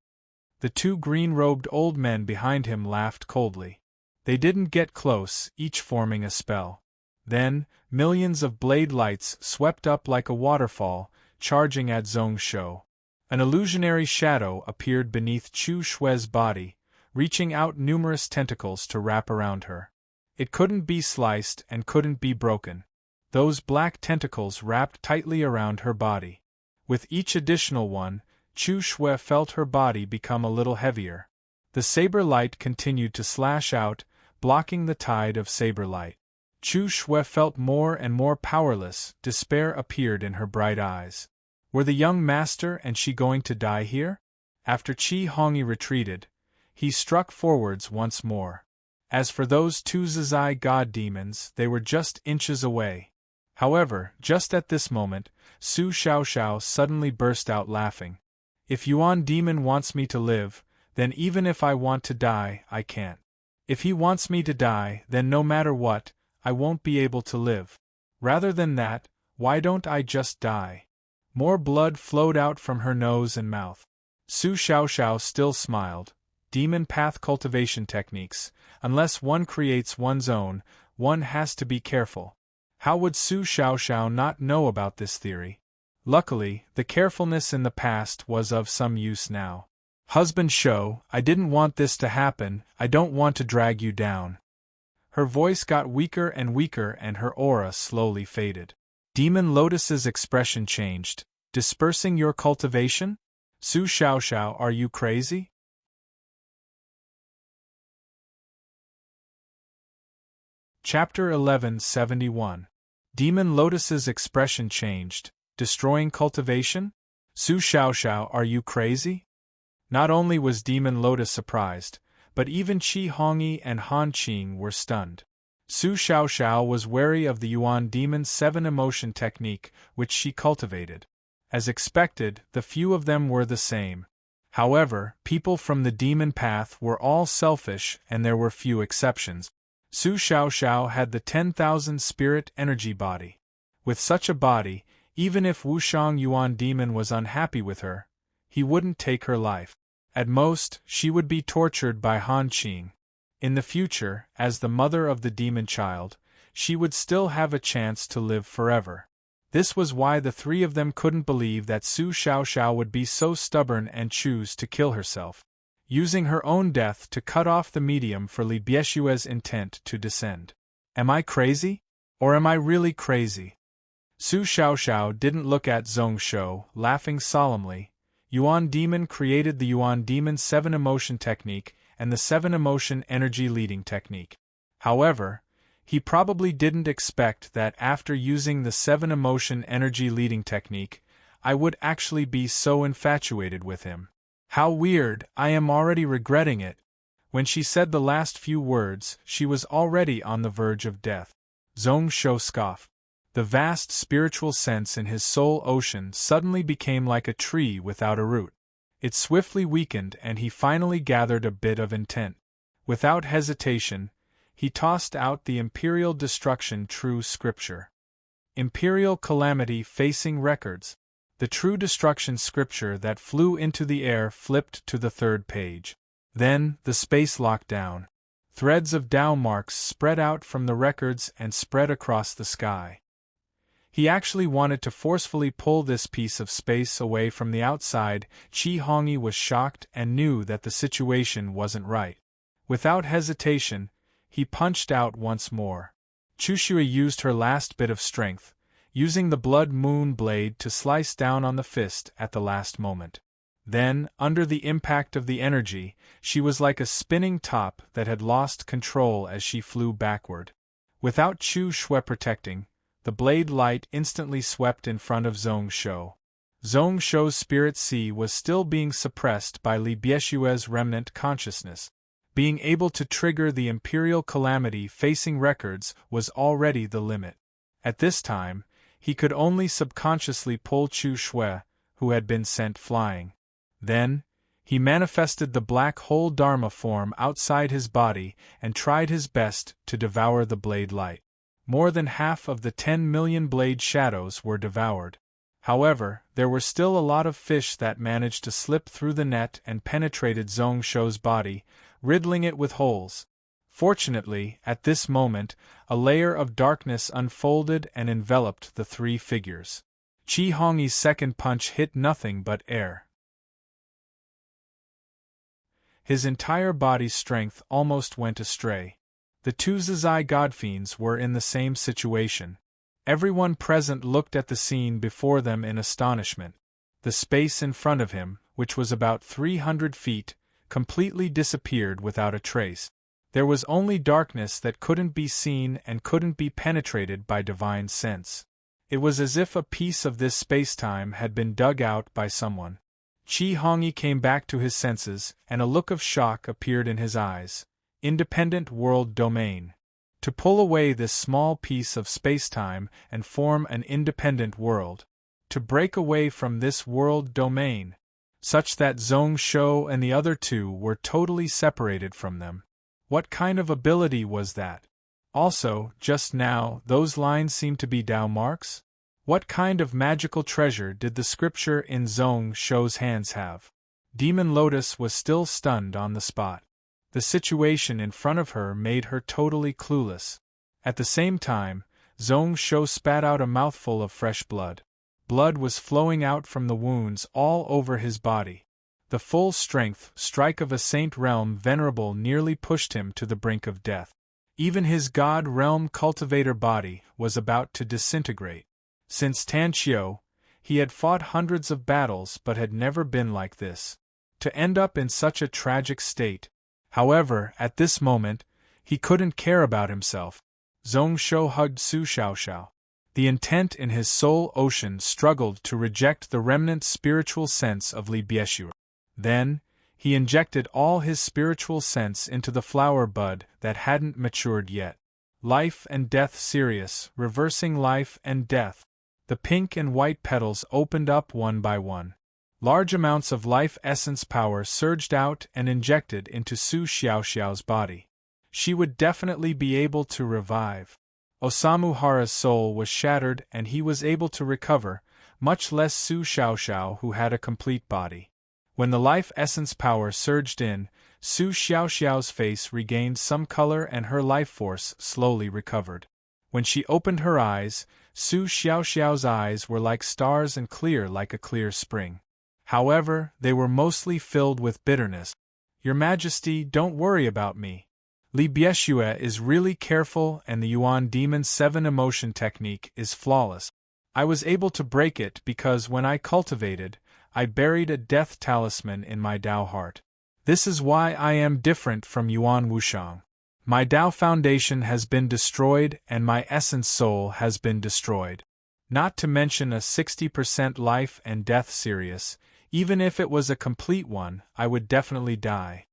The 2 green-robed old men behind him laughed coldly. They didn't get close, each forming a spell. Then, millions of blade lights swept up like a waterfall, charging at Zhong Shou. An illusionary shadow appeared beneath Chu Shui's body, reaching out numerous tentacles to wrap around her. It couldn't be sliced and couldn't be broken. Those black tentacles wrapped tightly around her body. With each additional one, Chu Shui felt her body become a little heavier. The saber light continued to slash out, blocking the tide of saber light. Chu Shui felt more and more powerless. Despair appeared in her bright eyes. Were the young master and she going to die here? After Qi Hongyi retreated, he struck forwards once more. As for those 2 Zizai god demons, they were just inches away. However, just at this moment, Su Xiaoxiao suddenly burst out laughing. If Yuan demon wants me to live, then even if I want to die, I can't. If he wants me to die, then no matter what, I won't be able to live. Rather than that, why don't I just die? More blood flowed out from her nose and mouth. Su Xiaoxiao still smiled. Demon path cultivation techniques. Unless one creates one's own, one has to be careful. How would Su Xiaoxiao not know about this theory? Luckily, the carefulness in the past was of some use now. Husband Shou, I didn't want this to happen, I don't want to drag you down. Her voice got weaker and weaker and her aura slowly faded. Demon Lotus's expression changed. Dispersing your cultivation? Su Xiaoxiao, are you crazy? Chapter 1171. Demon Lotus's expression changed. Destroying cultivation? Su Xiaoxiao, are you crazy? Not only was Demon Lotus surprised, but even Qi Hongyi and Han Qing were stunned. Su Xiaoxiao was wary of the Yuan Demon's 7 emotion technique, which she cultivated. As expected, the few of them were the same. However, people from the demon path were all selfish and there were few exceptions. Su Xiaoxiao had the 10,000 spirit energy body. With such a body, even if Wushang Yuan Demon was unhappy with her, he wouldn't take her life. At most, she would be tortured by Han Qing. In the future, as the mother of the demon child, she would still have a chance to live forever. This was why the three of them couldn't believe that Su Xiaoxiao would be so stubborn and choose to kill herself, using her own death to cut off the medium for Li Bieshue's intent to descend. Am I crazy? Or am I really crazy? Su Xiaoxiao didn't look at Zhong Shou, laughing solemnly. Yuan Demon created the Yuan Demon 7 Emotion Technique and the 7 Emotion Energy Leading Technique. However, he probably didn't expect that after using the 7 Emotion Energy Leading Technique, I would actually be so infatuated with him. How weird, I am already regretting it. When she said the last few words, she was already on the verge of death. Zhong Shou scoffed. The vast spiritual sense in his soul ocean suddenly became like a tree without a root. It swiftly weakened and he finally gathered a bit of intent. Without hesitation, he tossed out the Imperial Destruction True Scripture. Imperial Calamity Facing Records. The True Destruction Scripture that flew into the air flipped to the 3rd page. Then, the space lockdown. Threads of Tao marks spread out from the records and spread across the sky. He actually wanted to forcefully pull this piece of space away from the outside. Qi Hongyi was shocked and knew that the situation wasn't right. Without hesitation, he punched out once more. Chu Shui used her last bit of strength, using the blood moon blade to slice down on the fist at the last moment. Then, under the impact of the energy, she was like a spinning top that had lost control as she flew backward. Without Chu Shui protecting, the blade light instantly swept in front of Zhong Shou. Zhong Shou's spirit sea was still being suppressed by Li Bieshue's remnant consciousness. Being able to trigger the Imperial Calamity Facing Records was already the limit. At this time, he could only subconsciously pull Chu Shui, who had been sent flying. Then, he manifested the black hole Dharma form outside his body and tried his best to devour the blade light. More than half of the 10 million blade shadows were devoured. However, there were still a lot of fish that managed to slip through the net and penetrated Zhong Shou's body, riddling it with holes. Fortunately, at this moment, a layer of darkness unfolded and enveloped the three figures. Qi Hongyi's second punch hit nothing but air. His entire body's strength almost went astray. The two Zizai Godfiends were in the same situation. Everyone present looked at the scene before them in astonishment. The space in front of him, which was about 300 feet, completely disappeared without a trace. There was only darkness that couldn't be seen and couldn't be penetrated by divine sense. It was as if a piece of this space-time had been dug out by someone. Qi Hongyi came back to his senses, and a look of shock appeared in his eyes. Independent world domain. To pull away this small piece of space-time and form an independent world. To break away from this world domain, such that Zhong Shou and the other two were totally separated from them. What kind of ability was that? Also, just now, those lines seemed to be Tao marks? What kind of magical treasure did the scripture in Zhong Shou's hands have? Demon Lotus was still stunned on the spot. The situation in front of her made her totally clueless. At the same time, Zhong Shou spat out a mouthful of fresh blood. Blood was flowing out from the wounds all over his body. The full strength strike of a saint realm venerable nearly pushed him to the brink of death. Even his god realm cultivator body was about to disintegrate. Since Tanqiu, he had fought hundreds of battles but had never been like this. To end up in such a tragic state. However, at this moment, he couldn't care about himself. Zhong Shou hugged Su Xiaoxiao. The intent in his soul ocean struggled to reject the remnant spiritual sense of Li Bieshu. Then, he injected all his spiritual sense into the flower bud that hadn't matured yet. Life and death serious, reversing life and death. The pink and white petals opened up one by one. Large amounts of life essence power surged out and injected into Su Xiaoxiao's body. She would definitely be able to revive. Osamu Hara's soul was shattered and he was able to recover, much less Su Xiaoxiao who had a complete body. When the life essence power surged in, Su Xiaoxiao's face regained some color and her life force slowly recovered. When she opened her eyes, Su Xiaoxiao's eyes were like stars and clear like a clear spring. However, they were mostly filled with bitterness. Your Majesty, don't worry about me. Li Bieshue is really careful and the Yuan Demon's 7 emotion technique is flawless. I was able to break it because when I cultivated, I buried a death talisman in my Dao heart. This is why I am different from Yuan Wushang. My Dao foundation has been destroyed and my essence soul has been destroyed. Not to mention a 60% life and death serious, even if it was a complete one, I would definitely die.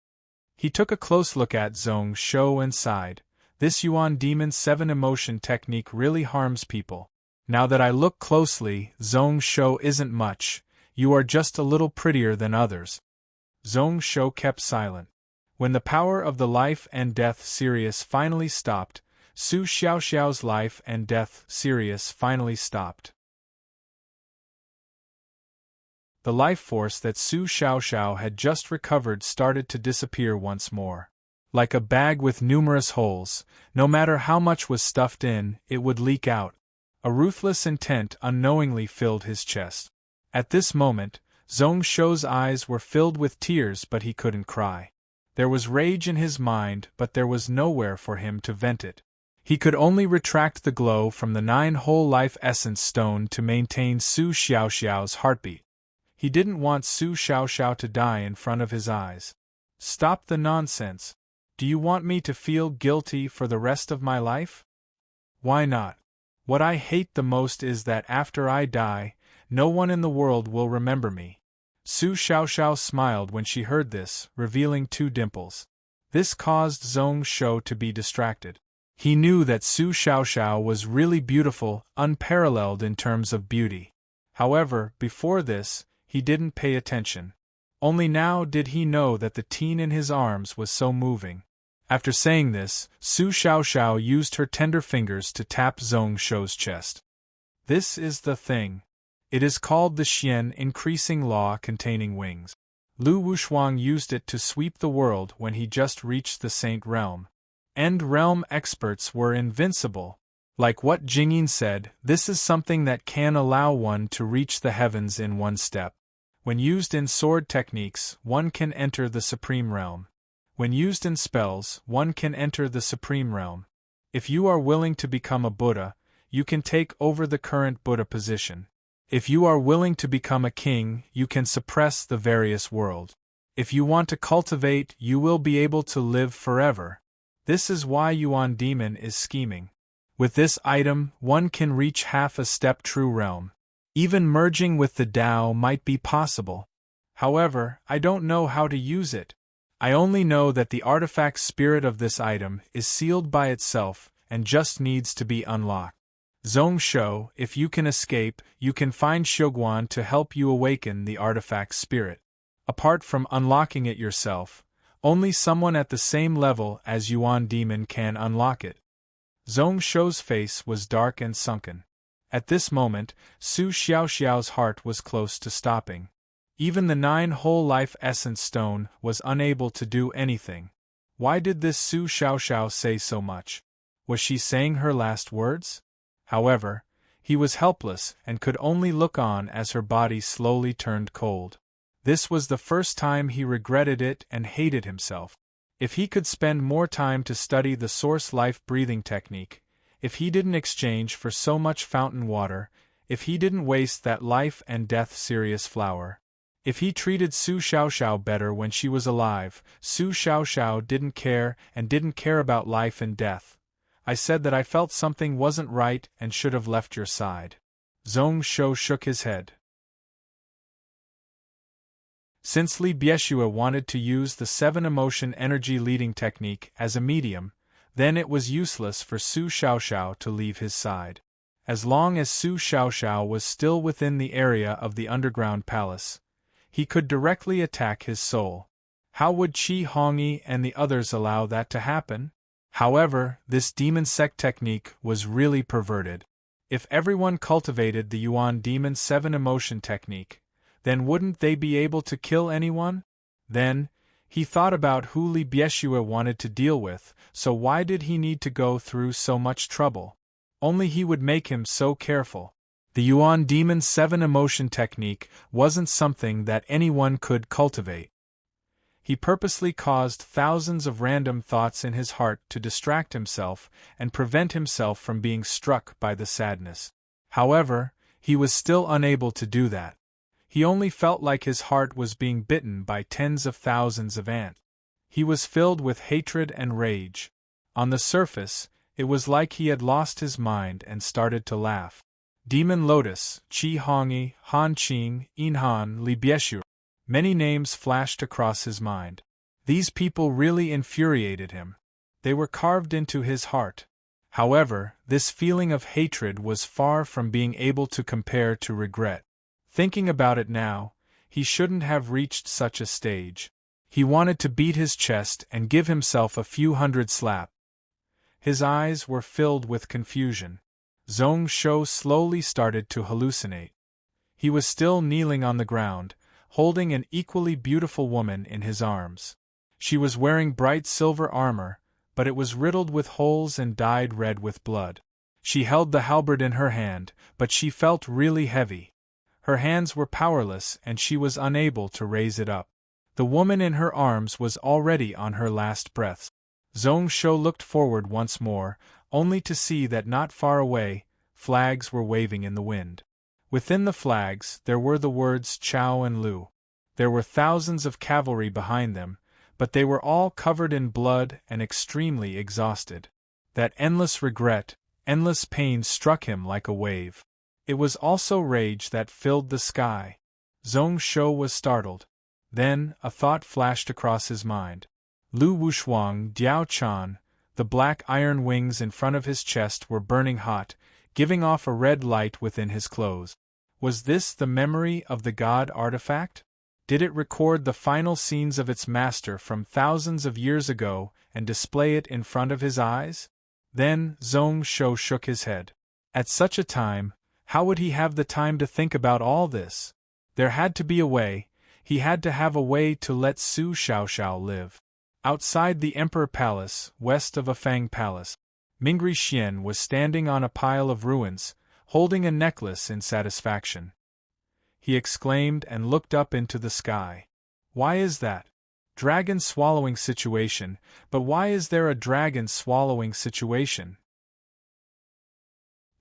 He took a close look at Zhong Shou and sighed. This Yuan Demon's 7 emotion technique really harms people. Now that I look closely, Zhong Shou isn't much. You are just a little prettier than others. Zhong Shou kept silent. When the power of the life and death serious finally stopped, Su Xiaoxiao's life and death serious finally stopped. The life force that Su Xiaoxiao had just recovered started to disappear once more. Like a bag with numerous holes, no matter how much was stuffed in, it would leak out. A ruthless intent unknowingly filled his chest. At this moment, Zhong Shou's eyes were filled with tears but he couldn't cry. There was rage in his mind but there was nowhere for him to vent it. He could only retract the glow from the 9 whole life essence stone to maintain Su Xiaoxiao's heartbeat. He didn't want Su Xiaoxiao to die in front of his eyes. Stop the nonsense. Do you want me to feel guilty for the rest of my life? Why not? What I hate the most is that after I die, no one in the world will remember me. Su Xiaoxiao smiled when she heard this, revealing 2 dimples. This caused Zhong Shou to be distracted. He knew that Su Xiaoxiao was really beautiful, unparalleled in terms of beauty. However, before this, he didn't pay attention. Only now did he know that the teen in his arms was so moving. After saying this, Su Xiaoxiao used her tender fingers to tap Zhong Shou's chest. This is the thing. It is called the Xian increasing law containing wings. Lu Wushuang used it to sweep the world when he just reached the Saint Realm. End Realm experts were invincible. Like what Jingyin said, this is something that can allow one to reach the heavens in one step. When used in sword techniques, one can enter the Supreme Realm. When used in spells, one can enter the Supreme Realm. If you are willing to become a Buddha, you can take over the current Buddha position. If you are willing to become a king, you can suppress the various world. If you want to cultivate, you will be able to live forever. This is why Yuan Demon is scheming. With this item, one can reach half a step true realm. Even merging with the Tao might be possible. However, I don't know how to use it. I only know that the artifact spirit of this item is sealed by itself and just needs to be unlocked. Zhong Shou, if you can escape, you can find Xiuguan to help you awaken the artifact spirit. Apart from unlocking it yourself, only someone at the same level as Yuan Demon can unlock it. Zhong Shou's face was dark and sunken. At this moment, Su Xiaoxiao's heart was close to stopping. Even the 9 whole life essence stone was unable to do anything. Why did this Su Xiaoxiao say so much? Was she saying her last words? However, he was helpless and could only look on as her body slowly turned cold. This was the first time he regretted it and hated himself. If he could spend more time to study the source life breathing technique, if he didn't exchange for so much fountain water, if he didn't waste that life and death serious flower, if he treated Su Xiaoxiao better when she was alive, Su Xiaoxiao didn't care about life and death. I said that I felt something wasn't right and should have left your side. Zhong Shou shook his head. Since Li Bieshue wanted to use the 7 emotion energy leading technique as a medium, then it was useless for Su Xiaoxiao to leave his side. As long as Su Xiaoxiao was still within the area of the underground palace, he could directly attack his soul. How would Qi Hongyi and the others allow that to happen? However, this demon sect technique was really perverted. If everyone cultivated the Yuan Demon 7 emotion technique, then wouldn't they be able to kill anyone? Then, He thought about who Li Bieshue wanted to deal with, so why did he need to go through so much trouble? Only he would make him so careful. The Yuan Demon's 7 emotion technique wasn't something that anyone could cultivate. He purposely caused thousands of random thoughts in his heart to distract himself and prevent himself from being struck by the sadness. However, he was still unable to do that. He only felt like his heart was being bitten by tens of thousands of ants. He was filled with hatred and rage. On the surface, it was like he had lost his mind and started to laugh. Demon Lotus, Qi Hongyi, Han Qing, Inhan, Li Bieshue. Many names flashed across his mind. These people really infuriated him. They were carved into his heart. However, this feeling of hatred was far from being able to compare to regret. Thinking about it now, he shouldn't have reached such a stage. He wanted to beat his chest and give himself a few hundred slaps. His eyes were filled with confusion. Zhong Shou slowly started to hallucinate. He was still kneeling on the ground, holding an equally beautiful woman in his arms. She was wearing bright silver armor, but it was riddled with holes and dyed red with blood. She held the halberd in her hand, but she felt really heavy. Her hands were powerless and she was unable to raise it up. The woman in her arms was already on her last breaths. Zhong Shou looked forward once more, only to see that not far away, flags were waving in the wind. Within the flags there were the words Chao and Lu. There were thousands of cavalry behind them, but they were all covered in blood and extremely exhausted. That endless regret, endless pain struck him like a wave. It was also rage that filled the sky. Zhong Shou was startled. Then, a thought flashed across his mind. Lu Wushuang Diao Chan, the black iron wings in front of his chest were burning hot, giving off a red light within his clothes. Was this the memory of the god artifact? Did it record the final scenes of its master from thousands of years ago and display it in front of his eyes? Then, Zhong Shou shook his head. At such a time, how would he have the time to think about all this? There had to be a way. He had to have a way to let Su Xiaoxiao live. Outside the Emperor Palace, west of Afang Palace, Mingri Xian was standing on a pile of ruins, holding a necklace in satisfaction. He exclaimed and looked up into the sky. Why is that? Dragon swallowing situation, but why is there a dragon swallowing situation?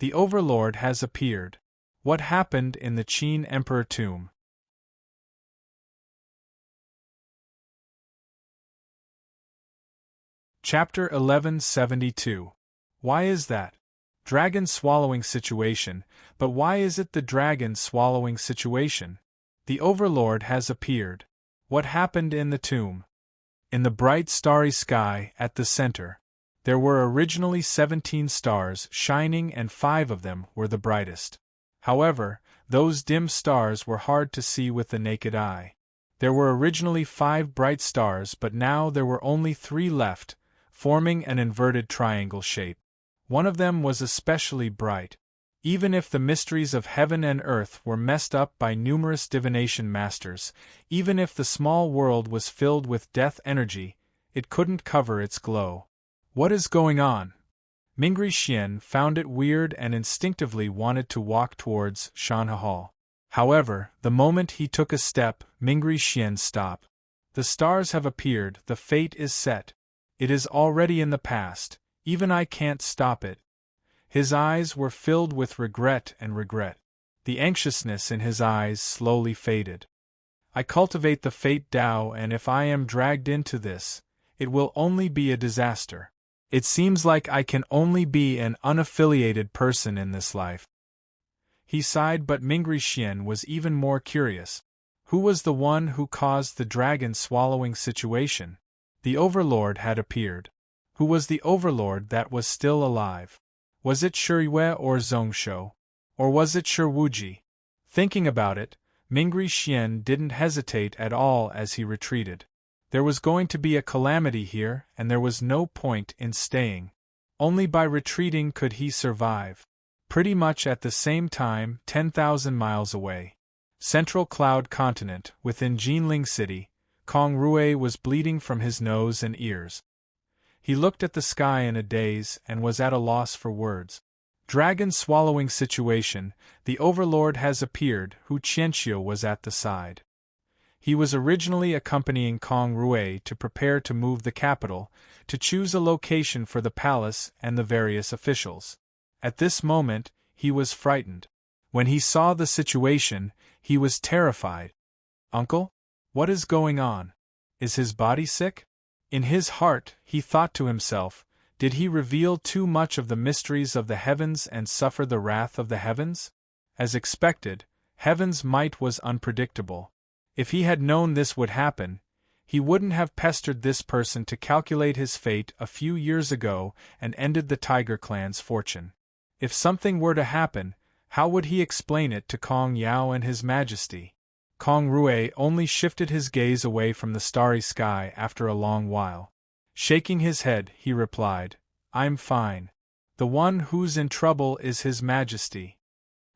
The Overlord has appeared. What happened in the Qin Emperor tomb? Chapter 1172. Why is that? Dragon swallowing situation, but why is it the dragon swallowing situation? The Overlord has appeared. What happened in the tomb? In the bright starry sky at the center, there were originally 17 stars shining and 5 of them were the brightest. However, those dim stars were hard to see with the naked eye. There were originally 5 bright stars, but now there were only 3 left, forming an inverted triangle shape. One of them was especially bright. Even if the mysteries of heaven and earth were messed up by numerous divination masters, even if the small world was filled with death energy, it couldn't cover its glow. What is going on? Mingri Xian found it weird and instinctively wanted to walk towards Shanhe Hall. However, the moment he took a step, Mingri Xian stopped. The stars have appeared, the fate is set. It is already in the past, even I can't stop it. His eyes were filled with regret and regret. The anxiousness in his eyes slowly faded. I cultivate the fate Tao, and if I am dragged into this, it will only be a disaster. It seems like I can only be an unaffiliated person in this life. He sighed, but Mingri Xian was even more curious. Who was the one who caused the dragon swallowing situation? The Overlord had appeared. Who was the Overlord that was still alive? Was it Shi Yue or Zhong Shou? Or was it Shi Wuji? Thinking about it, Mingri Xian didn't hesitate at all as he retreated. There was going to be a calamity here, and there was no point in staying. Only by retreating could he survive. Pretty much at the same time, 10,000 miles away. Central Cloud Continent, within Jinling City, Kong Rui was bleeding from his nose and ears. He looked at the sky in a daze and was at a loss for words. Dragon swallowing situation, the overlord has appeared. Hu Qianxiu was at the side. He was originally accompanying Kong Rui to prepare to move the capital, to choose a location for the palace and the various officials. At this moment, he was frightened. When he saw the situation, he was terrified. Uncle? What is going on? Is his body sick? In his heart, he thought to himself, did he reveal too much of the mysteries of the heavens and suffer the wrath of the heavens? As expected, heaven's might was unpredictable. If he had known this would happen, he wouldn't have pestered this person to calculate his fate a few years ago and ended the Tiger clan's fortune. If something were to happen, how would he explain it to Kong Yao and His Majesty? Kong Rui only shifted his gaze away from the starry sky after a long while. Shaking his head, he replied, I'm fine. The one who's in trouble is His Majesty.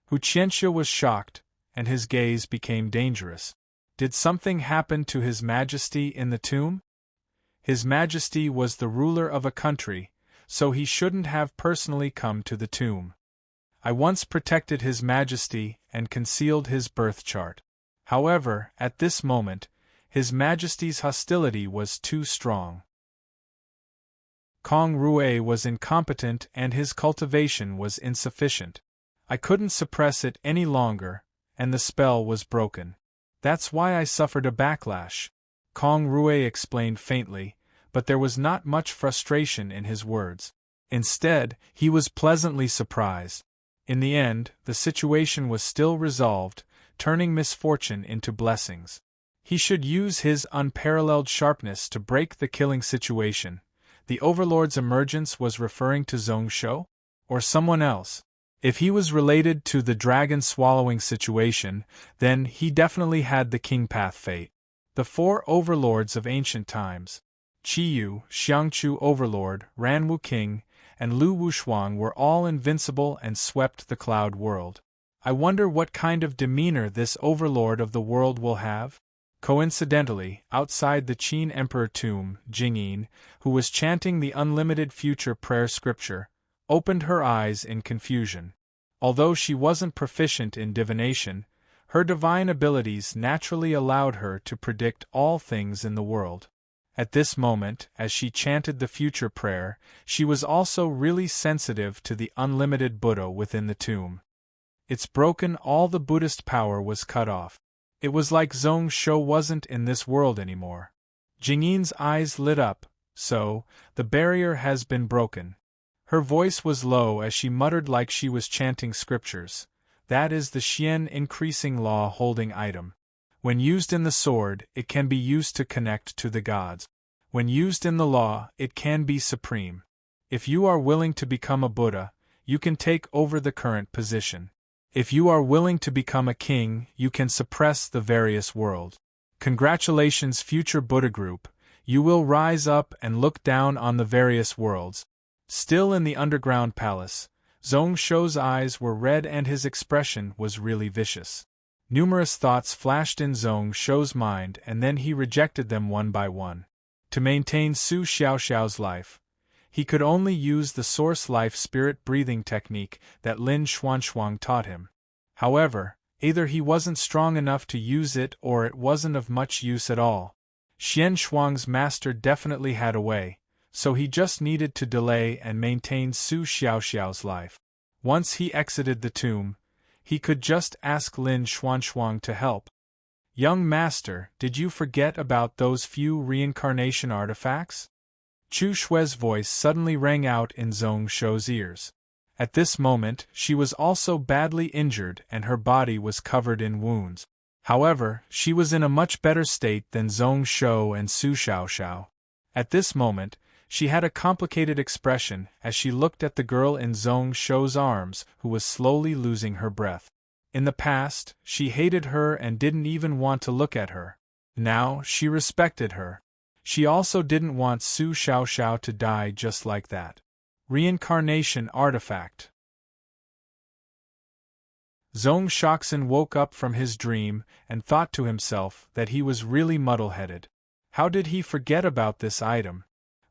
Hu Qianxiu was shocked, and his gaze became dangerous. Did something happen to His Majesty in the tomb? His Majesty was the ruler of a country, so he shouldn't have personally come to the tomb. I once protected His Majesty and concealed his birth chart. However, at this moment, His Majesty's hostility was too strong. Kong Rui was incompetent and his cultivation was insufficient. I couldn't suppress it any longer, and the spell was broken. That's why I suffered a backlash. Kong Rui explained faintly, but there was not much frustration in his words. Instead, he was pleasantly surprised. In the end, the situation was still resolved, turning misfortune into blessings. He should use his unparalleled sharpness to break the killing situation. The Overlord's emergence was referring to Zhong Shou? Or someone else? If he was related to the dragon swallowing situation, then he definitely had the King Path fate. The four overlords of ancient times, Qiyu, Xiangchu Overlord, Ranwu King, and Lu Wushuang were all invincible and swept the cloud world. I wonder what kind of demeanor this overlord of the world will have? Coincidentally, outside the Qin Emperor tomb, Jingyin, who was chanting the unlimited future prayer scripture, opened her eyes in confusion. Although she wasn't proficient in divination, her divine abilities naturally allowed her to predict all things in the world. At this moment, as she chanted the future prayer, she was also really sensitive to the unlimited Buddha within the tomb. It's broken, all the Buddhist power was cut off. It was like Zhong Shou wasn't in this world anymore. Jingyin's eyes lit up, so, the barrier has been broken. Her voice was low as she muttered like she was chanting scriptures. That is the Xian increasing law holding item. When used in the sword, it can be used to connect to the gods. When used in the law, it can be supreme. If you are willing to become a Buddha, you can take over the current position. If you are willing to become a king, you can suppress the various worlds. Congratulations, future Buddha group, you will rise up and look down on the various worlds. Still in the underground palace, Zhong Shou's eyes were red and his expression was really vicious. Numerous thoughts flashed in Zhong Shou's mind and then he rejected them one by one. To maintain Su Xiaoxiao's life, he could only use the source life spirit breathing technique that Lin Xuanxuang taught him. However, either he wasn't strong enough to use it or it wasn't of much use at all. Xian Shuang's master definitely had a way, so he just needed to delay and maintain Su Xiaoxiao's life. Once he exited the tomb, he could just ask Lin Xuanxuang to help. Young master, did you forget about those few reincarnation artifacts? Chu Shui's voice suddenly rang out in Zhong Shou's ears. At this moment, she was also badly injured and her body was covered in wounds. However, she was in a much better state than Zhong Shou and Su Xiaoxiao. At this moment, she had a complicated expression as she looked at the girl in Zhong Shou's arms who was slowly losing her breath. In the past, she hated her and didn't even want to look at her. Now, she respected her. She also didn't want Su Xiaoxiao to die just like that. Reincarnation artifact. Zhong Shoxin woke up from his dream and thought to himself that he was really muddle-headed. How did he forget about this item?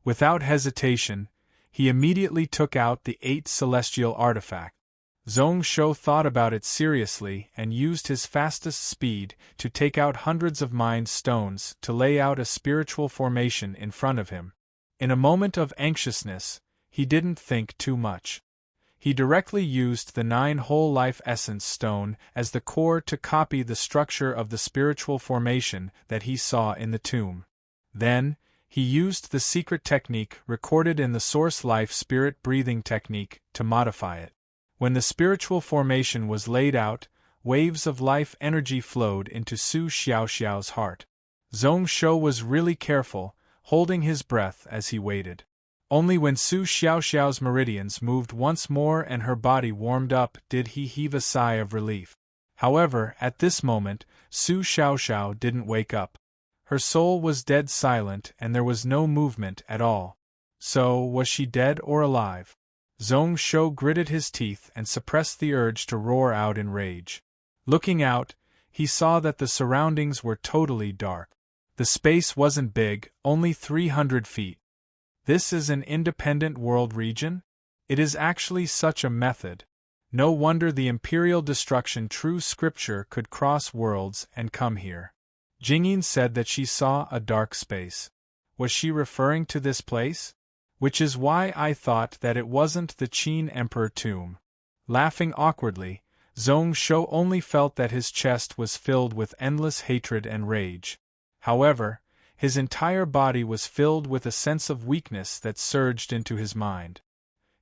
Without hesitation, he immediately took out the 8 celestial artifact. Zhong Shou thought about it seriously and used his fastest speed to take out hundreds of mind stones to lay out a spiritual formation in front of him. In a moment of anxiousness, he didn't think too much. He directly used the 9 whole life essence stone as the core to copy the structure of the spiritual formation that he saw in the tomb. Then, he used the secret technique recorded in the source life spirit breathing technique to modify it. When the spiritual formation was laid out, waves of life energy flowed into Su Xiaoxiao's heart. Zhong Shou was really careful, holding his breath as he waited. Only when Su Xiaoxiao's meridians moved once more and her body warmed up did he heave a sigh of relief. However, at this moment, Su Xiaoxiao didn't wake up. Her soul was dead silent and there was no movement at all. So, was she dead or alive? Zhong Shou gritted his teeth and suppressed the urge to roar out in rage. Looking out, he saw that the surroundings were totally dark. The space wasn't big, only 300 feet. This is an independent world region? It is actually such a method. No wonder the Imperial Destruction true scripture could cross worlds and come here. Jingyin said that she saw a dark space. Was she referring to this place? Which is why I thought that it wasn't the Qin Emperor tomb. Laughing awkwardly, Zhong Shou only felt that his chest was filled with endless hatred and rage. However, his entire body was filled with a sense of weakness that surged into his mind.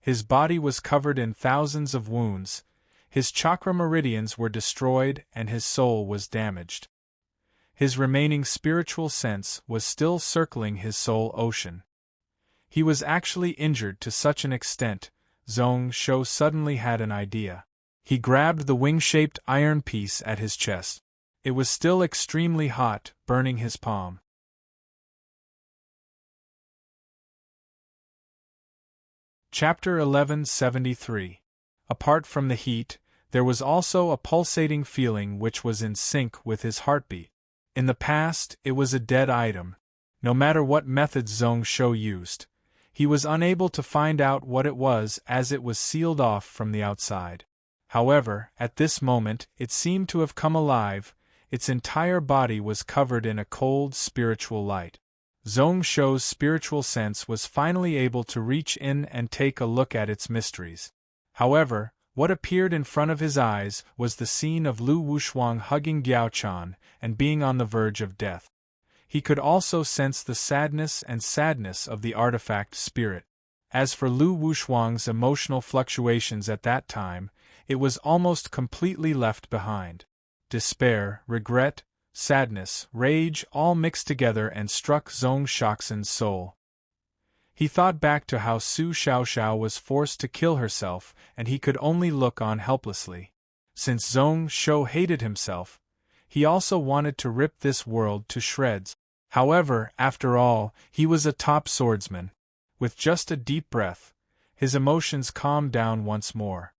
His body was covered in thousands of wounds, his chakra meridians were destroyed and his soul was damaged. His remaining spiritual sense was still circling his soul ocean. He was actually injured to such an extent, Zhong Shou suddenly had an idea. He grabbed the wing-shaped iron piece at his chest. It was still extremely hot, burning his palm. Chapter 1173. Apart from the heat, there was also a pulsating feeling which was in sync with his heartbeat. In the past, it was a dead item. No matter what methods Zhong Shou used, he was unable to find out what it was as it was sealed off from the outside. However, at this moment, it seemed to have come alive, its entire body was covered in a cold spiritual light. Zhong Shou's spiritual sense was finally able to reach in and take a look at its mysteries. However, what appeared in front of his eyes was the scene of Lu Wushuang hugging Giao Chan and being on the verge of death. He could also sense the sadness of the artifact spirit. As for Lu Wushuang's emotional fluctuations at that time, it was almost completely left behind. Despair, regret, sadness, rage all mixed together and struck Zhong Shaoxin's soul. He thought back to how Su Xiaoxiao was forced to kill herself and he could only look on helplessly. Since Zhong Shou hated himself, he also wanted to rip this world to shreds. However, after all, he was a top swordsman. With just a deep breath, his emotions calmed down once more.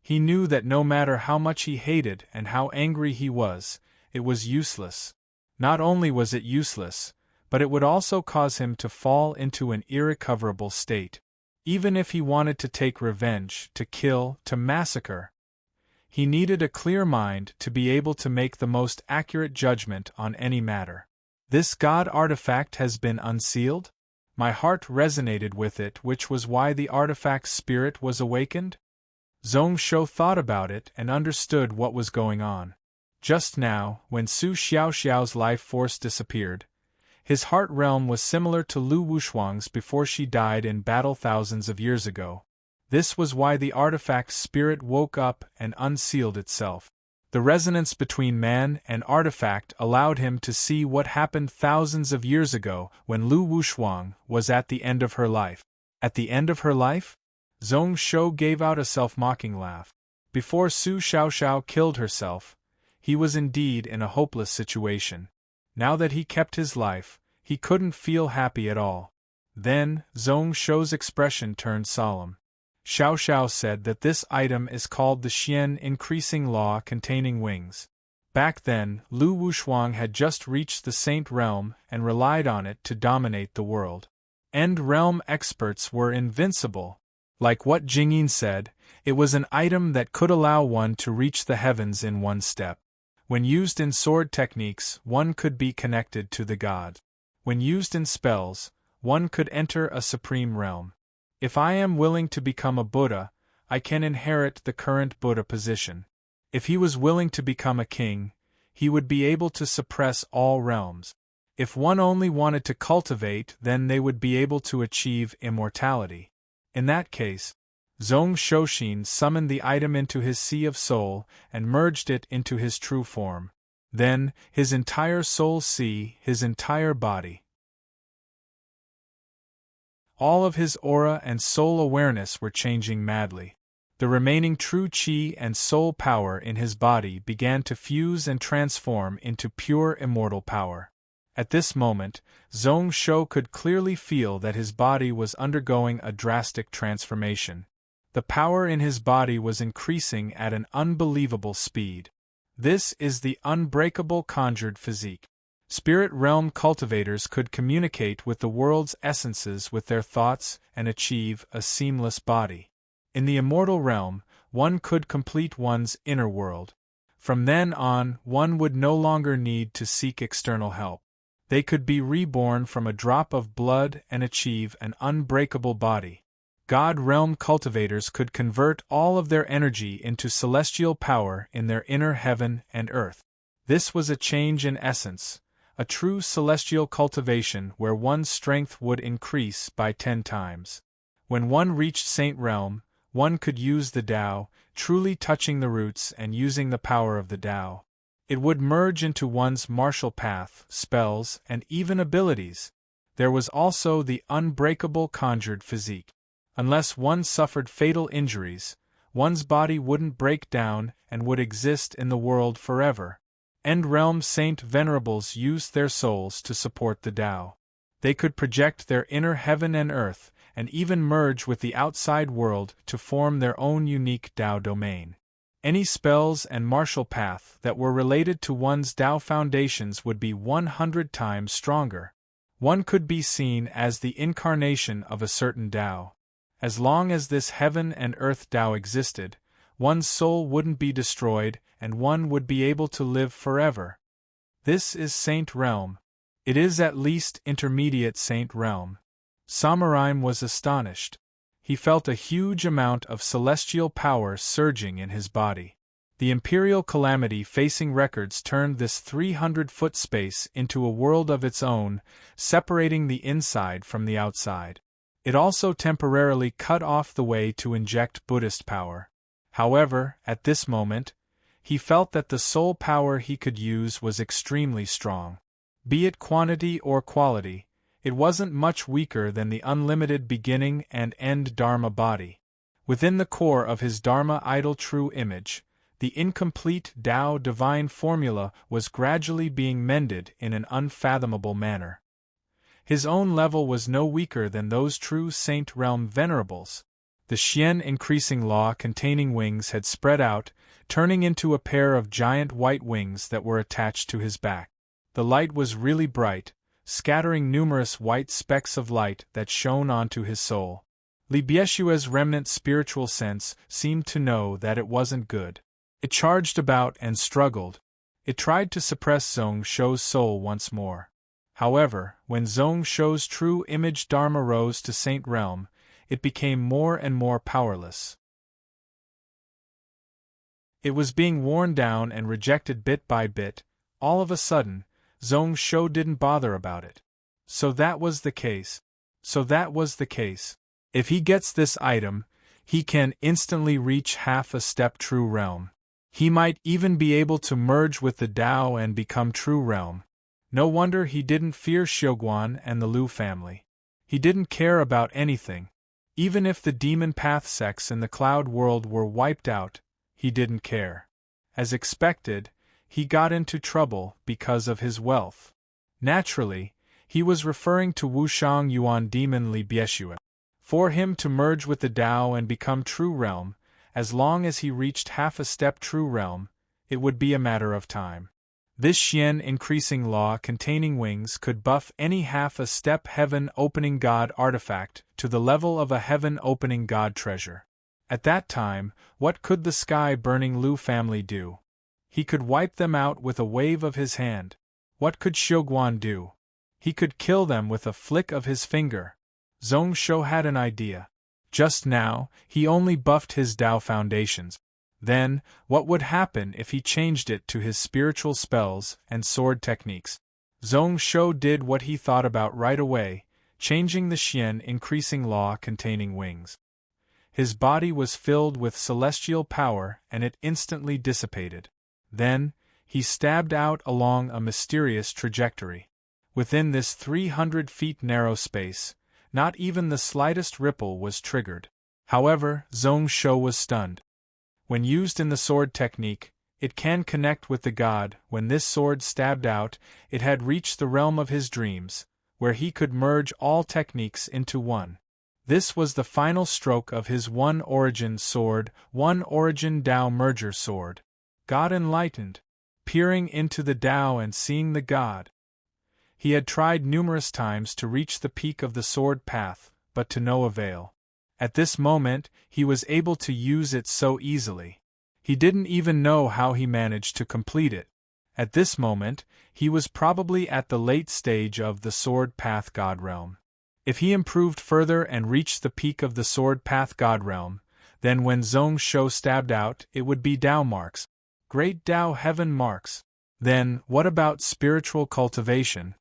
He knew that no matter how much he hated and how angry he was, it was useless. Not only was it useless, but it would also cause him to fall into an irrecoverable state. Even if he wanted to take revenge, to kill, to massacre, he needed a clear mind to be able to make the most accurate judgment on any matter. This god artifact has been unsealed? My heart resonated with it, which was why the artifact's spirit was awakened? Zhong Shou thought about it and understood what was going on. Just now, when Su Xiaoxiao's life force disappeared, his heart realm was similar to Lu Wushuang's before she died in battle thousands of years ago. This was why the artifact's spirit woke up and unsealed itself. The resonance between man and artifact allowed him to see what happened thousands of years ago when Lu Wushuang was at the end of her life. At the end of her life? Zhong Shou gave out a self-mocking laugh. Before Su Xiaoxiao killed herself, he was indeed in a hopeless situation. Now that he kept his life, he couldn't feel happy at all. Then, Zhong Shou's expression turned solemn. Xiaoxiao said that this item is called the Xian increasing law containing wings. Back then, Lu Wushuang had just reached the Saint Realm and relied on it to dominate the world. End Realm experts were invincible. Like what Jingyin said, it was an item that could allow one to reach the heavens in one step. When used in sword techniques, one could be connected to the gods. When used in spells, one could enter a supreme realm. If I am willing to become a Buddha, I can inherit the current Buddha position. If he was willing to become a king, he would be able to suppress all realms. If one only wanted to cultivate, then they would be able to achieve immortality. In that case, Zong Shoshin summoned the item into his Sea of Soul and merged it into his true form. Then, his entire soul sea, his entire body, all of his aura and soul awareness were changing madly. The remaining true chi and soul power in his body began to fuse and transform into pure immortal power. At this moment, Zong Shou could clearly feel that his body was undergoing a drastic transformation. The power in his body was increasing at an unbelievable speed. This is the unbreakable conjured physique. Spirit realm cultivators could communicate with the world's essences with their thoughts and achieve a seamless body. In the immortal realm, one could complete one's inner world. From then on, one would no longer need to seek external help. They could be reborn from a drop of blood and achieve an unbreakable body. God realm cultivators could convert all of their energy into celestial power in their inner heaven and earth. This was a change in essence, a true celestial cultivation where one's strength would increase by 10 times. When one reached Saint Realm, one could use the Tao, truly touching the roots and using the power of the Tao. It would merge into one's martial path, spells, and even abilities. There was also the unbreakable conjured physique. Unless one suffered fatal injuries, one's body wouldn't break down and would exist in the world forever. End Realm Saint Venerables used their souls to support the Tao. They could project their inner heaven and earth, and even merge with the outside world to form their own unique Tao domain. Any spells and martial path that were related to one's Tao foundations would be 100 times stronger. One could be seen as the incarnation of a certain Tao. As long as this heaven and earth Tao existed, one's soul wouldn't be destroyed and one would be able to live forever. This is Saint Realm. It is at least intermediate Saint Realm. Samuraim was astonished. He felt a huge amount of celestial power surging in his body. The Imperial Calamity facing records turned this 300-foot space into a world of its own, separating the inside from the outside. It also temporarily cut off the way to inject Buddhist power. However, at this moment, he felt that the soul power he could use was extremely strong. Be it quantity or quality, it wasn't much weaker than the unlimited beginning and end Dharma body. Within the core of his Dharma idol true image, the incomplete Tao divine formula was gradually being mended in an unfathomable manner. His own level was no weaker than those true Saint Realm venerables. The Xian increasing law containing wings had spread out, turning into a pair of giant white wings that were attached to his back. The light was really bright, scattering numerous white specks of light that shone onto his soul. Li Bieshua's remnant spiritual sense seemed to know that it wasn't good. It charged about and struggled. It tried to suppress Zong Shou's soul once more. However, when Zong Shou's true image Dharma rose to Saint Realm, it became more and more powerless. It was being worn down and rejected bit by bit. All of a sudden, Zong Shou didn't bother about it. So that was the case. If he gets this item, he can instantly reach half a step true realm. He might even be able to merge with the Tao and become true realm. No wonder he didn't fear Xiuguan and the Lu family. He didn't care about anything. Even if the demon path sects in the cloud world were wiped out, he didn't care. As expected, he got into trouble because of his wealth. Naturally, he was referring to Wushang Yuan demon Li Bieshua. For him to merge with the Tao and become true realm, as long as he reached half a step true realm, it would be a matter of time. This Xian increasing law containing wings could buff any half a step heaven opening god artifact to the level of a heaven opening god treasure. At that time, what could the sky burning Lu family do? He could wipe them out with a wave of his hand. What could Xiuguan do? He could kill them with a flick of his finger. Zhong Shou had an idea. Just now, he only buffed his Dao foundations. Then, what would happen if he changed it to his spiritual spells and sword techniques? Zhong Shou did what he thought about right away, changing the Xian increasing law containing wings. His body was filled with celestial power and it instantly dissipated. Then, he stabbed out along a mysterious trajectory. Within this 300 feet narrow space, not even the slightest ripple was triggered. However, Zhong Shou was stunned. When used in the sword technique, it can connect with the god. When this sword stabbed out, it had reached the realm of his dreams, where he could merge all techniques into one. This was the final stroke of his One Origin sword, One Origin Dao merger sword. God enlightened, peering into the Dao and seeing the god. He had tried numerous times to reach the peak of the sword path, but to no avail. At this moment, he was able to use it so easily. He didn't even know how he managed to complete it. At this moment, he was probably at the late stage of the sword path god realm. If he improved further and reached the peak of the sword path god realm, then when Zhong Shou stabbed out, it would be Dao marks. Great Dao heaven marks. Then, what about spiritual cultivation?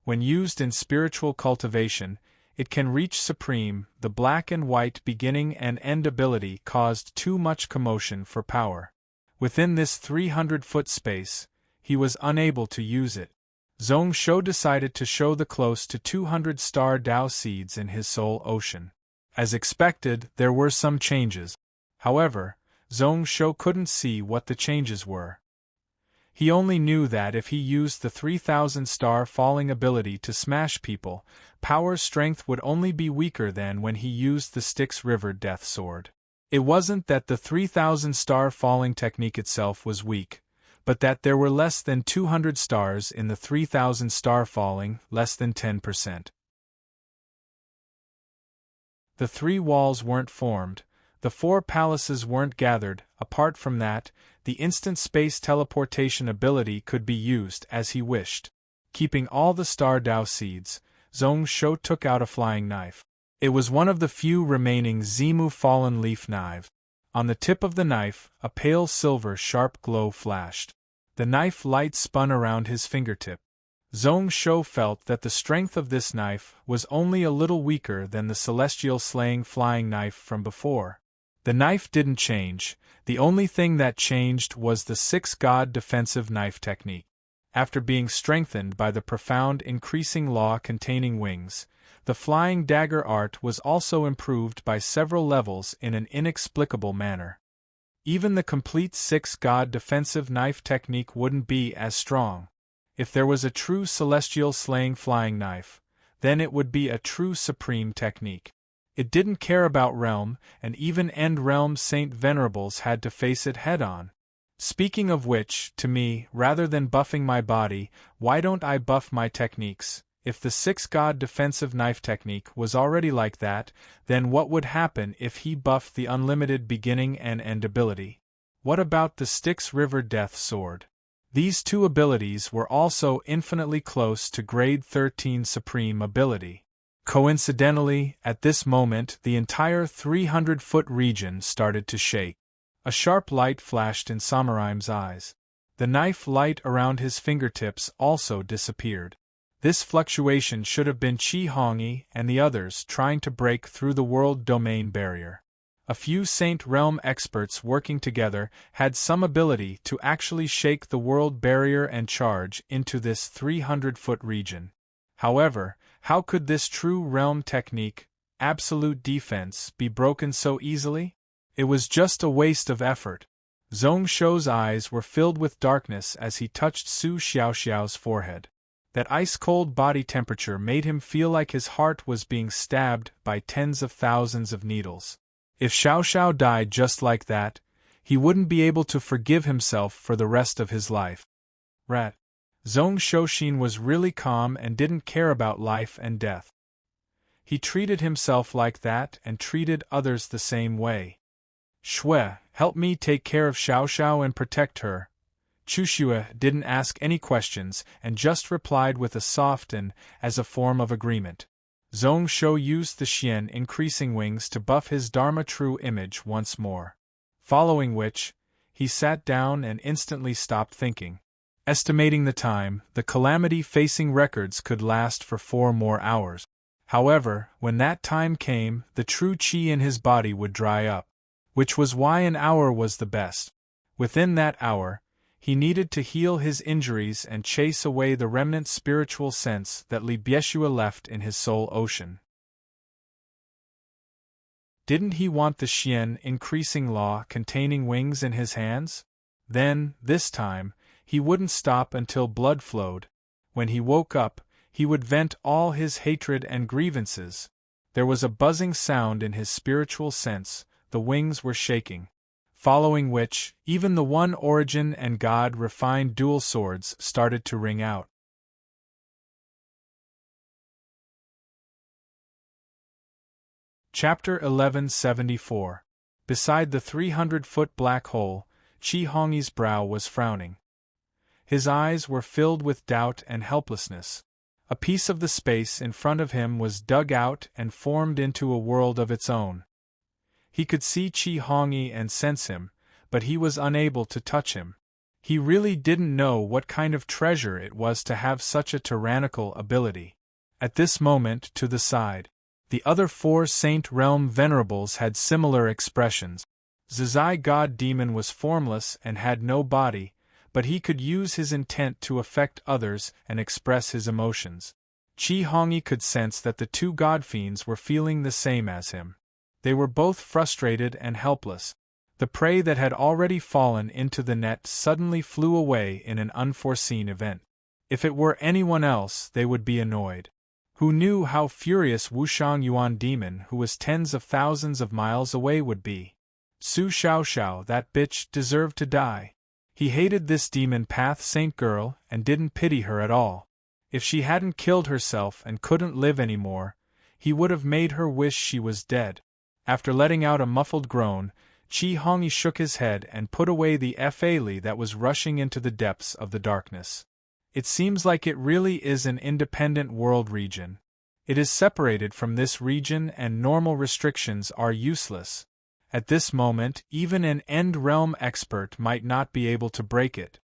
When used in spiritual cultivation, it can reach supreme. The black and white beginning and end ability caused too much commotion for power. Within this 300-foot space, he was unable to use it. Zhong Shou decided to show the close to 200 star Dao seeds in his soul ocean. As expected, there were some changes. However, Zhong Shou couldn't see what the changes were. He only knew that if he used the 3000 star falling ability to smash people, power strength would only be weaker than when he used the Styx River Death Sword. It wasn't that the 3000 star falling technique itself was weak, but that there were less than 200 stars in the 3000 star falling, less than 10%. The 3 walls weren't formed, the 4 palaces weren't gathered. Apart from that, the instant space teleportation ability could be used as he wished. Keeping all the star Dao seeds, Zhong Shou took out a flying knife. It was one of the few remaining Zimu fallen leaf knives. On the tip of the knife, a pale silver sharp glow flashed. The knife light spun around his fingertip. Zhong Shou felt that the strength of this knife was only a little weaker than the celestial slaying flying knife from before. The knife didn't change, the only thing that changed was the 6-god defensive knife technique. After being strengthened by the profound increasing law containing wings, the flying dagger art was also improved by several levels in an inexplicable manner. Even the complete 6-god defensive knife technique wouldn't be as strong. If there was a true celestial slaying flying knife, then it would be a true supreme technique. It didn't care about realm, and even end realm Saint Venerables had to face it head-on. Speaking of which, to me, rather than buffing my body, why don't I buff my techniques? If the 6-god defensive knife technique was already like that, then what would happen if he buffed the unlimited beginning and end ability? What about the Styx River Death Sword? These 2 abilities were also infinitely close to grade 13 supreme ability. Coincidentally, at this moment the entire 300-foot region started to shake. A sharp light flashed in Samuraim's eyes. The knife light around his fingertips also disappeared. This fluctuation should have been Qi Hongyi and the others trying to break through the world domain barrier. A few Saint Realm experts working together had some ability to actually shake the world barrier and charge into this 300-foot region. However, how could this true realm technique, absolute defense, be broken so easily? It was just a waste of effort. Zhong Shou's eyes were filled with darkness as he touched Su Xiaoxiao's forehead. That ice-cold body temperature made him feel like his heart was being stabbed by tens of thousands of needles. If Xiaoxiao died just like that, he wouldn't be able to forgive himself for the rest of his life. Rat. Zhong Shouxin was really calm and didn't care about life and death. He treated himself like that and treated others the same way. Shui, help me take care of Xiao Xiao and protect her. Chu Shui didn't ask any questions and just replied with a soft and, as a form of agreement. Zhong Shou used the Xian increasing wings to buff his Dharma true image once more. Following which, he sat down and instantly stopped thinking. Estimating the time, the calamity-facing records could last for 4 more hours. However, when that time came, the true qi in his body would dry up, which was why an hour was the best. Within that hour, he needed to heal his injuries and chase away the remnant spiritual sense that Li Bieshua left in his soul ocean. Didn't he want the Xian increasing law containing wings in his hands? Then, this time, he wouldn't stop until blood flowed. When he woke up, he would vent all his hatred and grievances. There was a buzzing sound in his spiritual sense, the wings were shaking. Following which, even the one origin and God refined dual swords started to ring out. Chapter 1174. Beside the 300-foot black hole, Qi Hongyi's brow was frowning. His eyes were filled with doubt and helplessness. A piece of the space in front of him was dug out and formed into a world of its own. He could see Qi Hongyi and sense him, but he was unable to touch him. He really didn't know what kind of treasure it was to have such a tyrannical ability. At this moment, to the side, the other 4 Saint Realm Venerables had similar expressions. Zizai God Demon was formless and had no body, but he could use his intent to affect others and express his emotions. Qi Hongyi could sense that the 2 God Fiends were feeling the same as him. They were both frustrated and helpless. The prey that had already fallen into the net suddenly flew away in an unforeseen event. If it were anyone else, they would be annoyed. Who knew how furious Wushang Yuan Demon, who was tens of thousands of miles away, would be? Su Xiaoxiao, that bitch, deserved to die. He hated this demon path saint girl and didn't pity her at all. If she hadn't killed herself and couldn't live anymore, he would have made her wish she was dead. After letting out a muffled groan, Qi Hongyi shook his head and put away the Fa that was rushing into the depths of the darkness. It seems like it really is an independent world region. It is separated from this region and normal restrictions are useless. At this moment, even an end-realm expert might not be able to break it.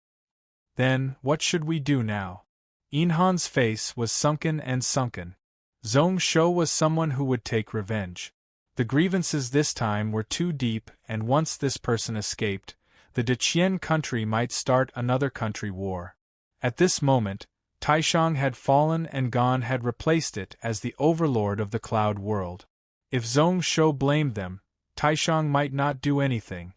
Then, what should we do now? Inhan's face was sunken and sunken. Zhong Shou was someone who would take revenge. The grievances this time were too deep, and once this person escaped, the Deqian country might start another country war. At this moment, Taishang had fallen and Gon had replaced it as the overlord of the cloud world. If Zhong Shou blamed them, Taishang might not do anything.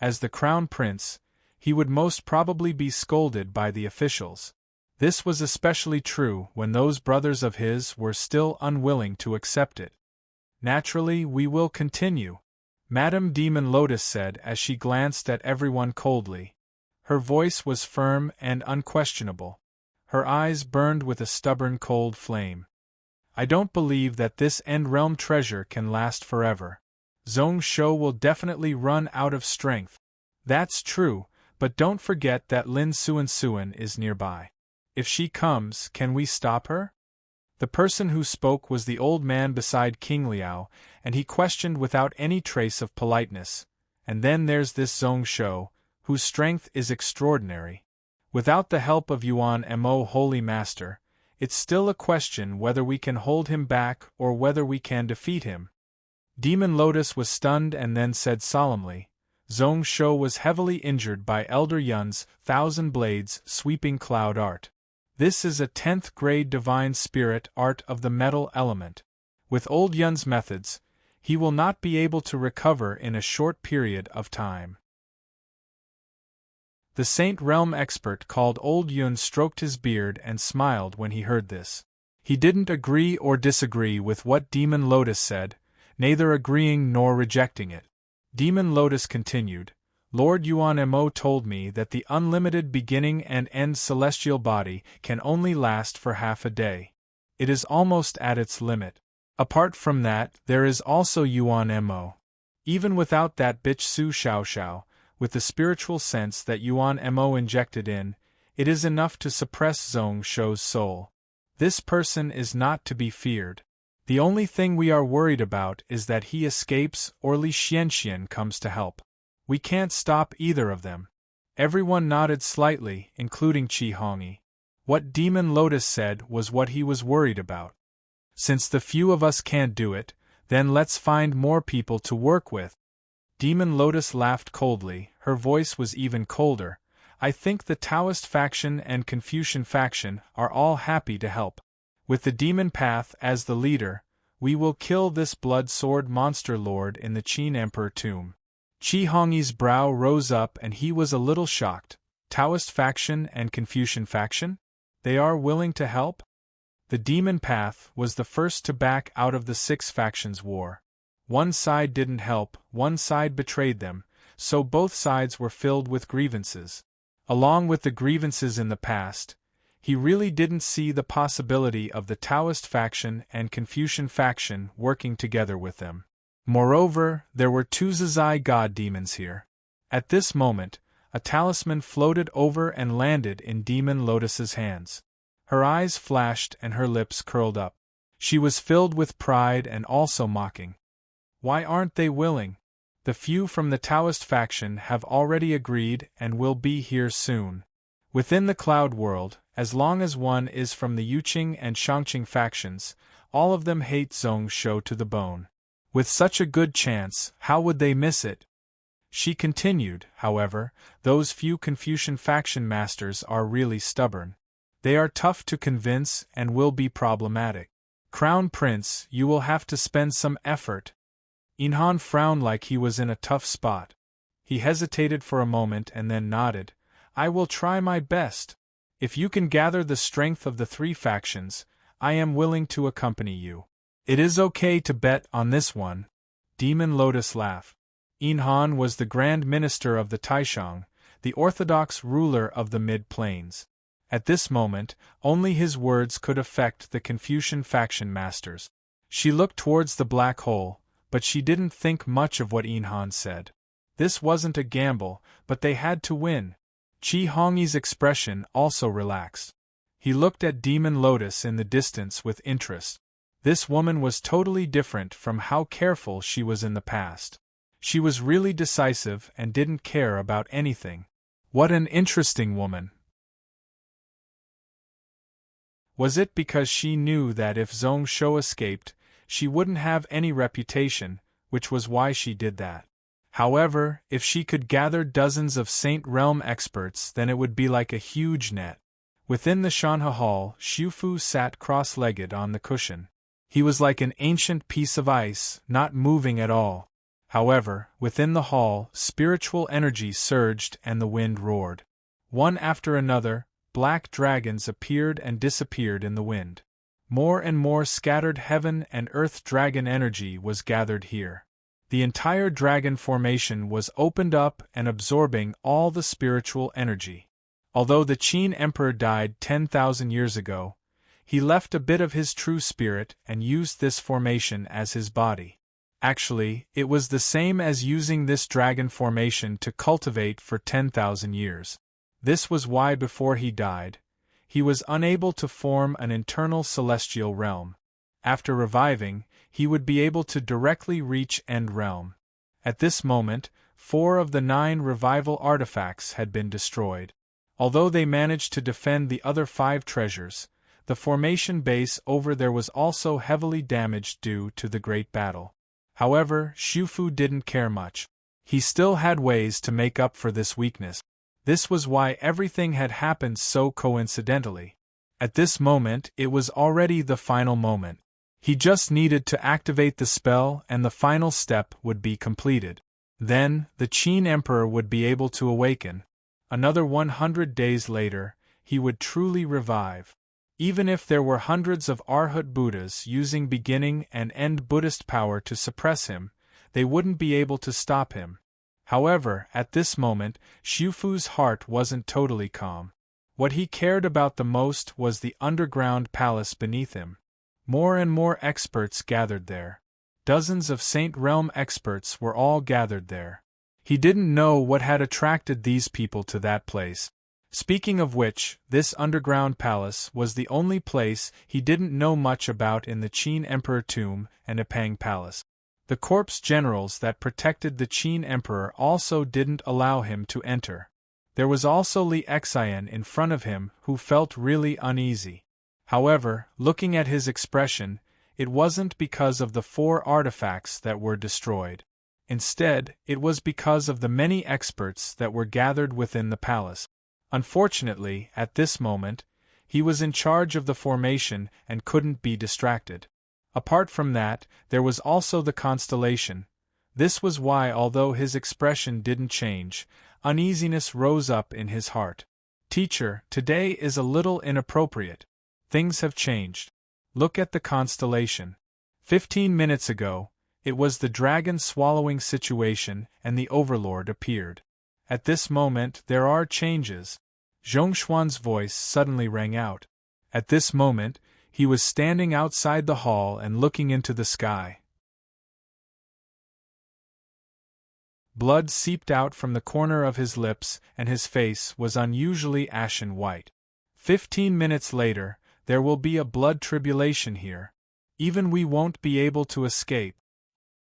As the crown prince, he would most probably be scolded by the officials. This was especially true when those brothers of his were still unwilling to accept it. Naturally, we will continue, Madame Demon Lotus said as she glanced at everyone coldly. Her voice was firm and unquestionable. Her eyes burned with a stubborn cold flame. I don't believe that this end-realm treasure can last forever. Zhong Shou will definitely run out of strength. That's true, but don't forget that Lin Suan is nearby. If she comes, can we stop her? The person who spoke was the old man beside King Liao, and he questioned without any trace of politeness. And then there's this Zhong Shou, whose strength is extraordinary. Without the help of Yuan Mo Holy Master, it's still a question whether we can hold him back or whether we can defeat him. Demon Lotus was stunned and then said solemnly, Zhong Shou was heavily injured by Elder Yun's 1,000 blades sweeping cloud art. This is a 10th grade divine spirit art of the metal element. With old Yun's methods, he will not be able to recover in a short period of time. The Saint Realm expert called Old Yun stroked his beard and smiled when he heard this. He didn't agree or disagree with what Demon Lotus said, neither agreeing nor rejecting it. Demon Lotus continued, Lord Yuan Mo told me that the unlimited beginning and end celestial body can only last for half a day. It is almost at its limit. Apart from that, there is also Yuan Mo. Even without that bitch Su Xiao Xiao, with the spiritual sense that Yuan Mo injected in, it is enough to suppress Zhong Shou's soul. This person is not to be feared. The only thing we are worried about is that he escapes or Li Xianxian comes to help. We can't stop either of them. Everyone nodded slightly, including Qi Hongyi. What Demon Lotus said was what he was worried about. Since the few of us can't do it, then let's find more people to work with. Demon Lotus laughed coldly, her voice was even colder. I think the Taoist faction and Confucian faction are all happy to help. With the Demon Path as the leader, we will kill this blood sword monster lord in the Qin Emperor tomb. Qi Hongyi's brow rose up and he was a little shocked. Taoist faction and Confucian faction? They are willing to help? The Demon Path was the first to back out of the Six Factions War. One side didn't help, one side betrayed them, so both sides were filled with grievances. Along with the grievances in the past, he really didn't see the possibility of the Taoist faction and Confucian faction working together with them. Moreover, there were two Zizai god demons here. At this moment, a talisman floated over and landed in Demon Lotus's hands. Her eyes flashed and her lips curled up. She was filled with pride and also mocking. Why aren't they willing? The few from the Taoist faction have already agreed and will be here soon. Within the Cloud World, as long as one is from the Yuqing and Shangqing factions, all of them hate Zhong Shou to the bone. With such a good chance, how would they miss it? She continued, however, those few Confucian faction masters are really stubborn. They are tough to convince and will be problematic. Crown Prince, you will have to spend some effort. Inhan frowned like he was in a tough spot. He hesitated for a moment and then nodded. I will try my best. If you can gather the strength of the three factions, I am willing to accompany you. It is okay to bet on this one. Demon Lotus laughed. Inhan was the Grand Minister of the Taishang, the orthodox ruler of the Mid-Plains. At this moment, only his words could affect the Confucian faction masters. She looked towards the black hole, but she didn't think much of what Inhan said. This wasn't a gamble, but they had to win. Qi Hongyi's expression also relaxed. He looked at Demon Lotus in the distance with interest. This woman was totally different from how careful she was in the past. She was really decisive and didn't care about anything. What an interesting woman. Was it because she knew that if Zhong Shou escaped, she wouldn't have any reputation, which was why she did that? However, if she could gather dozens of Saint Realm experts, then it would be like a huge net. Within the Shanhe Hall, Xufu sat cross-legged on the cushion. He was like an ancient piece of ice, not moving at all. However, within the hall, spiritual energy surged and the wind roared. One after another, black dragons appeared and disappeared in the wind. More and more scattered heaven and earth dragon energy was gathered here. The entire dragon formation was opened up and absorbing all the spiritual energy. Although the Qin Emperor died 10,000 years ago, he left a bit of his true spirit and used this formation as his body. Actually, it was the same as using this dragon formation to cultivate for 10,000 years. This was why before he died, he was unable to form an internal celestial realm. After reviving, he would be able to directly reach End Realm. At this moment, 4 of the 9 revival artifacts had been destroyed. Although they managed to defend the other 5 treasures, the formation base over there was also heavily damaged due to the Great Battle. However, Xufu didn't care much. He still had ways to make up for this weakness. This was why everything had happened so coincidentally. At this moment, it was already the final moment. He just needed to activate the spell and the final step would be completed. Then, the Qin Emperor would be able to awaken. Another 100 days later, he would truly revive. Even if there were hundreds of Arhat Buddhas using beginning and end Buddhist power to suppress him, they wouldn't be able to stop him. However, at this moment, Xiufu's heart wasn't totally calm. What he cared about the most was the underground palace beneath him. More and more experts gathered there. Dozens of Saint Realm experts were all gathered there. He didn't know what had attracted these people to that place. Speaking of which, this underground palace was the only place he didn't know much about in the Qin Emperor tomb and Epang Palace. The corpse generals that protected the Qin Emperor also didn't allow him to enter. There was also Li Xian in front of him who felt really uneasy. However, looking at his expression, it wasn't because of the 4 artifacts that were destroyed. Instead, it was because of the many experts that were gathered within the palace. Unfortunately, at this moment, he was in charge of the formation and couldn't be distracted. Apart from that, there was also the constellation. This was why, although his expression didn't change, uneasiness rose up in his heart. Teacher, today is a little inappropriate. Things have changed. Look at the constellation. 15 minutes ago, it was the dragon swallowing situation and the overlord appeared. At this moment there are changes. Zhongshuan's voice suddenly rang out. At this moment, he was standing outside the hall and looking into the sky. Blood seeped out from the corner of his lips and his face was unusually ashen white. 15 minutes later, there will be a blood tribulation here. Even we won't be able to escape.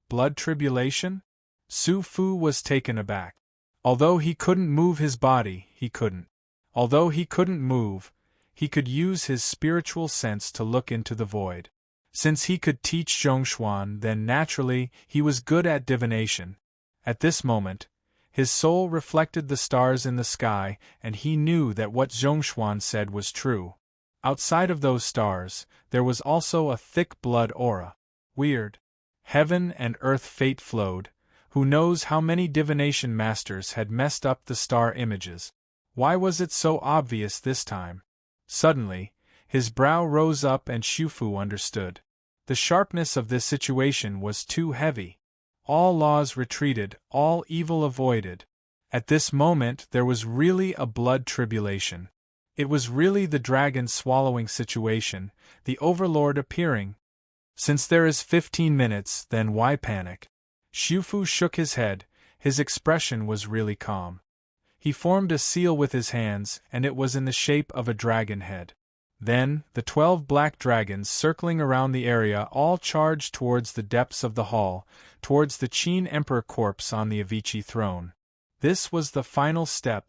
Blood tribulation? Su Fu was taken aback. Although he couldn't move his body, he couldn't. Although he couldn't move, he could use his spiritual sense to look into the void. Since he could teach Zhongshuan, then naturally he was good at divination. At this moment, his soul reflected the stars in the sky, and he knew that what Zhongshuan said was true. Outside of those stars, there was also a thick blood aura. Weird. Heaven and earth fate flowed. Who knows how many divination masters had messed up the star images? Why was it so obvious this time? Suddenly, his brow rose up and Xiufu understood. The sharpness of this situation was too heavy. All laws retreated, all evil avoided. At this moment there was really a blood tribulation. It was really the dragon swallowing situation, the overlord appearing. Since there is 15 minutes, then why panic? Xiufu shook his head, his expression was really calm. He formed a seal with his hands, and it was in the shape of a dragon head. Then, the 12 black dragons circling around the area all charged towards the depths of the hall, towards the Qin Emperor corpse on the Avici throne. This was the final step.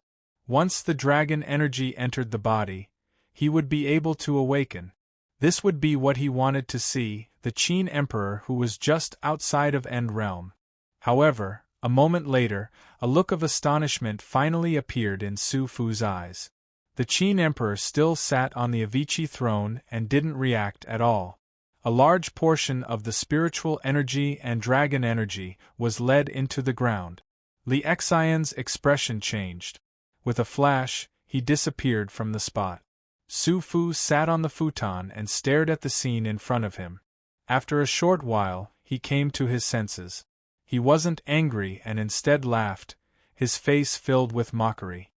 Once the dragon energy entered the body, he would be able to awaken. This would be what he wanted to see, the Qin Emperor who was just outside of End Realm. However, a moment later, a look of astonishment finally appeared in Su Fu's eyes. The Qin Emperor still sat on the Avici throne and didn't react at all. A large portion of the spiritual energy and dragon energy was led into the ground. Li Xian's expression changed. With a flash, he disappeared from the spot. Su Fu sat on the futon and stared at the scene in front of him. After a short while, he came to his senses. He wasn't angry and instead laughed, his face filled with mockery.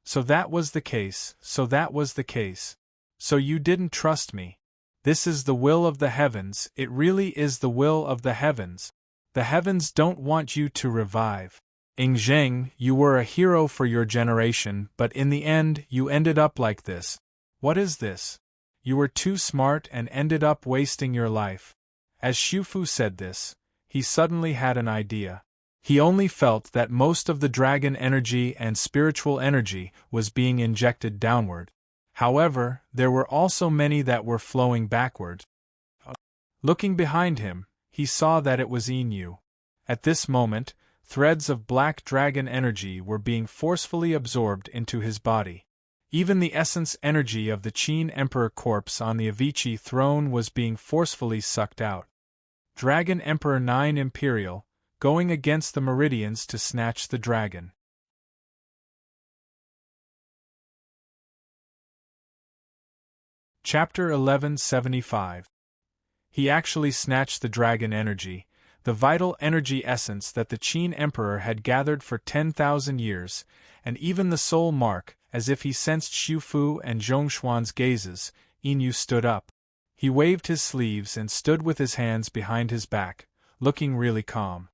So that was the case, so that was the case. So you didn't trust me. This is the will of the heavens, it really is the will of the heavens. The heavens don't want you to revive. Ing Zheng, you were a hero for your generation, but in the end, you ended up like this. What is this? You were too smart and ended up wasting your life. As Xiufu said this, he suddenly had an idea. He only felt that most of the dragon energy and spiritual energy was being injected downward. However, there were also many that were flowing backward. Looking behind him, he saw that it was Inu. At this moment, threads of black dragon energy were being forcefully absorbed into his body. Even the essence energy of the Qin Emperor corpse on the Avici throne was being forcefully sucked out. Dragon Emperor 9 Imperial, going against the Meridians to snatch the dragon. Chapter 1175. He actually snatched the dragon energy. the vital energy essence that the Qin Emperor had gathered for 10,000 years, and even the soul mark, as if he sensed Xu Fu and Zhongshuan's gazes. Yin Yu stood up. He waved his sleeves and stood with his hands behind his back, looking really calm.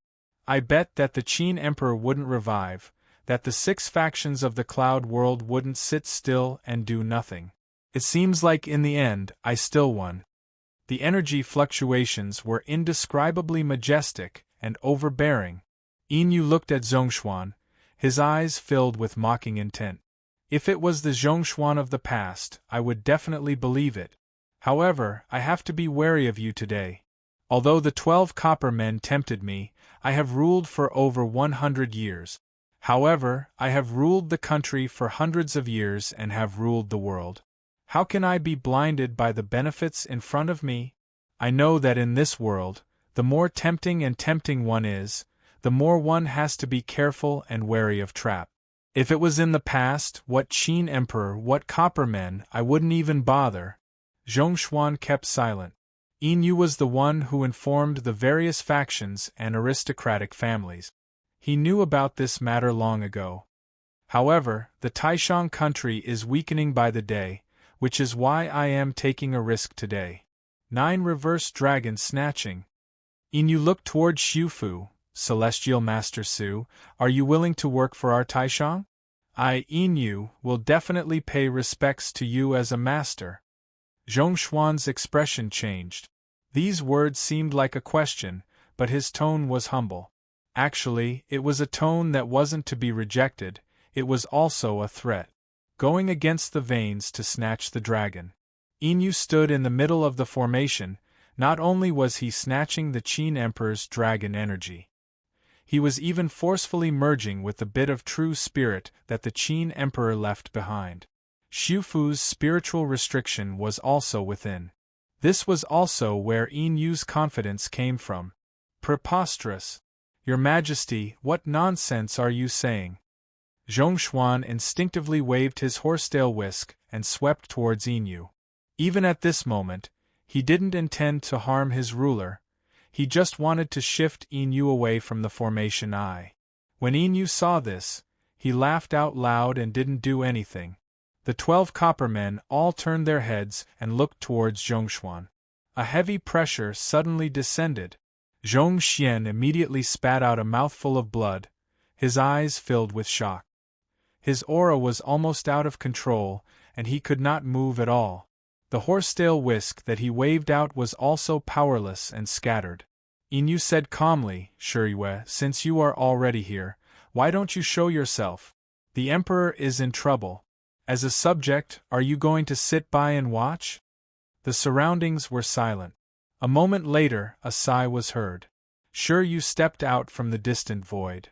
I bet that the Qin Emperor wouldn't revive, that the 6 factions of the cloud world wouldn't sit still and do nothing. It seems like in the end, I still won. The energy fluctuations were indescribably majestic and overbearing. Yin Yu looked at Zhongshuan, his eyes filled with mocking intent. If it was the Zhongshuan of the past, I would definitely believe it. However, I have to be wary of you today. Although the 12 copper men tempted me, I have ruled for over 100 years. However, I have ruled the country for hundreds of years and have ruled the world. How can I be blinded by the benefits in front of me? I know that in this world, the more tempting one is, the more one has to be careful and wary of trap. If it was in the past, what Qin Emperor, what copper men, I wouldn't even bother. Zhongshuan kept silent. Yin Yu was the one who informed the various factions and aristocratic families. He knew about this matter long ago. However, the Taishang country is weakening by the day, which is why I am taking a risk today. 9 reverse dragon snatching. Yin Yu looked toward Xu Fu. Celestial Master Su, are you willing to work for our Taishang? I, Yin Yu, will definitely pay respects to you as a master. Zhongshuan's expression changed. These words seemed like a question, but his tone was humble. Actually, it was a tone that wasn't to be rejected, it was also a threat. Going against the veins to snatch the dragon. Yin Yu stood in the middle of the formation. Not only was he snatching the Qin Emperor's dragon energy, he was even forcefully merging with the bit of true spirit that the Qin Emperor left behind. Xu Fu's spiritual restriction was also within. This was also where Yin Yu's confidence came from. Preposterous. Your Majesty, what nonsense are you saying? Zhongshuan instinctively waved his horsetail whisk and swept towards Yin Yu. Even at this moment, he didn't intend to harm his ruler, he just wanted to shift Yin Yu away from the formation eye. When Yin Yu saw this, he laughed out loud and didn't do anything. The 12 copper men all turned their heads and looked towards Zhongshuan. A heavy pressure suddenly descended. Zhongshuan immediately spat out a mouthful of blood, his eyes filled with shock. His aura was almost out of control, and he could not move at all. The horsetail whisk that he waved out was also powerless and scattered. Yin Yu said calmly, Shiyue, since you are already here, why don't you show yourself? The Emperor is in trouble. As a subject, are you going to sit by and watch? The surroundings were silent. A moment later, a sigh was heard. Sure, you stepped out from the distant void.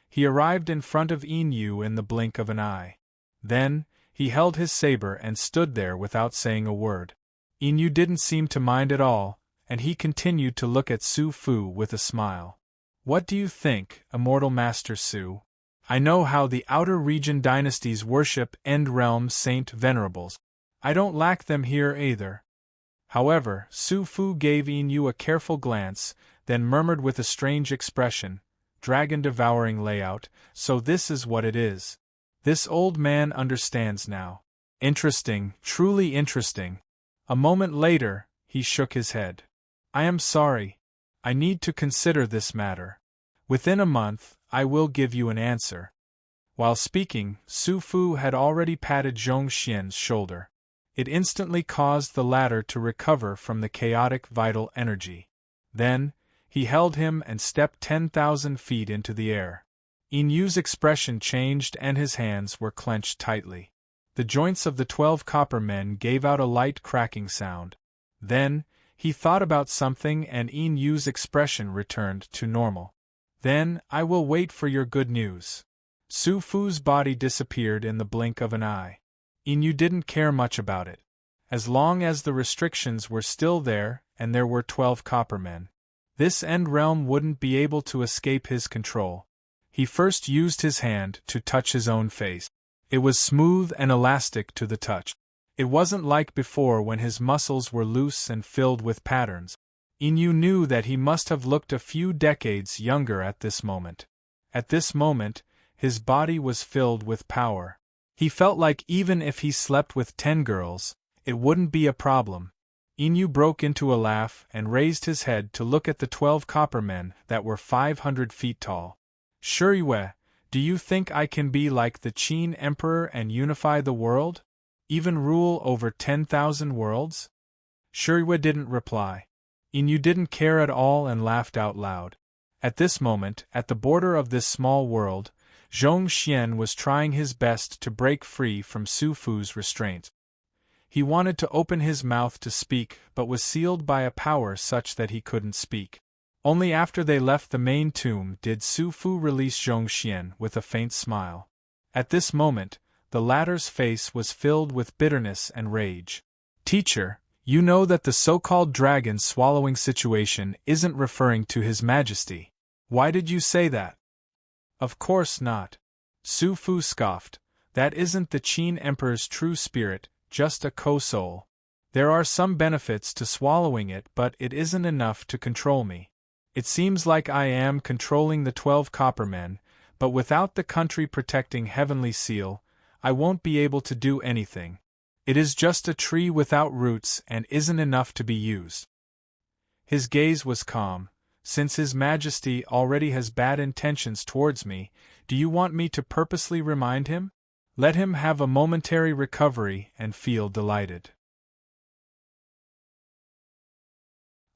He arrived in front of Yin Yu in the blink of an eye. Then, he held his saber and stood there without saying a word. Yin Yu didn't seem to mind at all, and he continued to look at Su Fu with a smile. What do you think, Immortal Master Su? I know how the outer region dynasties worship end-realm saint venerables. I don't lack them here either. However, Su Fu gave Yin Yu a careful glance, then murmured with a strange expression, dragon-devouring layout, so this is what it is. This old man understands now. Interesting, truly interesting. A moment later, he shook his head. I am sorry. I need to consider this matter. Within a month, I will give you an answer. While speaking, Su Fu had already patted Zhongshuan's shoulder. It instantly caused the latter to recover from the chaotic vital energy. Then, he held him and stepped 10,000 feet into the air. Yin Yu's expression changed and his hands were clenched tightly. The joints of the 12 copper men gave out a light cracking sound. Then, he thought about something and Yin Yu's expression returned to normal. Then, I will wait for your good news. Su Fu's body disappeared in the blink of an eye. Yin Yu didn't care much about it. As long as the restrictions were still there, and there were 12 copper men, this end realm wouldn't be able to escape his control. He first used his hand to touch his own face. It was smooth and elastic to the touch. It wasn't like before when his muscles were loose and filled with patterns. Inu knew that he must have looked a few decades younger at this moment. At this moment, his body was filled with power. He felt like even if he slept with 10 girls, it wouldn't be a problem. Inu broke into a laugh and raised his head to look at the 12 copper men that were 500 feet tall. Shuriwe, do you think I can be like the Qin Emperor and unify the world? Even rule over 10,000 worlds? Shuriwe didn't reply. Inu didn't care at all and laughed out loud. At this moment, at the border of this small world, Zhong Xian was trying his best to break free from Su Fu's restraint. He wanted to open his mouth to speak but was sealed by a power such that he couldn't speak. Only after they left the main tomb did Su Fu release Zhong Xian with a faint smile. At this moment, the latter's face was filled with bitterness and rage. Teacher, you know that the so-called dragon swallowing situation isn't referring to His Majesty. Why did you say that? Of course not. Su Fu scoffed. That isn't the Qin Emperor's true spirit, just a co-soul. There are some benefits to swallowing it, but it isn't enough to control me. It seems like I am controlling the 12 copper men, but without the country protecting Heavenly Seal, I won't be able to do anything. It is just a tree without roots and isn't enough to be used. His gaze was calm. Since His Majesty already has bad intentions towards me, do you want me to purposely remind him? Let him have a momentary recovery and feel delighted.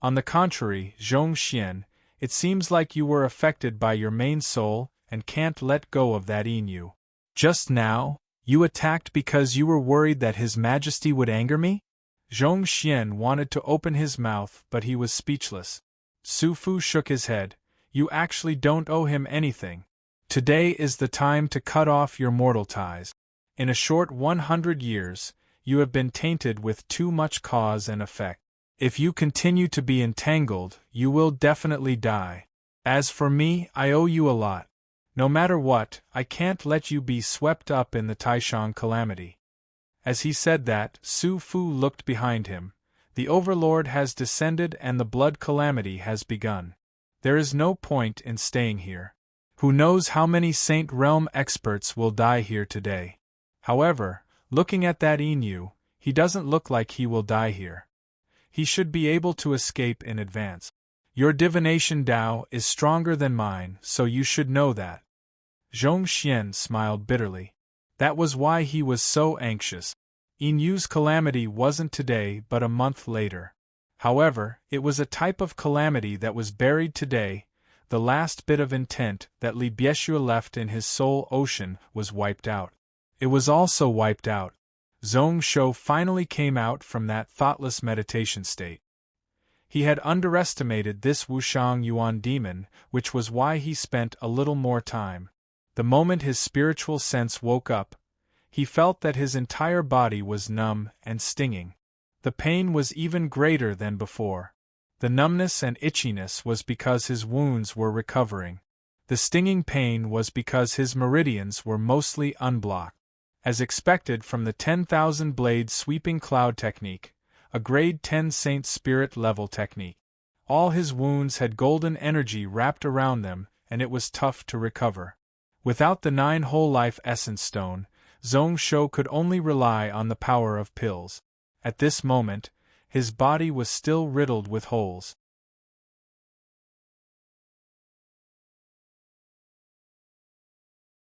On the contrary, Zhong Xian, it seems like you were affected by your main soul and can't let go of that Inu. Just now, you attacked because you were worried that His Majesty would anger me? Zhong Xian wanted to open his mouth, but he was speechless. Su Fu shook his head. You actually don't owe him anything. Today is the time to cut off your mortal ties. In a short 100 years, you have been tainted with too much cause and effect. If you continue to be entangled, you will definitely die. As for me, I owe you a lot. No matter what, I can't let you be swept up in the Taishan calamity. As he said that, Su Fu looked behind him. The Overlord has descended and the blood calamity has begun. There is no point in staying here. Who knows how many Saint Realm experts will die here today. However, looking at that Inu, he doesn't look like he will die here. He should be able to escape in advance. Your divination Dao is stronger than mine, so you should know that. Zhong Xian smiled bitterly. That was why he was so anxious. Inu's calamity wasn't today but a month later. However, it was a type of calamity that was buried today. The last bit of intent that Li Bieshue left in his soul ocean was wiped out. It was also wiped out. Zhong Shou finally came out from that thoughtless meditation state. He had underestimated this Wushang Yuan demon, which was why he spent a little more time. The moment his spiritual sense woke up, he felt that his entire body was numb and stinging. The pain was even greater than before. The numbness and itchiness was because his wounds were recovering. The stinging pain was because his meridians were mostly unblocked. As expected from the 10,000 blade sweeping cloud technique, a grade 10 Saint Spirit level technique. All his wounds had golden energy wrapped around them, and it was tough to recover. Without the 9 whole life essence stone, Zhong Shou could only rely on the power of pills. At this moment, his body was still riddled with holes.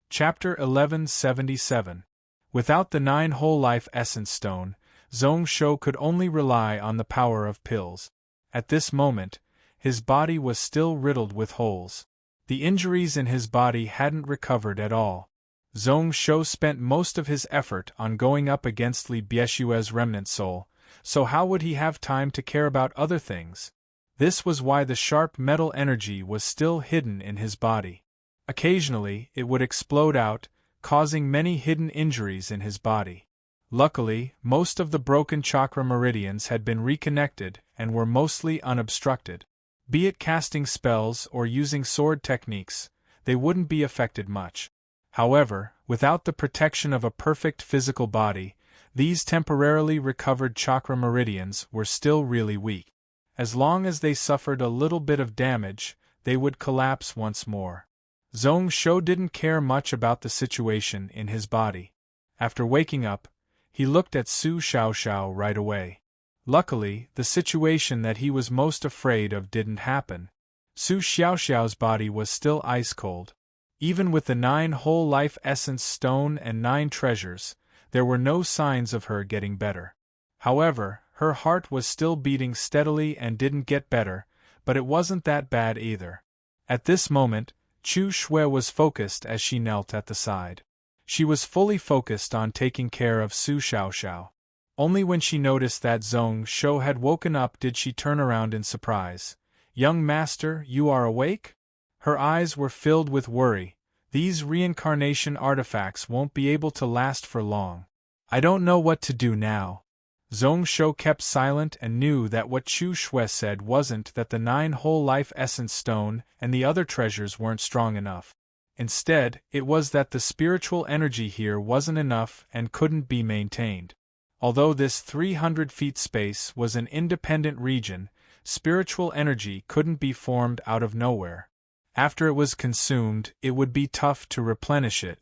Chapter 1177. Without the 9 whole life essence stone, Zhong Shou could only rely on the power of pills. At this moment, his body was still riddled with holes. The injuries in his body hadn't recovered at all. Zhong Shou spent most of his effort on going up against Li Bieshue's remnant soul, so how would he have time to care about other things? This was why the sharp metal energy was still hidden in his body. Occasionally, it would explode out, causing many hidden injuries in his body. Luckily, most of the broken chakra meridians had been reconnected and were mostly unobstructed. Be it casting spells or using sword techniques, they wouldn't be affected much. However, without the protection of a perfect physical body, These temporarily recovered chakra meridians were still really weak. As long as they suffered a little bit of damage, they would collapse once more. Zhong Shou didn't care much about the situation in his body. After waking up, he looked at Su Xiaoxiao right away. Luckily, the situation that he was most afraid of didn't happen. Su Xiaoxiao's body was still ice-cold. Even with the 9 whole life essence stone and 9 treasures, there were no signs of her getting better. However, her heart was still beating steadily and didn't get better, but it wasn't that bad either. At this moment, Chu Shui was focused as she knelt at the side. She was fully focused on taking care of Su Xiaoxiao. Only when she noticed that Zhong Shou had woken up did she turn around in surprise. "Young master, you are awake?" Her eyes were filled with worry. These reincarnation artifacts won't be able to last for long. "I don't know what to do now." Zhong Shou kept silent and knew that what Chu Shui said wasn't that the 9 whole life essence stone and the other treasures weren't strong enough. Instead, it was that the spiritual energy here wasn't enough and couldn't be maintained. Although this 300 feet space was an independent region, spiritual energy couldn't be formed out of nowhere. After it was consumed, it would be tough to replenish it.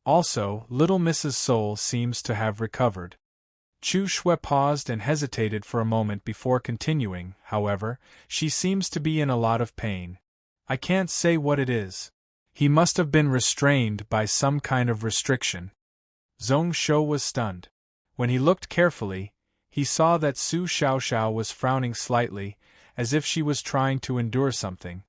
Also, little Mrs. Soul seems to have recovered. Chu Shui paused and hesitated for a moment before continuing. "However, she seems to be in a lot of pain. I can't say what it is. He must have been restrained by some kind of restriction." Zhong Shou was stunned. When he looked carefully, he saw that Su Xiaoxiao was frowning slightly, as if she was trying to endure something.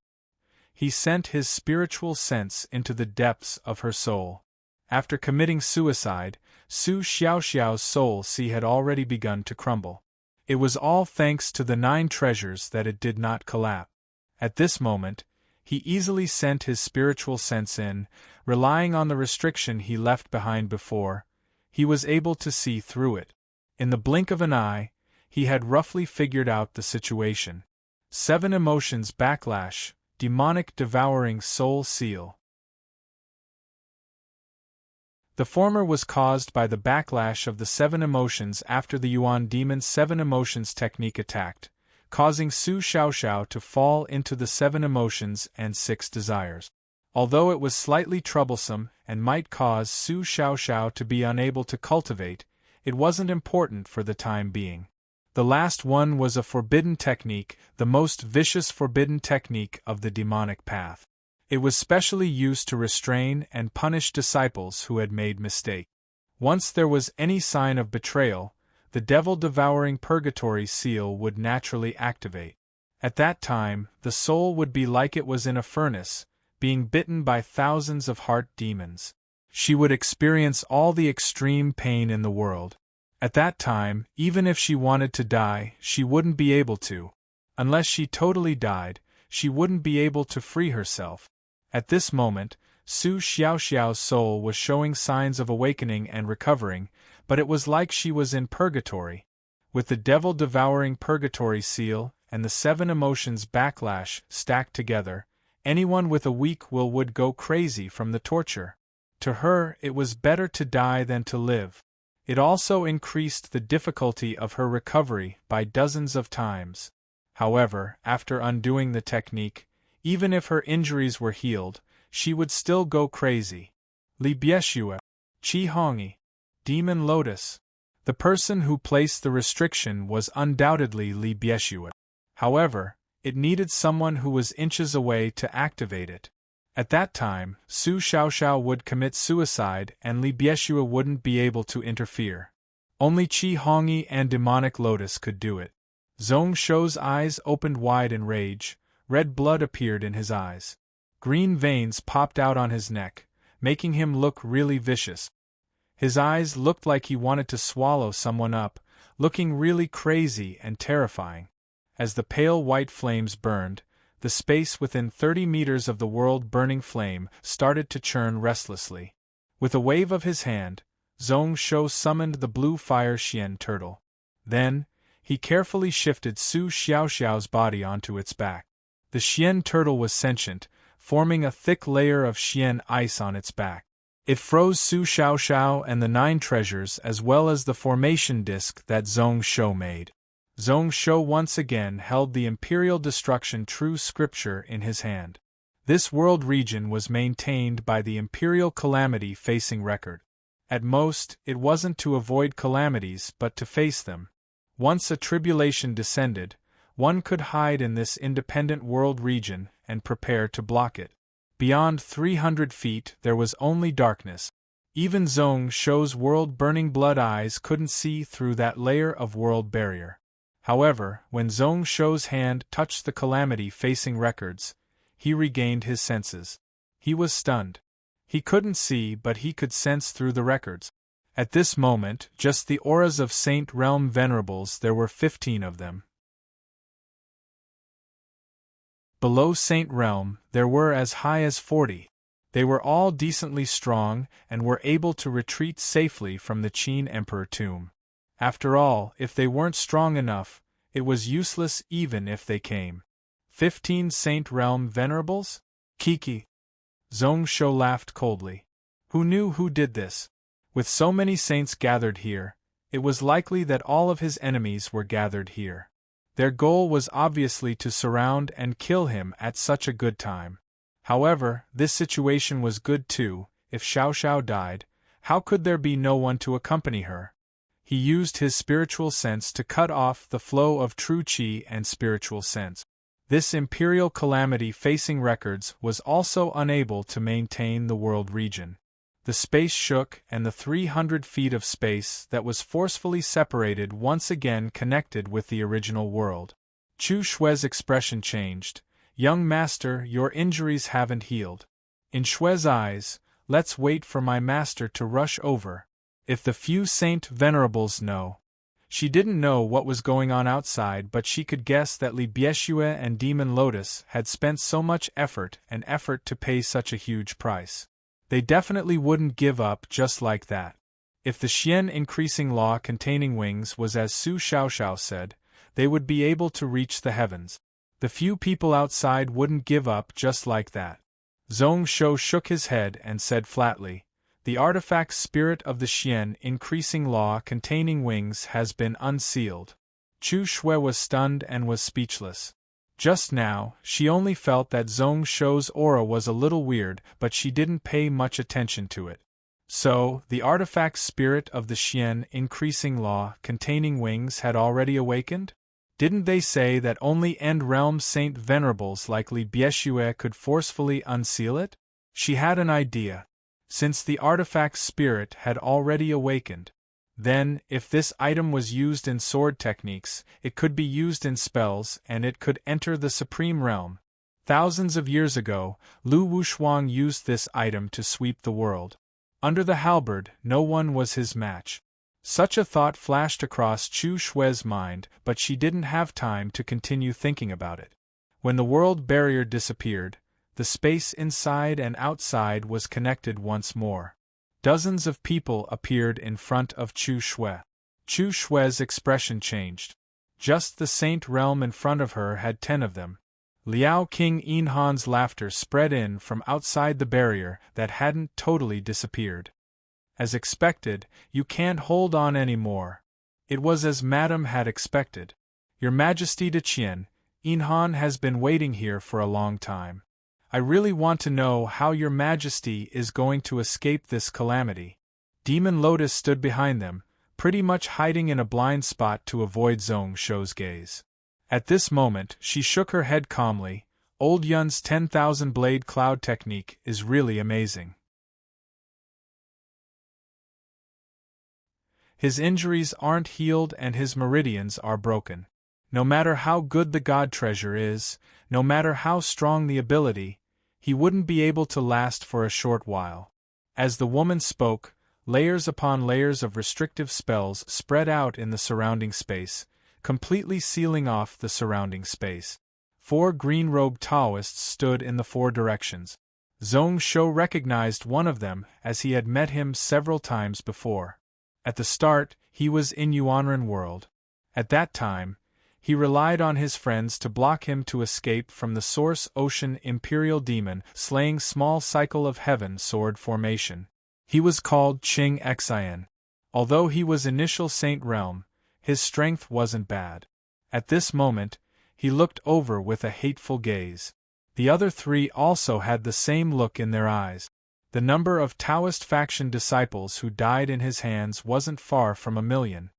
He sent his spiritual sense into the depths of her soul. After committing suicide, Su Xiaoxiao's soul had already begun to crumble. It was all thanks to the 9 treasures that it did not collapse. At this moment, he easily sent his spiritual sense in, relying on the restriction he left behind before. He was able to see through it. In the blink of an eye, he had roughly figured out the situation. 7 emotions backlash, demonic devouring soul seal. The former was caused by the backlash of the 7 emotions after the Yuan demon's 7 emotions technique attacked, causing Su Xiaoxiao to fall into the 7 emotions and 6 desires. Although it was slightly troublesome and might cause Su Xiaoxiao to be unable to cultivate, it wasn't important for the time being. The last one was a forbidden technique, the most vicious forbidden technique of the demonic path. It was specially used to restrain and punish disciples who had made mistakes. Once there was any sign of betrayal, the devil-devouring purgatory seal would naturally activate. At that time, the soul would be like it was in a furnace, being bitten by thousands of heart demons. She would experience all the extreme pain in the world. At that time, even if she wanted to die, she wouldn't be able to. Unless she totally died, she wouldn't be able to free herself. At this moment, Su Xiaoxiao's soul was showing signs of awakening and recovering, but it was like she was in purgatory. With the devil-devouring purgatory seal and the 7 emotions backlash stacked together, anyone with a weak will would go crazy from the torture. To her, it was better to die than to live. It also increased the difficulty of her recovery by dozens of times. However, after undoing the technique, even if her injuries were healed, she would still go crazy. Li Bieshue, Qi Hongyi, Demon Lotus. The person who placed the restriction was undoubtedly Li Bieshue. However, it needed someone who was inches away to activate it. At that time, Su Xiaoxiao would commit suicide and Li Bieshue wouldn't be able to interfere. Only Qi Hongyi and Demonic Lotus could do it. Zhong Shou's eyes opened wide in rage. Red blood appeared in his eyes. Green veins popped out on his neck, making him look really vicious. His eyes looked like he wanted to swallow someone up, looking really crazy and terrifying. As the pale white flames burned, the space within 30 meters of the world-burning flame started to churn restlessly. With a wave of his hand, Zhong Shou summoned the blue fire Xian turtle. Then, he carefully shifted Su Xiaoxiao's body onto its back. The Xian turtle was sentient, forming a thick layer of Xian ice on its back. It froze Su Xiaoxiao and the 9 treasures as well as the formation disk that Zhong Shou made. Zhong Shou once again held the Imperial Destruction True Scripture in his hand. This world region was maintained by the Imperial Calamity Facing Record. At most, it wasn't to avoid calamities but to face them. Once a tribulation descended, one could hide in this independent world region and prepare to block it. Beyond 300 feet there was only darkness. Even Zhong Shou's world-burning blood eyes couldn't see through that layer of world barrier. However, when Zhong Shou's hand touched the calamity facing records, he regained his senses. He was stunned. He couldn't see, but he could sense through the records. At this moment, just the auras of Saint Realm Venerables, there were 15 of them. Below Saint Realm, there were as high as 40. They were all decently strong and were able to retreat safely from the Qin Emperor tomb. After all, if they weren't strong enough, it was useless even if they came. 15 Saint Realm Venerables? Kiki. Zhong Shou laughed coldly. Who knew who did this? With so many saints gathered here, it was likely that all of his enemies were gathered here. Their goal was obviously to surround and kill him at such a good time. However, this situation was good too. If Xiaoxiao died, how could there be no one to accompany her? He used his spiritual sense to cut off the flow of true qi and spiritual sense. This imperial calamity facing records was also unable to maintain the world region. The space shook and the 300 feet of space that was forcefully separated once again connected with the original world. Chu Shui's expression changed. Young master, your injuries haven't healed. In Shui's eyes, let's wait for my master to rush over. If the few Saint Venerables know. She didn't know what was going on outside, but she could guess that Li Bieshue and Demon Lotus had spent so much effort to pay such a huge price. They definitely wouldn't give up just like that. If the Xian increasing law containing wings was as Su Xiaoxiao said, they would be able to reach the heavens. The few people outside wouldn't give up just like that. Zhong Shou shook his head and said flatly, the artifact spirit of the Xian increasing law containing wings has been unsealed. Chu Shui was stunned and was speechless. Just now, she only felt that Zhong Shou's aura was a little weird, but she didn't pay much attention to it. So, the artifact spirit of the Xian increasing law containing wings had already awakened? Didn't they say that only end-realm Saint Venerables like Li Bieshue could forcefully unseal it? She had an idea. Since the artifact spirit had already awakened, then, if this item was used in sword techniques, it could be used in spells and it could enter the Supreme Realm. Thousands of years ago, Lu Wushuang used this item to sweep the world. Under the halberd, no one was his match. Such a thought flashed across Chu Shui's mind, but she didn't have time to continue thinking about it. When the world barrier disappeared, the space inside and outside was connected once more. Dozens of people appeared in front of Chu Shui. Chu Shui's expression changed. Just the Saint Realm in front of her had 10 of them. Liao King Yinhan's laughter spread in from outside the barrier that hadn't totally disappeared. As expected, you can't hold on anymore. It was as Madame had expected. Your Majesty de Qian, Yinhan has been waiting here for a long time. I really want to know how your Majesty is going to escape this calamity. Demon Lotus stood behind them, pretty much hiding in a blind spot to avoid Zhong Shou's gaze. At this moment, she shook her head calmly. Old Yun's 10,000 blade cloud technique is really amazing. His injuries aren't healed and his meridians are broken. No matter how good the god treasure is, no matter how strong the ability, he wouldn't be able to last for a short while. As the woman spoke, layers upon layers of restrictive spells spread out in the surrounding space, completely sealing off the surrounding space. 4 green-robed Taoists stood in the 4 directions. Zhong Shou recognized one of them as he had met him several times before. At the start, he was in Yuanren world. At that time, he relied on his friends to block him to escape from the Source Ocean Imperial Demon slaying small cycle of heaven sword formation. He was called Ching Xian. Although he was initial Saint Realm, his strength wasn't bad. At this moment, he looked over with a hateful gaze. The other three also had the same look in their eyes. The number of Taoist faction disciples who died in his hands wasn't far from 1,000,000.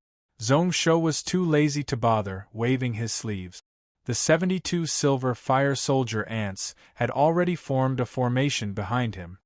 Zhong Shou was too lazy to bother, waving his sleeves. The 72 silver fire soldier ants had already formed a formation behind him.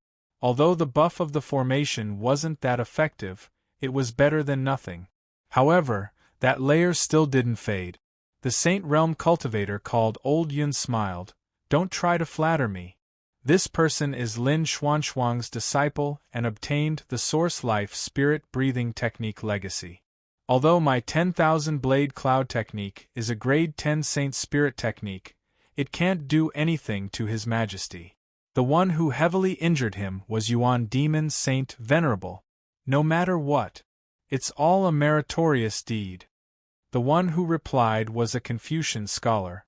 Although the buff of the formation wasn't that effective, it was better than nothing. However, that layer still didn't fade. The Saint Realm cultivator called Old Yun smiled. Don't try to flatter me. This person is Lin Xuanshuang's disciple and obtained the Source Life Spirit Breathing Technique Legacy. Although my 10,000 Blade Cloud Technique is a grade 10 Saint Spirit Technique, it can't do anything to His Majesty. The one who heavily injured him was Yuan Demon Saint Venerable. No matter what, it's all a meritorious deed. The one who replied was a Confucian scholar.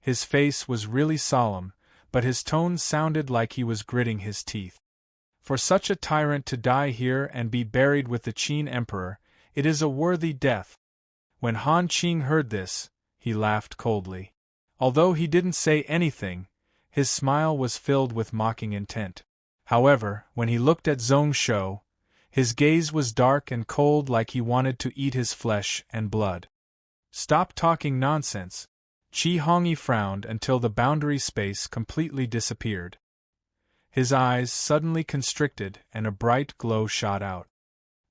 His face was really solemn, but his tone sounded like he was gritting his teeth. For such a tyrant to die here and be buried with the Qin Emperor, it is a worthy death. When Han Qing heard this, he laughed coldly. Although he didn't say anything, his smile was filled with mocking intent. However, when he looked at Zhong Shou, his gaze was dark and cold like he wanted to eat his flesh and blood. Stop talking nonsense. Qi Hongyi frowned until the boundary space completely disappeared. His eyes suddenly constricted and a bright glow shot out.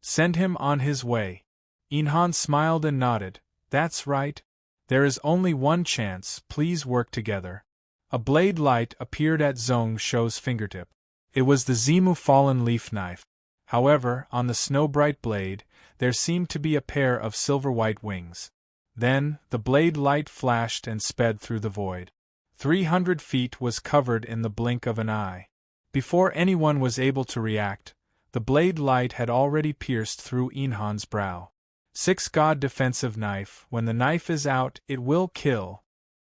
Send him on his way. Inhan smiled and nodded. That's right. There is only one chance, please work together. A blade light appeared at Zhong Shou's fingertip. It was the Zimu Fallen Leaf Knife. However, on the snow-bright blade, there seemed to be a pair of silver-white wings. Then, the blade light flashed and sped through the void. 300 feet was covered in the blink of an eye. Before anyone was able to react, the blade light had already pierced through Inhan's brow. 6 God Defensive Knife. When the knife is out, it will kill.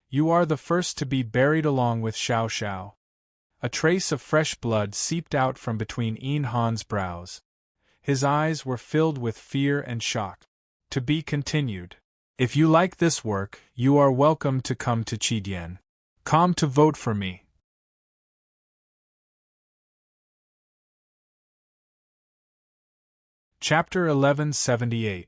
You are the first to be buried along with Xiao Xiao. A trace of fresh blood seeped out from between Inhan's brows. His eyes were filled with fear and shock. To be continued. If you like this work, you are welcome to come to Qidian. Come to vote for me. Chapter 1178.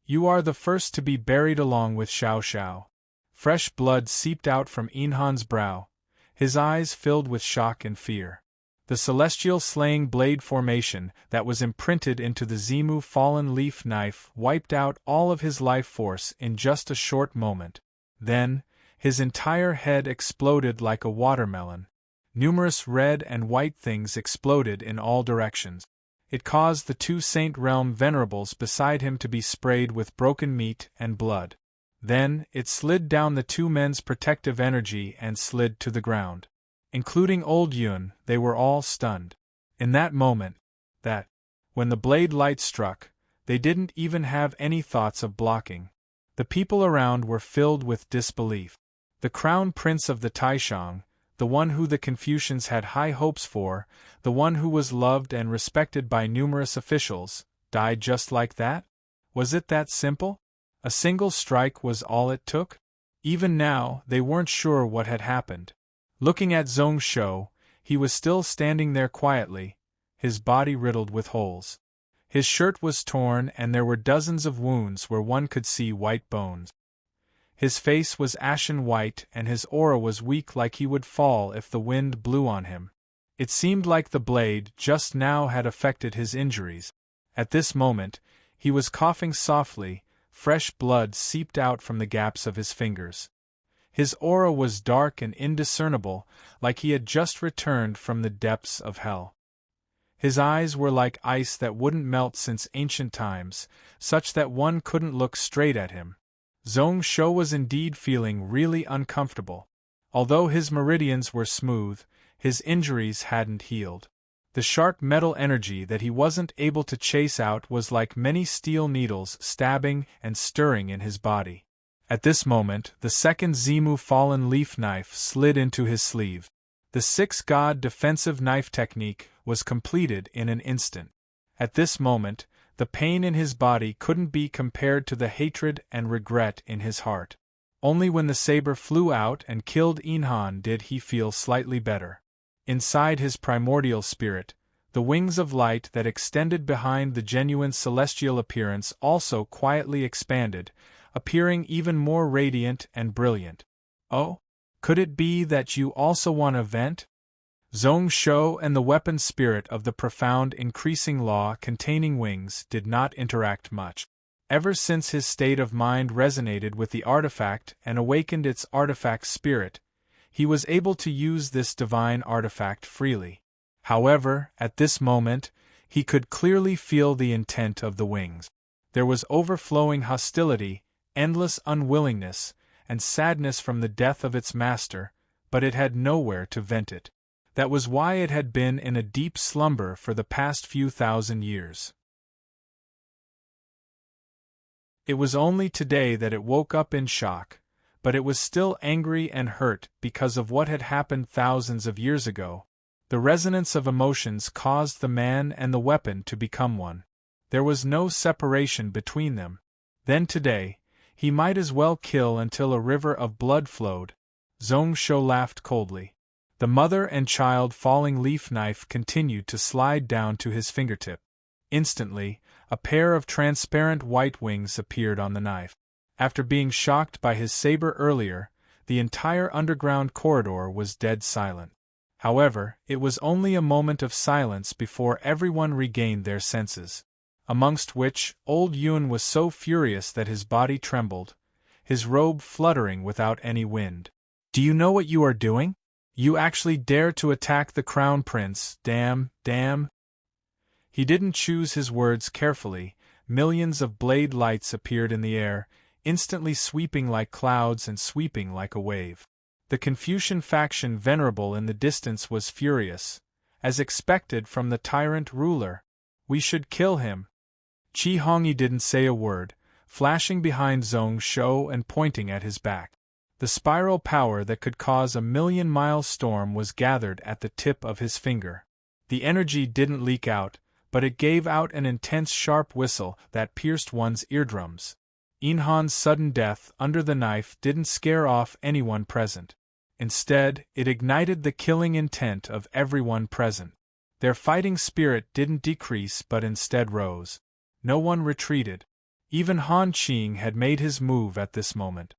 You are the first to be buried along with Xiao Xiao. Fresh blood seeped out from Inhan's brow, his eyes filled with shock and fear. The celestial slaying blade formation that was imprinted into the Zimu Fallen Leaf Knife wiped out all of his life force in just a short moment. Then, his entire head exploded like a watermelon. Numerous red and white things exploded in all directions. It caused the 2 Saint Realm venerables beside him to be sprayed with broken meat and blood. Then, it slid down the 2 men's protective energy and slid to the ground. Including Old Yun, they were all stunned. In that moment, when the blade light struck, they didn't even have any thoughts of blocking. The people around were filled with disbelief. The crown prince of the Taishang, the one who the Confucians had high hopes for, the one who was loved and respected by numerous officials, died just like that? Was it that simple? A single strike was all it took? Even now, they weren't sure what had happened. Looking at Zhong Shou, he was still standing there quietly, his body riddled with holes. His shirt was torn and there were dozens of wounds where one could see white bones. His face was ashen white and his aura was weak like he would fall if the wind blew on him. It seemed like the blade just now had affected his injuries. At this moment, he was coughing softly, fresh blood seeped out from the gaps of his fingers. His aura was dark and indiscernible, like he had just returned from the depths of hell. His eyes were like ice that wouldn't melt since ancient times, such that one couldn't look straight at him. Zhong Shou was indeed feeling really uncomfortable. Although his meridians were smooth, his injuries hadn't healed. The sharp metal energy that he wasn't able to chase out was like many steel needles stabbing and stirring in his body. At this moment, the 2nd Zimu Fallen Leaf Knife slid into his sleeve. The 6 God Defensive Knife technique was completed in an instant. At this moment, the pain in his body couldn't be compared to the hatred and regret in his heart. Only when the saber flew out and killed Inhan did he feel slightly better. Inside his primordial spirit, the wings of light that extended behind the genuine celestial appearance also quietly expanded, appearing even more radiant and brilliant. Oh? Could it be that you also want a vent? Zhong Shou and the weapon spirit of the profound increasing law containing wings did not interact much. Ever since his state of mind resonated with the artifact and awakened its artifact spirit, he was able to use this divine artifact freely. However, at this moment, he could clearly feel the intent of the wings. There was overflowing hostility, endless unwillingness, and sadness from the death of its master, but it had nowhere to vent it. That was why it had been in a deep slumber for the past few thousand years. It was only today that it woke up in shock, but it was still angry and hurt because of what had happened thousands of years ago. The resonance of emotions caused the man and the weapon to become one. There was no separation between them. Then today, he might as well kill until a river of blood flowed. Zhong Shou laughed coldly. The mother and child falling leaf knife continued to slide down to his fingertip. Instantly, a pair of transparent white wings appeared on the knife. After being shocked by his saber earlier, the entire underground corridor was dead silent. However, it was only a moment of silence before everyone regained their senses. Amongst which, old Yun was so furious that his body trembled, his robe fluttering without any wind. "Do you know what you are doing? You actually dare to attack the crown prince, damn. He didn't choose his words carefully. Millions of blade lights appeared in the air, instantly sweeping like clouds and sweeping like a wave. The Confucian faction venerable in the distance was furious, as expected from the tyrant ruler. "We should kill him." Qi Hongyi didn't say a word, flashing behind Zhong Shou and pointing at his back. The spiral power that could cause a 1,000,000-mile storm was gathered at the tip of his finger. The energy didn't leak out, but it gave out an intense sharp whistle that pierced one's eardrums. Inhan's sudden death under the knife didn't scare off anyone present. Instead, it ignited the killing intent of everyone present. Their fighting spirit didn't decrease but instead rose. No one retreated. Even Han Qing had made his move at this moment.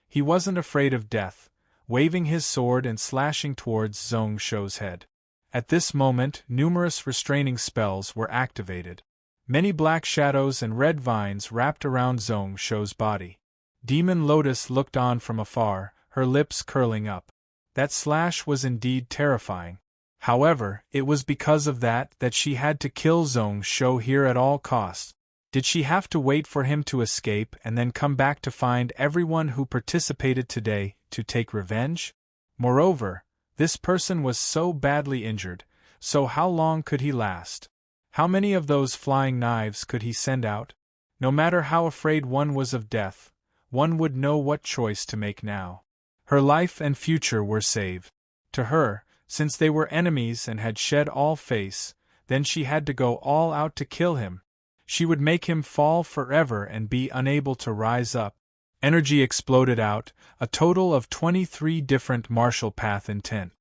He wasn't afraid of death, waving his sword and slashing towards Zhong Shou's head. At this moment, numerous restraining spells were activated. Many black shadows and red vines wrapped around Zhong Shou's body. Demon Lotus looked on from afar, her lips curling up. That slash was indeed terrifying. However, it was because of that she had to kill Zhong Shou here at all costs. Did she have to wait for him to escape and then come back to find everyone who participated today to take revenge? Moreover, this person was so badly injured, so how long could he last? How many of those flying knives could he send out? No matter how afraid one was of death, one would know what choice to make now. Her life and future were saved. To her, since they were enemies and had shed all face, then she had to go all out to kill him. She would make him fall forever and be unable to rise up. Energy exploded out, a total of 23 different martial path intent.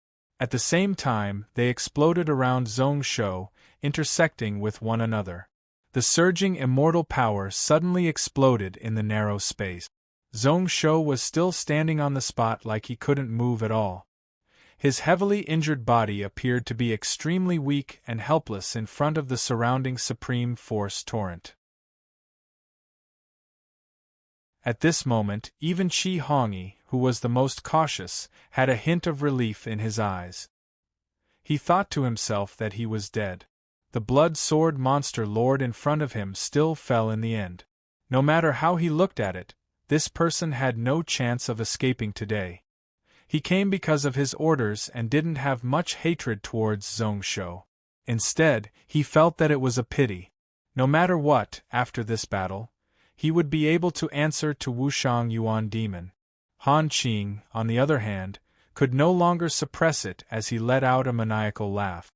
At the same time, they exploded around Zhong Shou, intersecting with one another. The surging immortal power suddenly exploded in the narrow space. Zhong Shou was still standing on the spot like he couldn't move at all. His heavily injured body appeared to be extremely weak and helpless in front of the surrounding supreme force torrent. At this moment, even Qi Hongyi, who was the most cautious, had a hint of relief in his eyes. He thought to himself that he was dead. The blood sword monster lord in front of him still fell in the end. No matter how he looked at it, this person had no chance of escaping today. He came because of his orders and didn't have much hatred towards Zhong Shou. Instead, he felt that it was a pity. No matter what, after this battle, he would be able to answer to Wushang Yuan Demon. Han Qing, on the other hand, could no longer suppress it as he let out a maniacal laugh.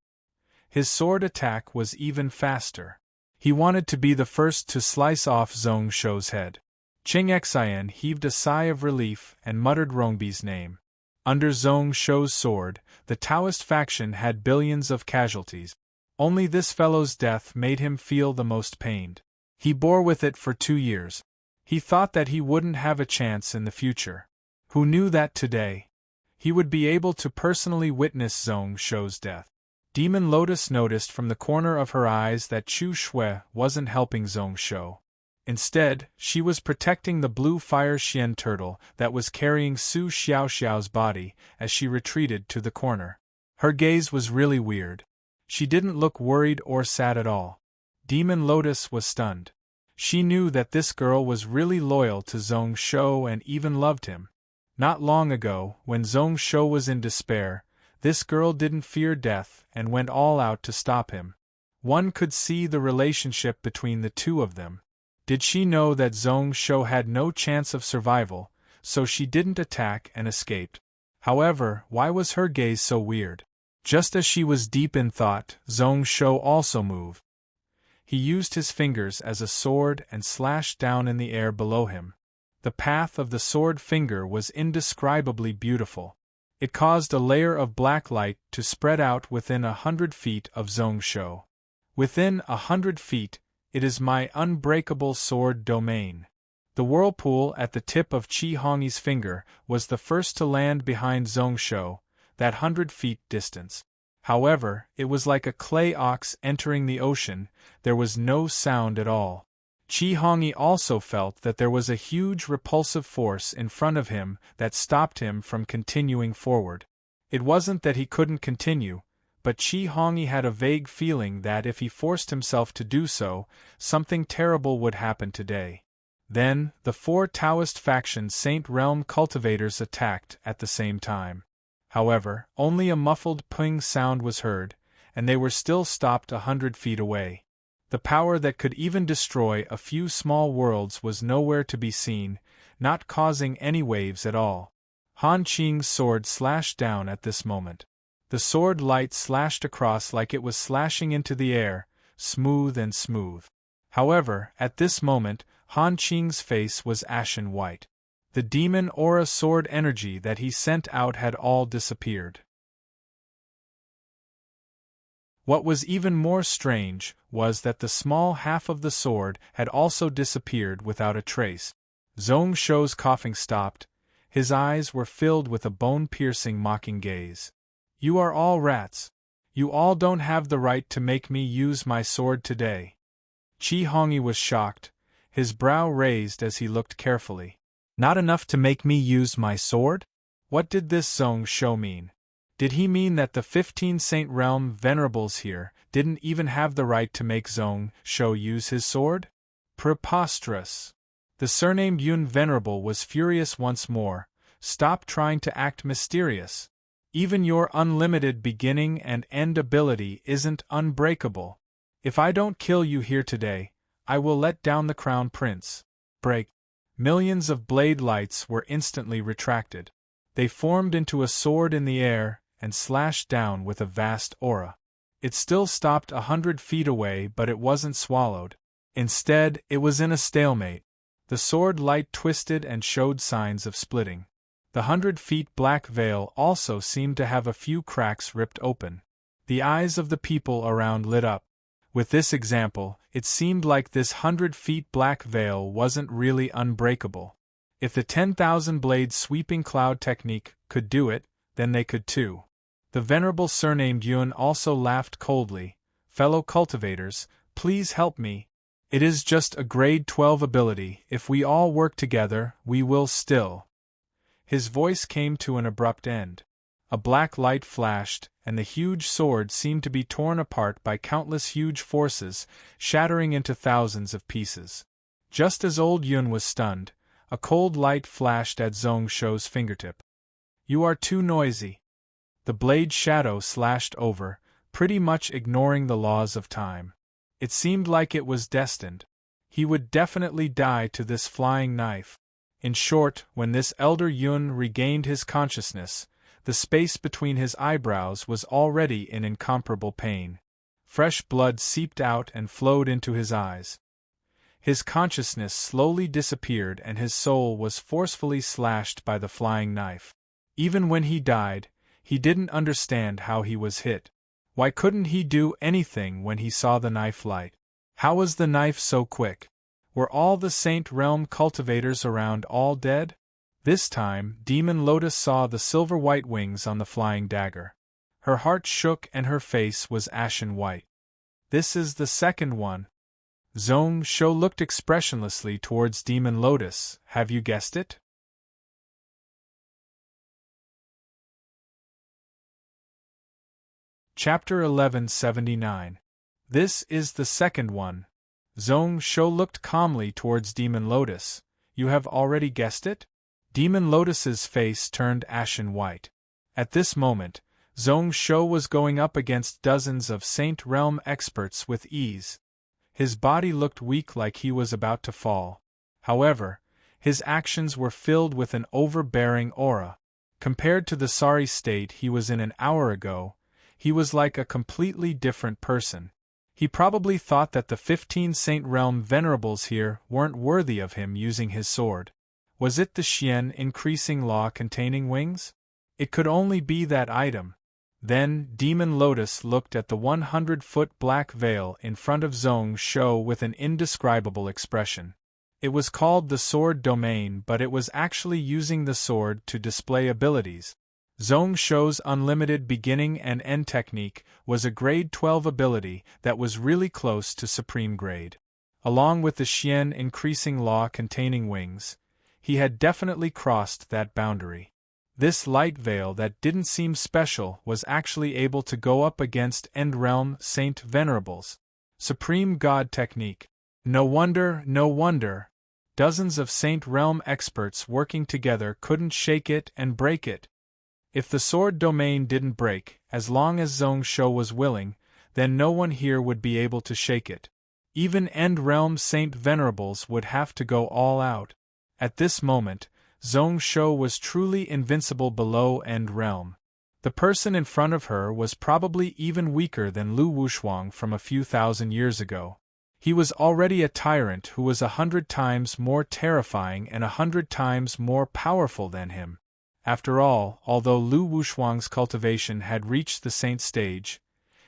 His sword attack was even faster. He wanted to be the first to slice off Zhong Shou's head. Qing Xian heaved a sigh of relief and muttered Rongbi's name. Under Zhong Shou's sword, the Taoist faction had billions of casualties. Only this fellow's death made him feel the most pained. He bore with it for 2 years. He thought that he wouldn't have a chance in the future. Who knew that today he would be able to personally witness Zhong Shou's death? Demon Lotus noticed from the corner of her eyes that Chu Shui wasn't helping Zhong Shou. Instead, she was protecting the blue fire Xian turtle that was carrying Su Xiaoxiao's body as she retreated to the corner. Her gaze was really weird. She didn't look worried or sad at all. Demon Lotus was stunned. She knew that this girl was really loyal to Zhong Shou and even loved him. Not long ago, when Zhong Shou was in despair, this girl didn't fear death and went all out to stop him. One could see the relationship between the two of them. Did she know that Zhong Shou had no chance of survival, so she didn't attack and escaped? However, why was her gaze so weird? Just as she was deep in thought, Zhong Shou also moved. He used his fingers as a sword and slashed down in the air below him. The path of the sword finger was indescribably beautiful. It caused a layer of black light to spread out within 100 feet of Zhong Shou. Within 100 feet, it is my unbreakable sword domain. The whirlpool at the tip of Qi Hongyi's finger was the first to land behind Zhong Shou, that 100 feet distance. However, it was like a clay ox entering the ocean. There was no sound at all. Qi Hongyi also felt that there was a huge repulsive force in front of him that stopped him from continuing forward. It wasn't that he couldn't continue, but Qi Hongyi had a vague feeling that if he forced himself to do so, something terrible would happen today. Then, the 4 Taoist faction Saint Realm cultivators attacked at the same time. However, only a muffled ping sound was heard, and they were still stopped 100 feet away. The power that could even destroy a few small worlds was nowhere to be seen, not causing any waves at all. Han Qing's sword slashed down at this moment. The sword light slashed across like it was slashing into the air, smooth and smooth. However, at this moment, Han Qing's face was ashen white. The demon aura sword energy that he sent out had all disappeared. What was even more strange was that the small half of the sword had also disappeared without a trace. Zhong Shou's coughing stopped. His eyes were filled with a bone-piercing mocking gaze. "You are all rats. You all don't have the right to make me use my sword today." Qi Hongyi was shocked, his brow raised as he looked carefully. Not enough to make me use my sword? What did this Zhong Shou mean? Did he mean that the 15 Saint Realm venerables here didn't even have the right to make Zhong Shou use his sword? Preposterous! The surnamed Yun Venerable was furious once more. Stop trying to act mysterious. Even your unlimited beginning and end ability isn't unbreakable. If I don't kill you here today, I will let down the Crown Prince. Break. Millions of blade lights were instantly retracted. They formed into a sword in the air and slashed down with a vast aura. It still stopped 100 feet away, but it wasn't swallowed. Instead, it was in a stalemate. The sword light twisted and showed signs of splitting. The 100 feet black veil also seemed to have a few cracks ripped open. The eyes of the people around lit up. With this example, it seemed like this 100 feet black veil wasn't really unbreakable. If the 10,000 blade sweeping cloud technique could do it, then they could too. The venerable surnamed Yun also laughed coldly. "Fellow cultivators, please help me. It is just a grade 12 ability. If we all work together, we will still." His voice came to an abrupt end. A black light flashed, and the huge sword seemed to be torn apart by countless huge forces, shattering into thousands of pieces. Just as old Yun was stunned, a cold light flashed at Zhong Shou's fingertip. "You are too noisy." The blade shadow slashed over, pretty much ignoring the laws of time. It seemed like it was destined. He would definitely die to this flying knife. In short, when this elder Yun regained his consciousness, the space between his eyebrows was already in incomparable pain. Fresh blood seeped out and flowed into his eyes. His consciousness slowly disappeared and his soul was forcefully slashed by the flying knife. Even when he died, he didn't understand how he was hit. Why couldn't he do anything when he saw the knife light? How was the knife so quick? Were all the Saint Realm cultivators around all dead? This time, Demon Lotus saw the silver-white wings on the flying dagger. Her heart shook and her face was ashen white. This is the second one. Zhong Shou looked expressionlessly towards Demon Lotus. Have you guessed it? Chapter 1179. This is the second one. Zhong Shou looked calmly towards Demon Lotus. You have already guessed it? Demon Lotus's face turned ashen white. At this moment, Zhong Shou was going up against dozens of Saint Realm experts with ease. His body looked weak, like he was about to fall. However, his actions were filled with an overbearing aura. Compared to the sorry state he was in an hour ago, he was like a completely different person. He probably thought that the 15 Saint Realm venerables here weren't worthy of him using his sword. Was it the Xian increasing law containing wings? It could only be that item. Then Demon Lotus looked at the 100-foot black veil in front of Zhong Shou with an indescribable expression. It was called the Sword Domain, but it was actually using the sword to display abilities. Zhong Shou's unlimited beginning and end technique was a grade 12 ability that was really close to supreme grade. Along with the Xian increasing law containing wings, he had definitely crossed that boundary. This light veil that didn't seem special was actually able to go up against End Realm Saint Venerables. Supreme God technique. No wonder. Dozens of Saint Realm experts working together couldn't shake it and break it. If the sword domain didn't break, as long as Zhong Shou was willing, then no one here would be able to shake it. Even End Realm Saint Venerables would have to go all out. At this moment, Zhong Shou was truly invincible below End Realm. The person in front of her was probably even weaker than Lu Wushuang from a few thousand years ago. He was already a tyrant who was 100 times more terrifying and 100 times more powerful than him. After all, although Lu Wushuang's cultivation had reached the saint stage,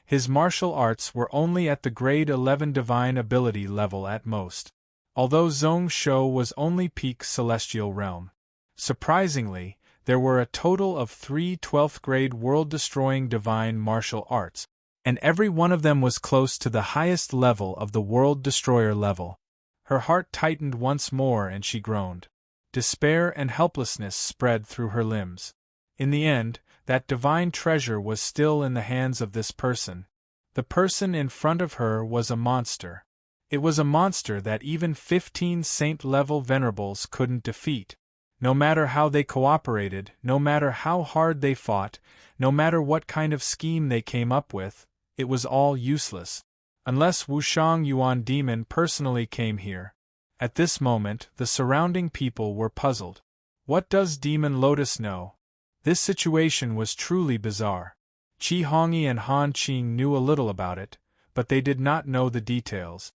his martial arts were only at the grade 11 divine ability level at most. Although Zhong Shou was only peak celestial realm. Surprisingly, there were a total of 3 12th grade world-destroying divine martial arts, and every one of them was close to the highest level of the World Destroyer level. Her heart tightened once more and she groaned. Despair and helplessness spread through her limbs. In the end, that divine treasure was still in the hands of this person. The person in front of her was a monster. It was a monster that even 15 saint-level venerables couldn't defeat. No matter how they cooperated, no matter how hard they fought, no matter what kind of scheme they came up with, it was all useless. Unless Wushang Yuan Demon personally came here. At this moment, the surrounding people were puzzled. What does Demon Lotus know? This situation was truly bizarre. Qi Hongyi and Han Qing knew a little about it, but they did not know the details.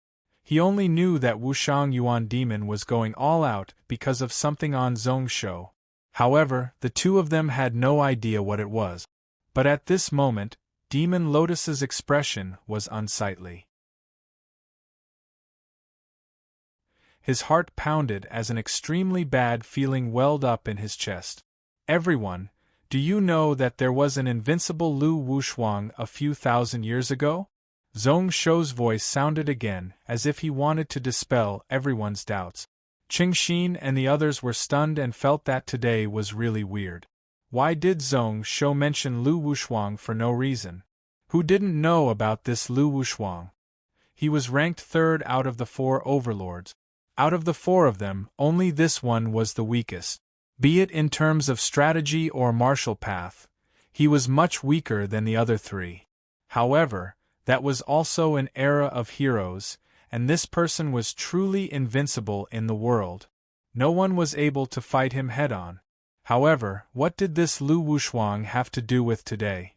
He only knew that Wushang Yuan Demon was going all out because of something on Zhong Shou. However, the two of them had no idea what it was. But at this moment, Demon Lotus's expression was unsightly. His heart pounded as an extremely bad feeling welled up in his chest. Everyone, do you know that there was an invincible Lu Wushuang a few thousand years ago? Zhong Shou's voice sounded again, as if he wanted to dispel everyone's doubts. Qingxin and the others were stunned and felt that today was really weird. Why did Zhong Shou mention Lu Wushuang for no reason? Who didn't know about this Lu Wushuang? He was ranked 3rd out of the 4 overlords. Out of the 4 of them, only this one was the weakest. Be it in terms of strategy or martial path, he was much weaker than the other 3. However, that was also an era of heroes, and this person was truly invincible in the world. No one was able to fight him head-on. However, what did this Lu Wushuang have to do with today?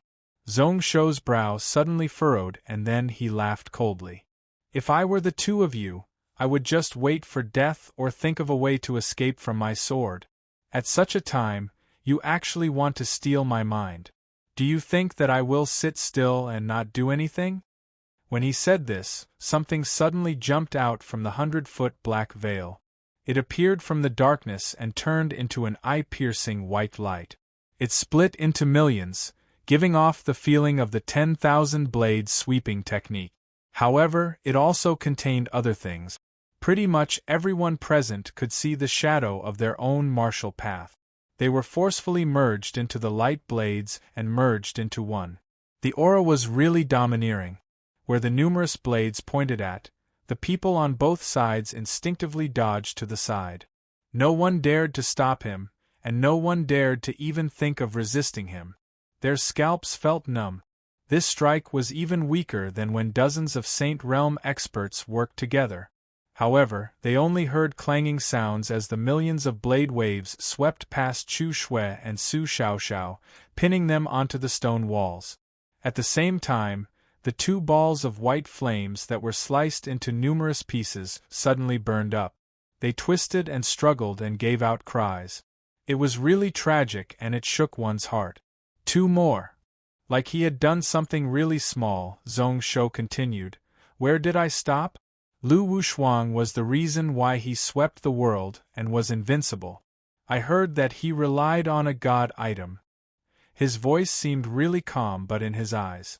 Zhong Shou's brow suddenly furrowed and then he laughed coldly. If I were the two of you, I would just wait for death or think of a way to escape from my sword. At such a time, you actually want to steal my mind. Do you think that I will sit still and not do anything? When he said this, something suddenly jumped out from the 100-foot black veil. It appeared from the darkness and turned into an eye-piercing white light. It split into millions, giving off the feeling of the 10,000 blades sweeping technique. However, it also contained other things. Pretty much everyone present could see the shadow of their own martial path. They were forcefully merged into the light blades and merged into one. The aura was really domineering. Where the numerous blades pointed at, the people on both sides instinctively dodged to the side. No one dared to stop him, and no one dared to even think of resisting him. Their scalps felt numb. This strike was even weaker than when dozens of Saint Realm experts worked together. However, they only heard clanging sounds as the millions of blade waves swept past Chu Shui and Su Xiaoxiao, pinning them onto the stone walls. At the same time, the two balls of white flames that were sliced into numerous pieces suddenly burned up. They twisted and struggled and gave out cries. It was really tragic and it shook one's heart. Two more. Like he had done something really small, Zhong Shou continued. Where did I stop? Lu Wushuang was the reason why he swept the world and was invincible. I heard that he relied on a god item. His voice seemed really calm, but in his eyes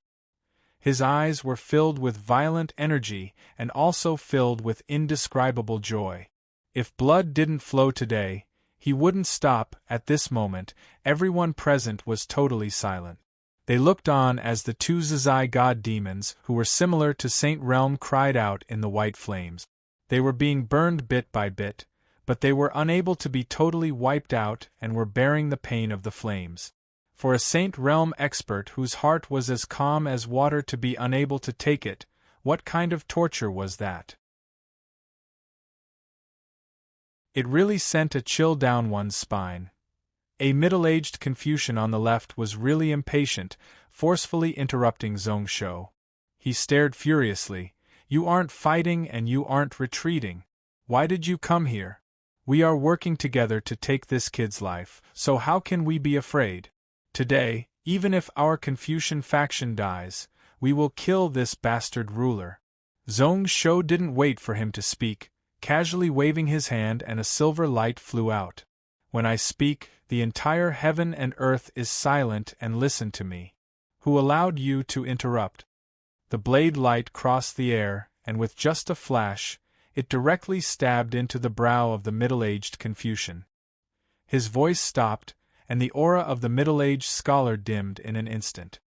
were filled with violent energy and also filled with indescribable joy. If blood didn't flow today, he wouldn't stop. At this moment, everyone present was totally silent. They looked on as the two Zizai god demons, who were similar to Saint Realm, cried out in the white flames. They were being burned bit by bit, but they were unable to be totally wiped out and were bearing the pain of the flames. For a Saint Realm expert whose heart was as calm as water to be unable to take it, what kind of torture was that? It really sent a chill down one's spine. A middle-aged Confucian on the left was really impatient, forcefully interrupting Zhong Shou. He stared furiously. You aren't fighting and you aren't retreating. Why did you come here? We are working together to take this kid's life, so how can we be afraid? Today, even if our Confucian faction dies, we will kill this bastard ruler. Zhong Shou didn't wait for him to speak, casually waving his hand and a silver light flew out. When I speak, the entire heaven and earth is silent and listen to me. Who allowed you to interrupt? The blade light crossed the air, and with just a flash, it directly stabbed into the brow of the middle-aged Confucian. His voice stopped, and the aura of the middle-aged scholar dimmed in an instant.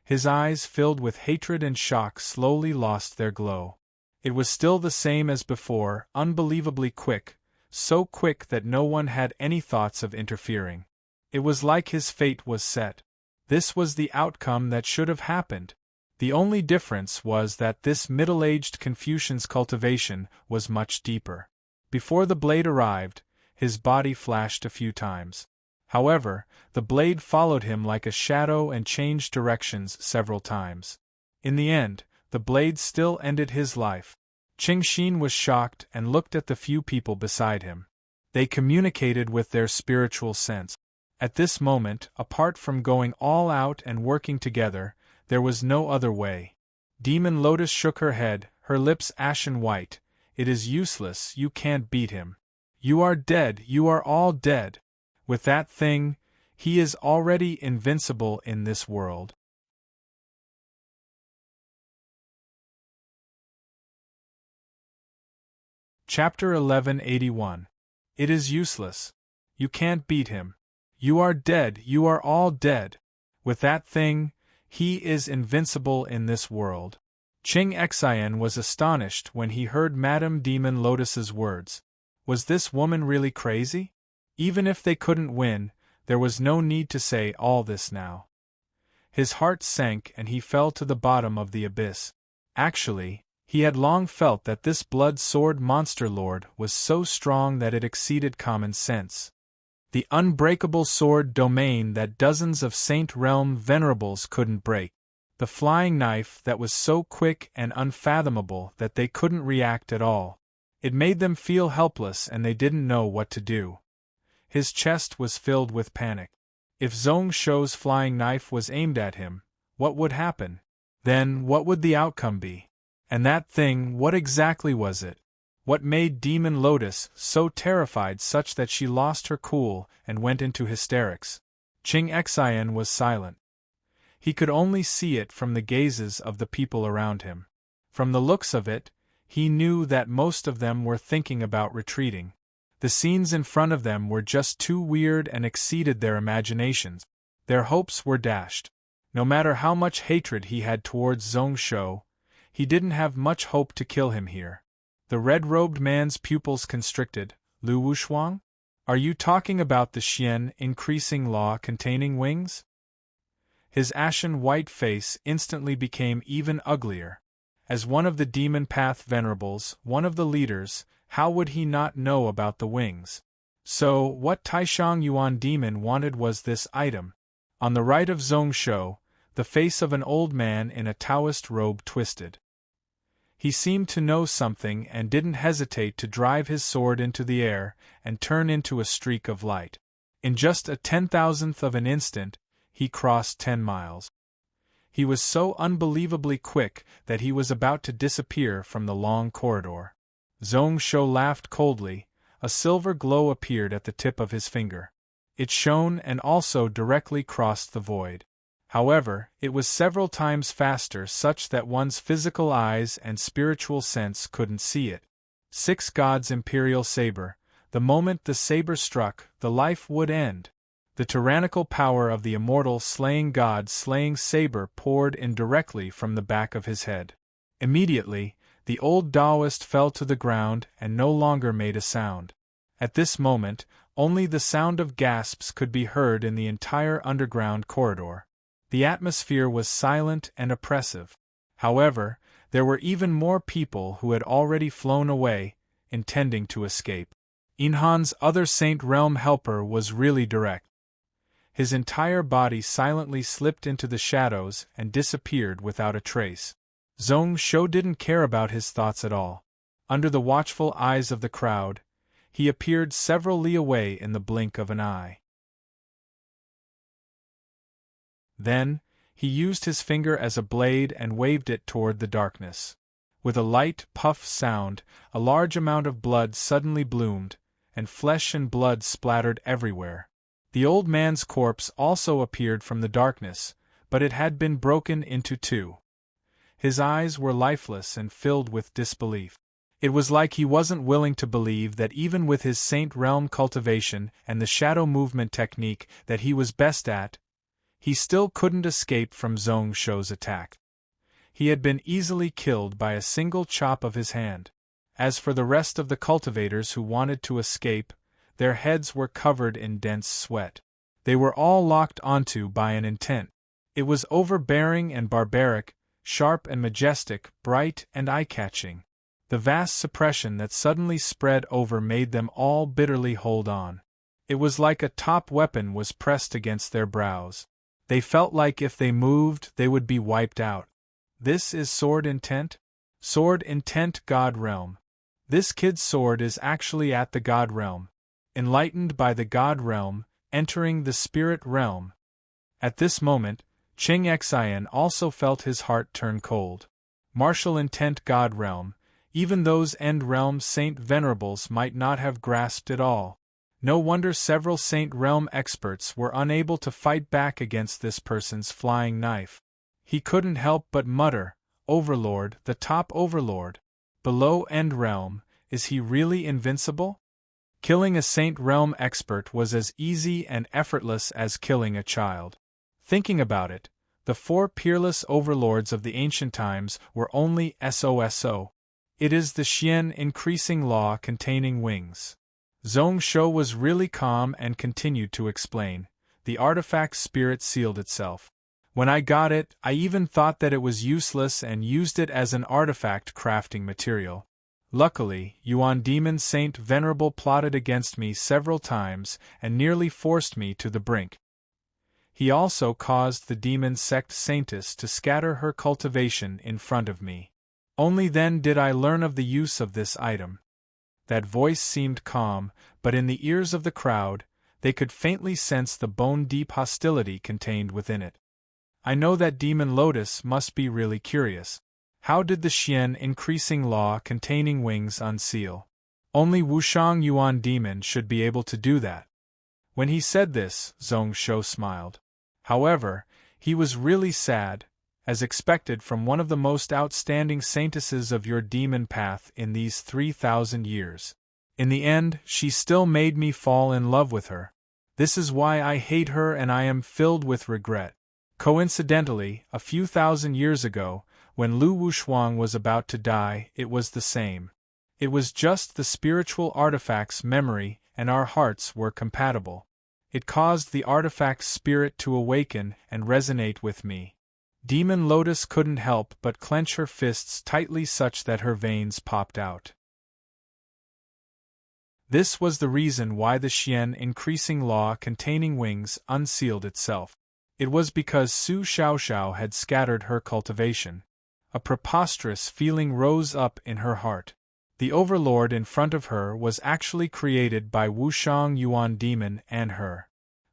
His eyes, filled with hatred and shock, slowly lost their glow. It was still the same as before, unbelievably quick, so quick that no one had any thoughts of interfering. It was like his fate was set. This was the outcome that should have happened. The only difference was that this middle-aged Confucian's cultivation was much deeper. Before the blade arrived, his body flashed a few times. However, the blade followed him like a shadow and changed directions several times. In the end, the blade still ended his life. Qing Xin was shocked and looked at the few people beside him. They communicated with their spiritual sense. At this moment, apart from going all out and working together, there was no other way. Demon Lotus shook her head, her lips ashen white. It is useless, you can't beat him. You are dead, you are all dead. With that thing, he is already invincible in this world. Chapter 1181. It is useless. You can't beat him. You are dead, you are all dead. With that thing, he is invincible in this world. Qing Xian was astonished when he heard Madame Demon Lotus's words. Was this woman really crazy? Even if they couldn't win, there was no need to say all this now. His heart sank and he fell to the bottom of the abyss. Actually, he had long felt that this blood-sword monster lord was so strong that it exceeded common sense. The unbreakable sword domain that dozens of Saint Realm venerables couldn't break. The flying knife that was so quick and unfathomable that they couldn't react at all. It made them feel helpless and they didn't know what to do. His chest was filled with panic. If Zhong Shou's flying knife was aimed at him, what would happen? Then what would the outcome be? And that thing, what exactly was it? What made Demon Lotus so terrified such that she lost her cool and went into hysterics? Qing Xian was silent. He could only see it from the gazes of the people around him. From the looks of it, he knew that most of them were thinking about retreating. The scenes in front of them were just too weird and exceeded their imaginations. Their hopes were dashed. No matter how much hatred he had towards Zhong Shou, he didn't have much hope to kill him here. The red-robed man's pupils constricted. Lu Wushuang? Are you talking about the Xian increasing law containing wings? His ashen white face instantly became even uglier. As one of the Demon Path Venerables, one of the leaders, how would he not know about the wings? So, what Taishang Yuan demon wanted was this item. On the right of Zhong Shou, the face of an old man in a Taoist robe twisted. He seemed to know something and didn't hesitate to drive his sword into the air and turn into a streak of light. In just a 10,000th of an instant, he crossed 10 miles. He was so unbelievably quick that he was about to disappear from the long corridor. Zhong Shou laughed coldly. A silver glow appeared at the tip of his finger. It shone and also directly crossed the void. However, it was several times faster such that one's physical eyes and spiritual sense couldn't see it. 6 Gods' Imperial Saber. The moment the saber struck, the life would end. The tyrannical power of the immortal slaying god slaying saber poured in directly from the back of his head. Immediately, the old Taoist fell to the ground and no longer made a sound. At this moment, only the sound of gasps could be heard in the entire underground corridor. The atmosphere was silent and oppressive. However, there were even more people who had already flown away, intending to escape. Inhan's other Saint Realm helper was really direct. His entire body silently slipped into the shadows and disappeared without a trace. Zhong Shou didn't care about his thoughts at all. Under the watchful eyes of the crowd, he appeared several li away in the blink of an eye. Then, he used his finger as a blade and waved it toward the darkness. With a light puff sound, a large amount of blood suddenly bloomed, and flesh and blood splattered everywhere. The old man's corpse also appeared from the darkness, but it had been broken into 2. His eyes were lifeless and filled with disbelief. It was like he wasn't willing to believe that even with his Saint Realm cultivation and the shadow movement technique that he was best at, he still couldn't escape from Zhong Shou's attack. He had been easily killed by a single chop of his hand. As for the rest of the cultivators who wanted to escape, their heads were covered in dense sweat. They were all locked onto by an intent. It was overbearing and barbaric, sharp and majestic, bright and eye-catching. The vast suppression that suddenly spread over made them all bitterly hold on. It was like a top weapon was pressed against their brows. They felt like if they moved, they would be wiped out. This is sword intent? Sword intent God Realm. This kid's sword is actually at the God Realm. Enlightened by the God Realm, entering the Spirit Realm. At this moment, Qing Xian also felt his heart turn cold. Martial intent God Realm, even those End Realm Saint Venerables might not have grasped it all. No wonder several Saint Realm experts were unable to fight back against this person's flying knife. He couldn't help but mutter, Overlord, the top Overlord. Below End Realm, is he really invincible? Killing a Saint Realm expert was as easy and effortless as killing a child. Thinking about it, the 4 peerless overlords of the ancient times were only SOSO. It is the Xian increasing law containing wings. Zhong Shou was really calm and continued to explain. The artifact's spirit sealed itself. When I got it, I even thought that it was useless and used it as an artifact crafting material. Luckily, Yuan Demon Saint Venerable plotted against me several times and nearly forced me to the brink. He also caused the demon sect Saintess to scatter her cultivation in front of me. Only then did I learn of the use of this item. That voice seemed calm, but in the ears of the crowd, they could faintly sense the bone-deep hostility contained within it. I know that Demon Lotus must be really curious. How did the Xian increasing law containing wings unseal? Only Wushang Yuan Demon should be able to do that. When he said this, Zhong Shou smiled. However, he was really sad, as expected from one of the most outstanding saintesses of your demon path in these 3,000 years. In the end, she still made me fall in love with her. This is why I hate her and I am filled with regret. Coincidentally, a few thousand years ago, when Lu Wushuang was about to die, it was the same. It was just the spiritual artifact's memory, and our hearts were compatible. It caused the artifact's spirit to awaken and resonate with me. Demon Lotus couldn't help but clench her fists tightly such that her veins popped out. This was the reason why the Xian increasing law containing wings unsealed itself. It was because Su Xiaoxiao had scattered her cultivation. A preposterous feeling rose up in her heart. The overlord in front of her was actually created by Wushang Yuan Demon and her.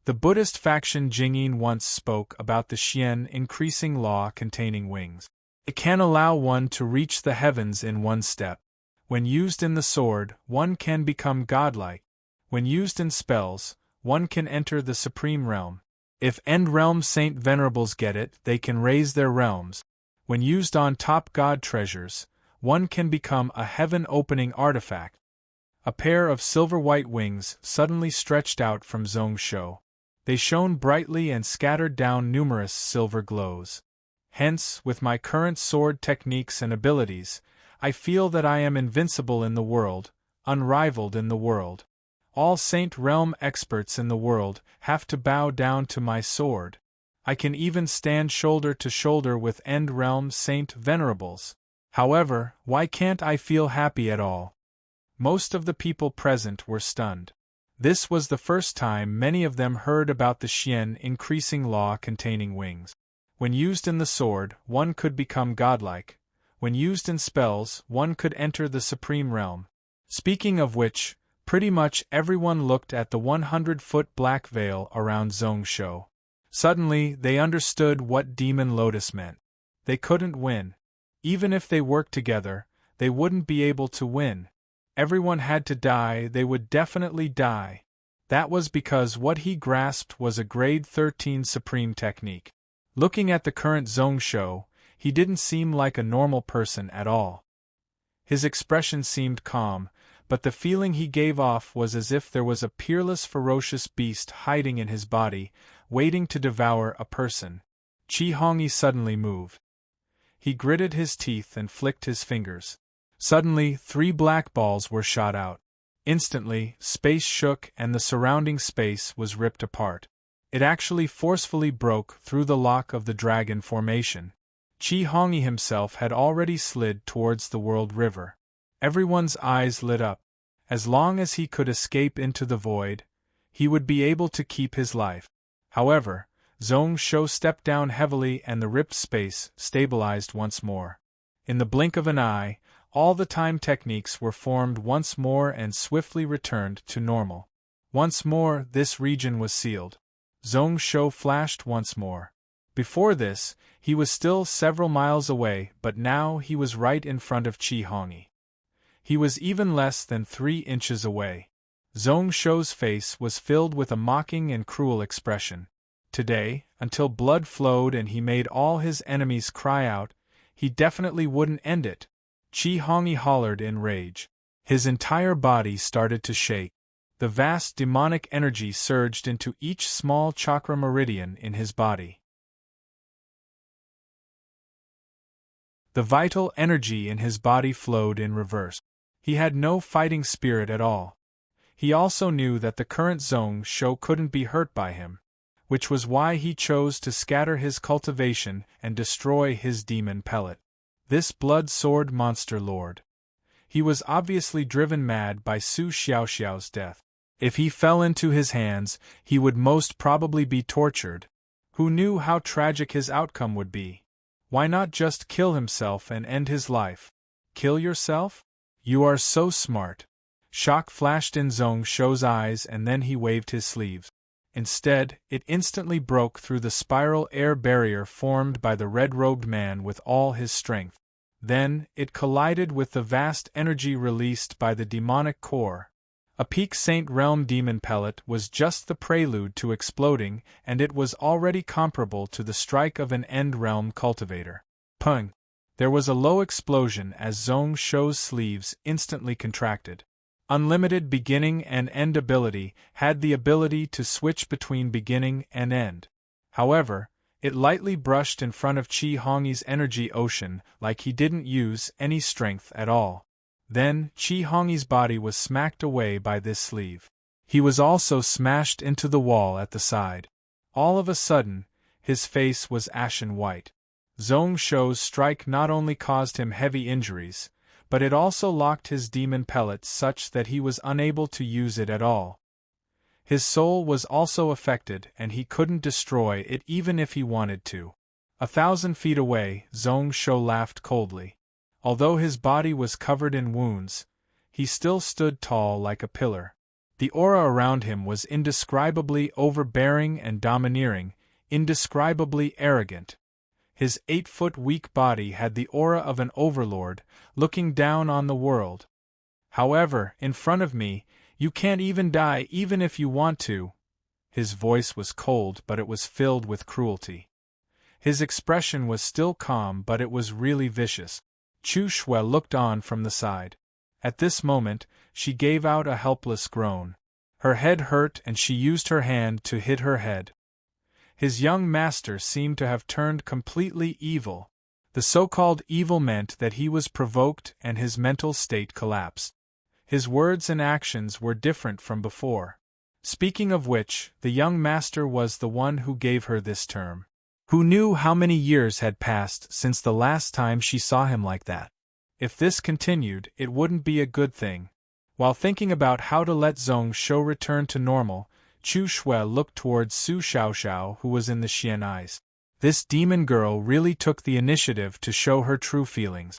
The Buddhist faction Jingyin once spoke about the Xian increasing law containing wings. It can allow one to reach the heavens in one step. When used in the sword, one can become godlike. When used in spells, one can enter the supreme realm. If End Realm Saint Venerables get it, they can raise their realms. When used on top god treasures, one can become a heaven-opening artifact. A pair of silver-white wings suddenly stretched out from Zhong Shou. They shone brightly and scattered down numerous silver glows. Hence, with my current sword techniques and abilities, I feel that I am invincible in the world, unrivaled in the world. All Saint Realm experts in the world have to bow down to my sword. I can even stand shoulder to shoulder with End Realm Saint Venerables. However, why can't I feel happy at all? Most of the people present were stunned. This was the first time many of them heard about the Xian increasing law containing wings. When used in the sword, one could become godlike. When used in spells, one could enter the supreme realm. Speaking of which, pretty much everyone looked at the 100-foot black veil around Zhong Shou. Suddenly, they understood what Demon Lotus meant. They couldn't win. Even if they worked together, they wouldn't be able to win. Everyone had to die, they would definitely die. That was because what he grasped was a grade 13 supreme technique. Looking at the current Zhong Shou, he didn't seem like a normal person at all. His expression seemed calm, but the feeling he gave off was as if there was a peerless ferocious beast hiding in his body, waiting to devour a person. Qi Hongyi suddenly moved. He gritted his teeth and flicked his fingers. Suddenly, 3 black balls were shot out. Instantly, space shook and the surrounding space was ripped apart. It actually forcefully broke through the lock of the dragon formation. Qi Hongyi himself had already slid towards the World River. Everyone's eyes lit up. As long as he could escape into the void, he would be able to keep his life. However, Zhong Shou stepped down heavily and the ripped space stabilized once more. In the blink of an eye, all the time techniques were formed once more and swiftly returned to normal. Once more, this region was sealed. Zhong Shou flashed once more. Before this, he was still several miles away, but now he was right in front of Qi Hongyi. He was even less than 3 inches away. Zhong Shou's face was filled with a mocking and cruel expression. Today, until blood flowed and he made all his enemies cry out, he definitely wouldn't end it. Qi Hongyi hollered in rage. His entire body started to shake. The vast demonic energy surged into each small chakra meridian in his body. The vital energy in his body flowed in reverse. He had no fighting spirit at all. He also knew that the current Zhong Shou couldn't be hurt by him, which was why he chose to scatter his cultivation and destroy his demon pellet. This blood sword monster lord. He was obviously driven mad by Su Xiaoxiao's death. If he fell into his hands, he would most probably be tortured. Who knew how tragic his outcome would be? Why not just kill himself and end his life? Kill yourself? You are so smart. Shock flashed in Zhong Shou's eyes, and then he waved his sleeves. Instead, it instantly broke through the spiral air barrier formed by the red-robed man with all his strength. Then, it collided with the vast energy released by the demonic core. A peak Saint Realm demon pellet was just the prelude to exploding, and it was already comparable to the strike of an End Realm cultivator. Pung! There was a low explosion as Zhong Shou's sleeves instantly contracted. Unlimited beginning and end ability had the ability to switch between beginning and end. However, it lightly brushed in front of Qi Hongyi's energy ocean like he didn't use any strength at all. Then, Qi Hongyi's body was smacked away by this sleeve. He was also smashed into the wall at the side. All of a sudden, his face was ashen white. Zhong Shou's strike not only caused him heavy injuries, but it also locked his demon pellet such that he was unable to use it at all. His soul was also affected and he couldn't destroy it even if he wanted to. 1,000 feet away, Zhong Shou laughed coldly. Although his body was covered in wounds, he still stood tall like a pillar. The aura around him was indescribably overbearing and domineering, indescribably arrogant. His 8-foot weak body had the aura of an overlord, looking down on the world. However, in front of me, you can't even die even if you want to. His voice was cold, but it was filled with cruelty. His expression was still calm, but it was really vicious. Chu Shui looked on from the side. At this moment, she gave out a helpless groan. Her head hurt and she used her hand to hit her head. His young master seemed to have turned completely evil. The so-called evil meant that he was provoked and his mental state collapsed. His words and actions were different from before. Speaking of which, the young master was the one who gave her this term. Who knew how many years had passed since the last time she saw him like that? If this continued, it wouldn't be a good thing. While thinking about how to let Zhong Shou return to normal, Chu Shui looked towards Su Xiaoxiao, who was in the Xian eyes. This demon girl really took the initiative to show her true feelings.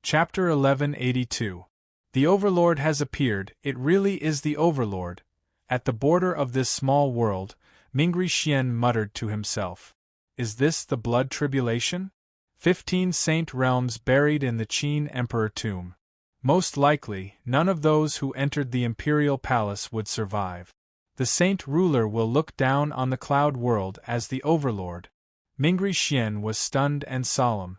Chapter 1182. The Overlord has appeared. It really is the Overlord. At the border of this small world, Mingri Xian muttered to himself. Is this the blood tribulation? 15 Saint Realms buried in the Qin Emperor tomb. Most likely, none of those who entered the Imperial Palace would survive. The Saint Ruler will look down on the Cloud World as the Overlord. Mingri Xian was stunned and solemn.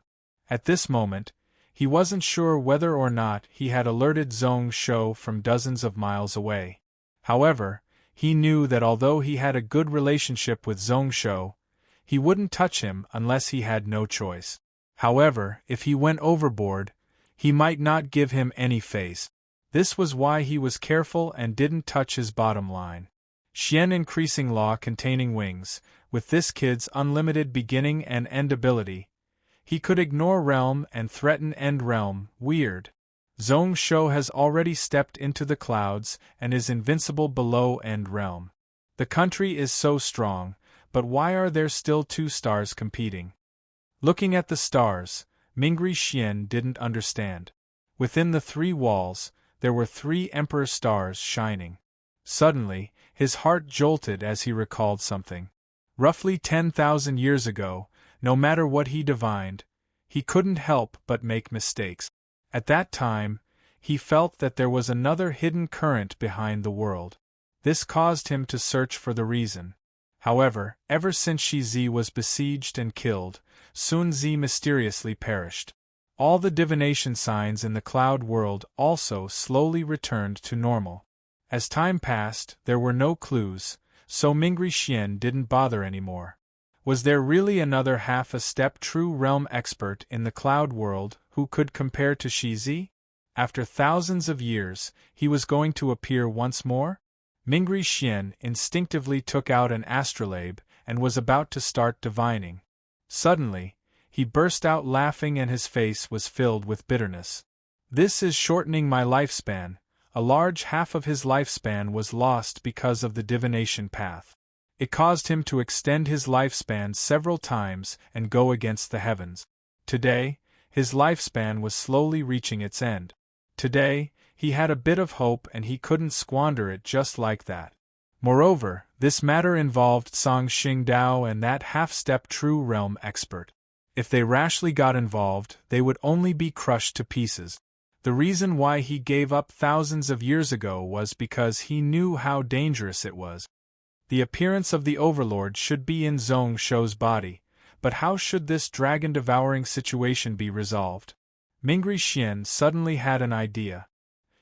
At this moment, he wasn't sure whether or not he had alerted Zhong Shou from dozens of miles away. However, he knew that although he had a good relationship with Zhong Shou, he wouldn't touch him unless he had no choice. However, if he went overboard, he might not give him any face. This was why he was careful and didn't touch his bottom line. Xian increasing law containing wings, with this kid's unlimited beginning and end ability, he could ignore realm and threaten end realm. Weird. Zhong Shou has already stepped into the clouds and is invincible below end realm. The country is so strong, but why are there still 2 stars competing? Looking at the stars, Mingri Xian didn't understand. Within the 3 walls, there were 3 emperor stars shining. Suddenly, his heart jolted as he recalled something. Roughly 10,000 years ago, no matter what he divined, he couldn't help but make mistakes. At that time, he felt that there was another hidden current behind the world. This caused him to search for the reason. However, ever since Shizi was besieged and killed, Sun Zi mysteriously perished. All the divination signs in the cloud world also slowly returned to normal. As time passed, there were no clues, so Mingri Xian didn't bother anymore. Was there really another half-a-step true realm expert in the cloud world who could compare to Shizi? After thousands of years, he was going to appear once more? Mingri Xian instinctively took out an astrolabe and was about to start divining. Suddenly, he burst out laughing and his face was filled with bitterness. This is shortening my lifespan. A large half of his lifespan was lost because of the divination path. It caused him to extend his lifespan several times and go against the heavens. Today, his lifespan was slowly reaching its end. Today, he had a bit of hope and he couldn't squander it just like that. Moreover, this matter involved Song Xingdao and that half-step true realm expert. If they rashly got involved, they would only be crushed to pieces. The reason why he gave up thousands of years ago was because he knew how dangerous it was. The appearance of the Overlord should be in Zhong Shou's body, but how should this dragon-devouring situation be resolved? Mingri Xian suddenly had an idea.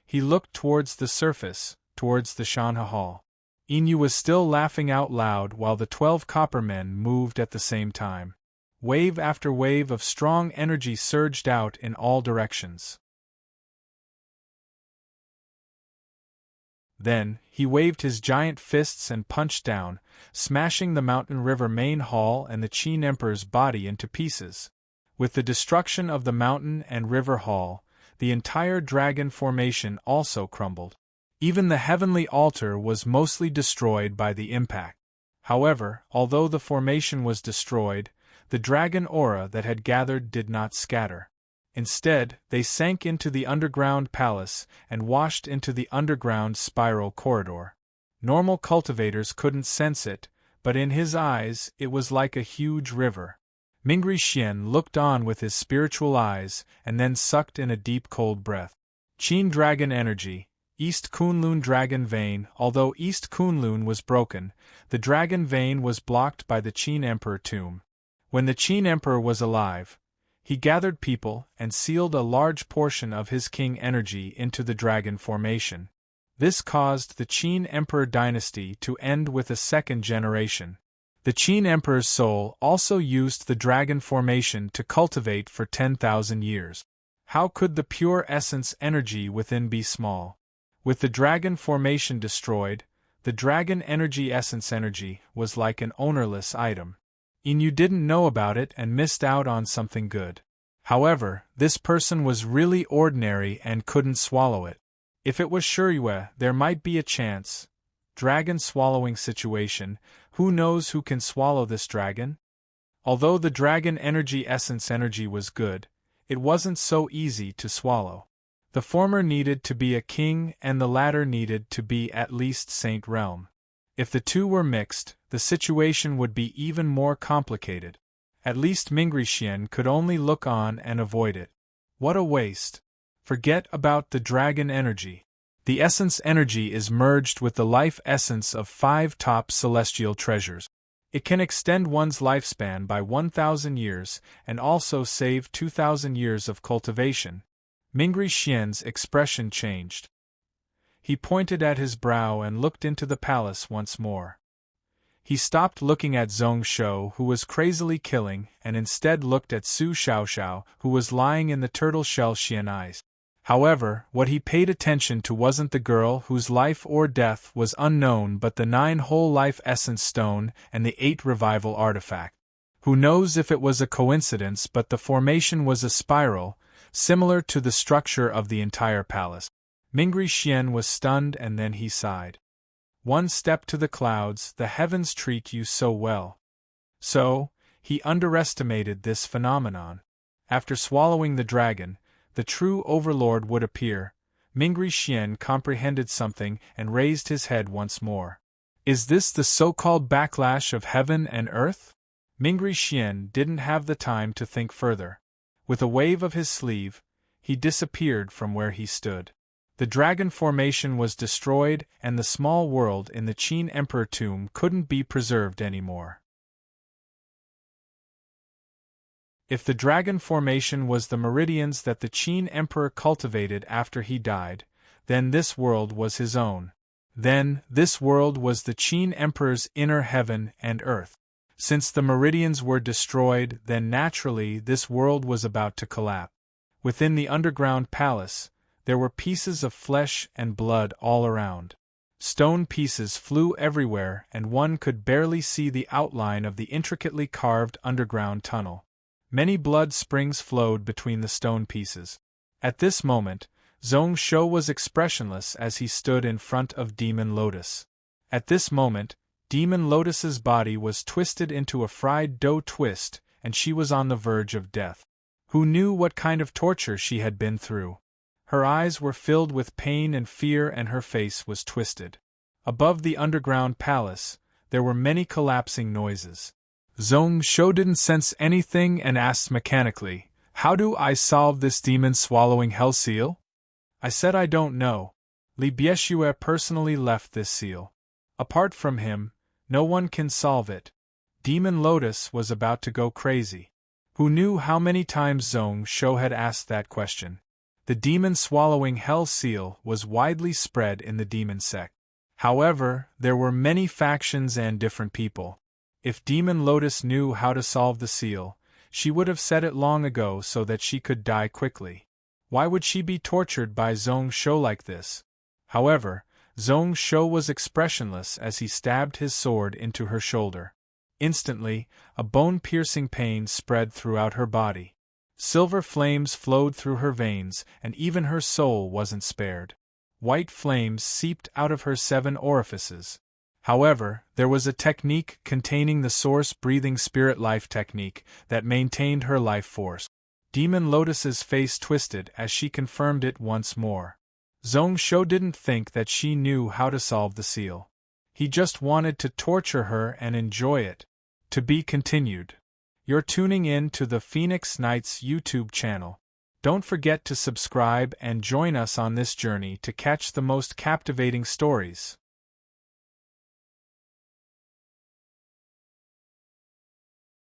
He looked towards the surface, towards the Shanhe Hall. Inu was still laughing out loud while the 12 copper men moved at the same time. Wave after wave of strong energy surged out in all directions. Then, he waved his giant fists and punched down, smashing the Mountain River main hall and the Qin Emperor's body into pieces. With the destruction of the mountain and river hall, the entire dragon formation also crumbled. Even the heavenly altar was mostly destroyed by the impact. However, although the formation was destroyed, the dragon aura that had gathered did not scatter. Instead, they sank into the underground palace and washed into the underground spiral corridor. Normal cultivators couldn't sense it, but in his eyes it was like a huge river. Mingri Xian looked on with his spiritual eyes and then sucked in a deep cold breath. Qin Dragon Energy, East Kunlun Dragon Vein. Although East Kunlun was broken, the Dragon Vein was blocked by the Qin Emperor tomb. When the Qin Emperor was alive, he gathered people and sealed a large portion of his king energy into the dragon formation. This caused the Qin Emperor dynasty to end with a second generation. The Qin Emperor's soul also used the dragon formation to cultivate for 10,000 years. How could the pure essence energy within be small? With the dragon formation destroyed, the dragon energy essence energy was like an ownerless item. Inu didn't know about it and missed out on something good. However, this person was really ordinary and couldn't swallow it. If it was Shiyue, there might be a chance. Dragon swallowing situation, who knows who can swallow this dragon? Although the dragon energy essence energy was good, it wasn't so easy to swallow. The former needed to be a king and the latter needed to be at least Saint Realm. If the two were mixed, the situation would be even more complicated. At least Mingri Xian could only look on and avoid it. What a waste! Forget about the dragon energy. The essence energy is merged with the life essence of 5 top celestial treasures. It can extend one's lifespan by 1,000 years and also save 2,000 years of cultivation. Mingri Xian's expression changed. He pointed at his brow and looked into the palace once more. He stopped looking at Zhong Shou, who was crazily killing, and instead looked at Su Xiaoxiao, who was lying in the turtle shell Xian eyes. However, what he paid attention to wasn't the girl whose life or death was unknown but the 9 whole life essence stone and the 8 revival artifact. Who knows if it was a coincidence, but the formation was a spiral, similar to the structure of the entire palace. Mingri Xian was stunned and then he sighed. One step to the clouds, the heavens treat you so well. So, he underestimated this phenomenon. After swallowing the dragon, the true overlord would appear. Mingri Xian comprehended something and raised his head once more. Is this the so-called backlash of heaven and earth? Mingri Xian didn't have the time to think further. With a wave of his sleeve, he disappeared from where he stood. The dragon formation was destroyed and the small world in the Qin Emperor tomb couldn't be preserved anymore. If the dragon formation was the meridians that the Qin Emperor cultivated after he died, then this world was his own. Then, this world was the Qin Emperor's inner heaven and earth. Since the meridians were destroyed, then naturally this world was about to collapse. Within the underground palace, there were pieces of flesh and blood all around. Stone pieces flew everywhere and one could barely see the outline of the intricately carved underground tunnel. Many blood springs flowed between the stone pieces. At this moment, Zhong Shou was expressionless as he stood in front of Demon Lotus. At this moment, Demon Lotus's body was twisted into a fried dough twist, and she was on the verge of death. Who knew what kind of torture she had been through? Her eyes were filled with pain and fear and her face was twisted. Above the underground palace, there were many collapsing noises. Zhong Shou didn't sense anything and asked mechanically, "How do I solve this demon-swallowing hell seal?" "I said I don't know. Li Bieshue personally left this seal. Apart from him, no one can solve it." Demon Lotus was about to go crazy. Who knew how many times Zhong Shou had asked that question? The demon-swallowing hell seal was widely spread in the demon sect. However, there were many factions and different people. If Demon Lotus knew how to solve the seal, she would have said it long ago so that she could die quickly. Why would she be tortured by Zhong Shou like this? However, Zhong Shou was expressionless as he stabbed his sword into her shoulder. Instantly, a bone-piercing pain spread throughout her body. Silver flames flowed through her veins, and even her soul wasn't spared. White flames seeped out of her 7 orifices. However, there was a technique containing the source breathing spirit life technique that maintained her life force. Demon Lotus's face twisted as she confirmed it once more. Zhong Shou didn't think that she knew how to solve the seal. He just wanted to torture her and enjoy it. To be continued. You're tuning in to the Phoenix Knights YouTube channel. Don't forget to subscribe and join us on this journey to catch the most captivating stories.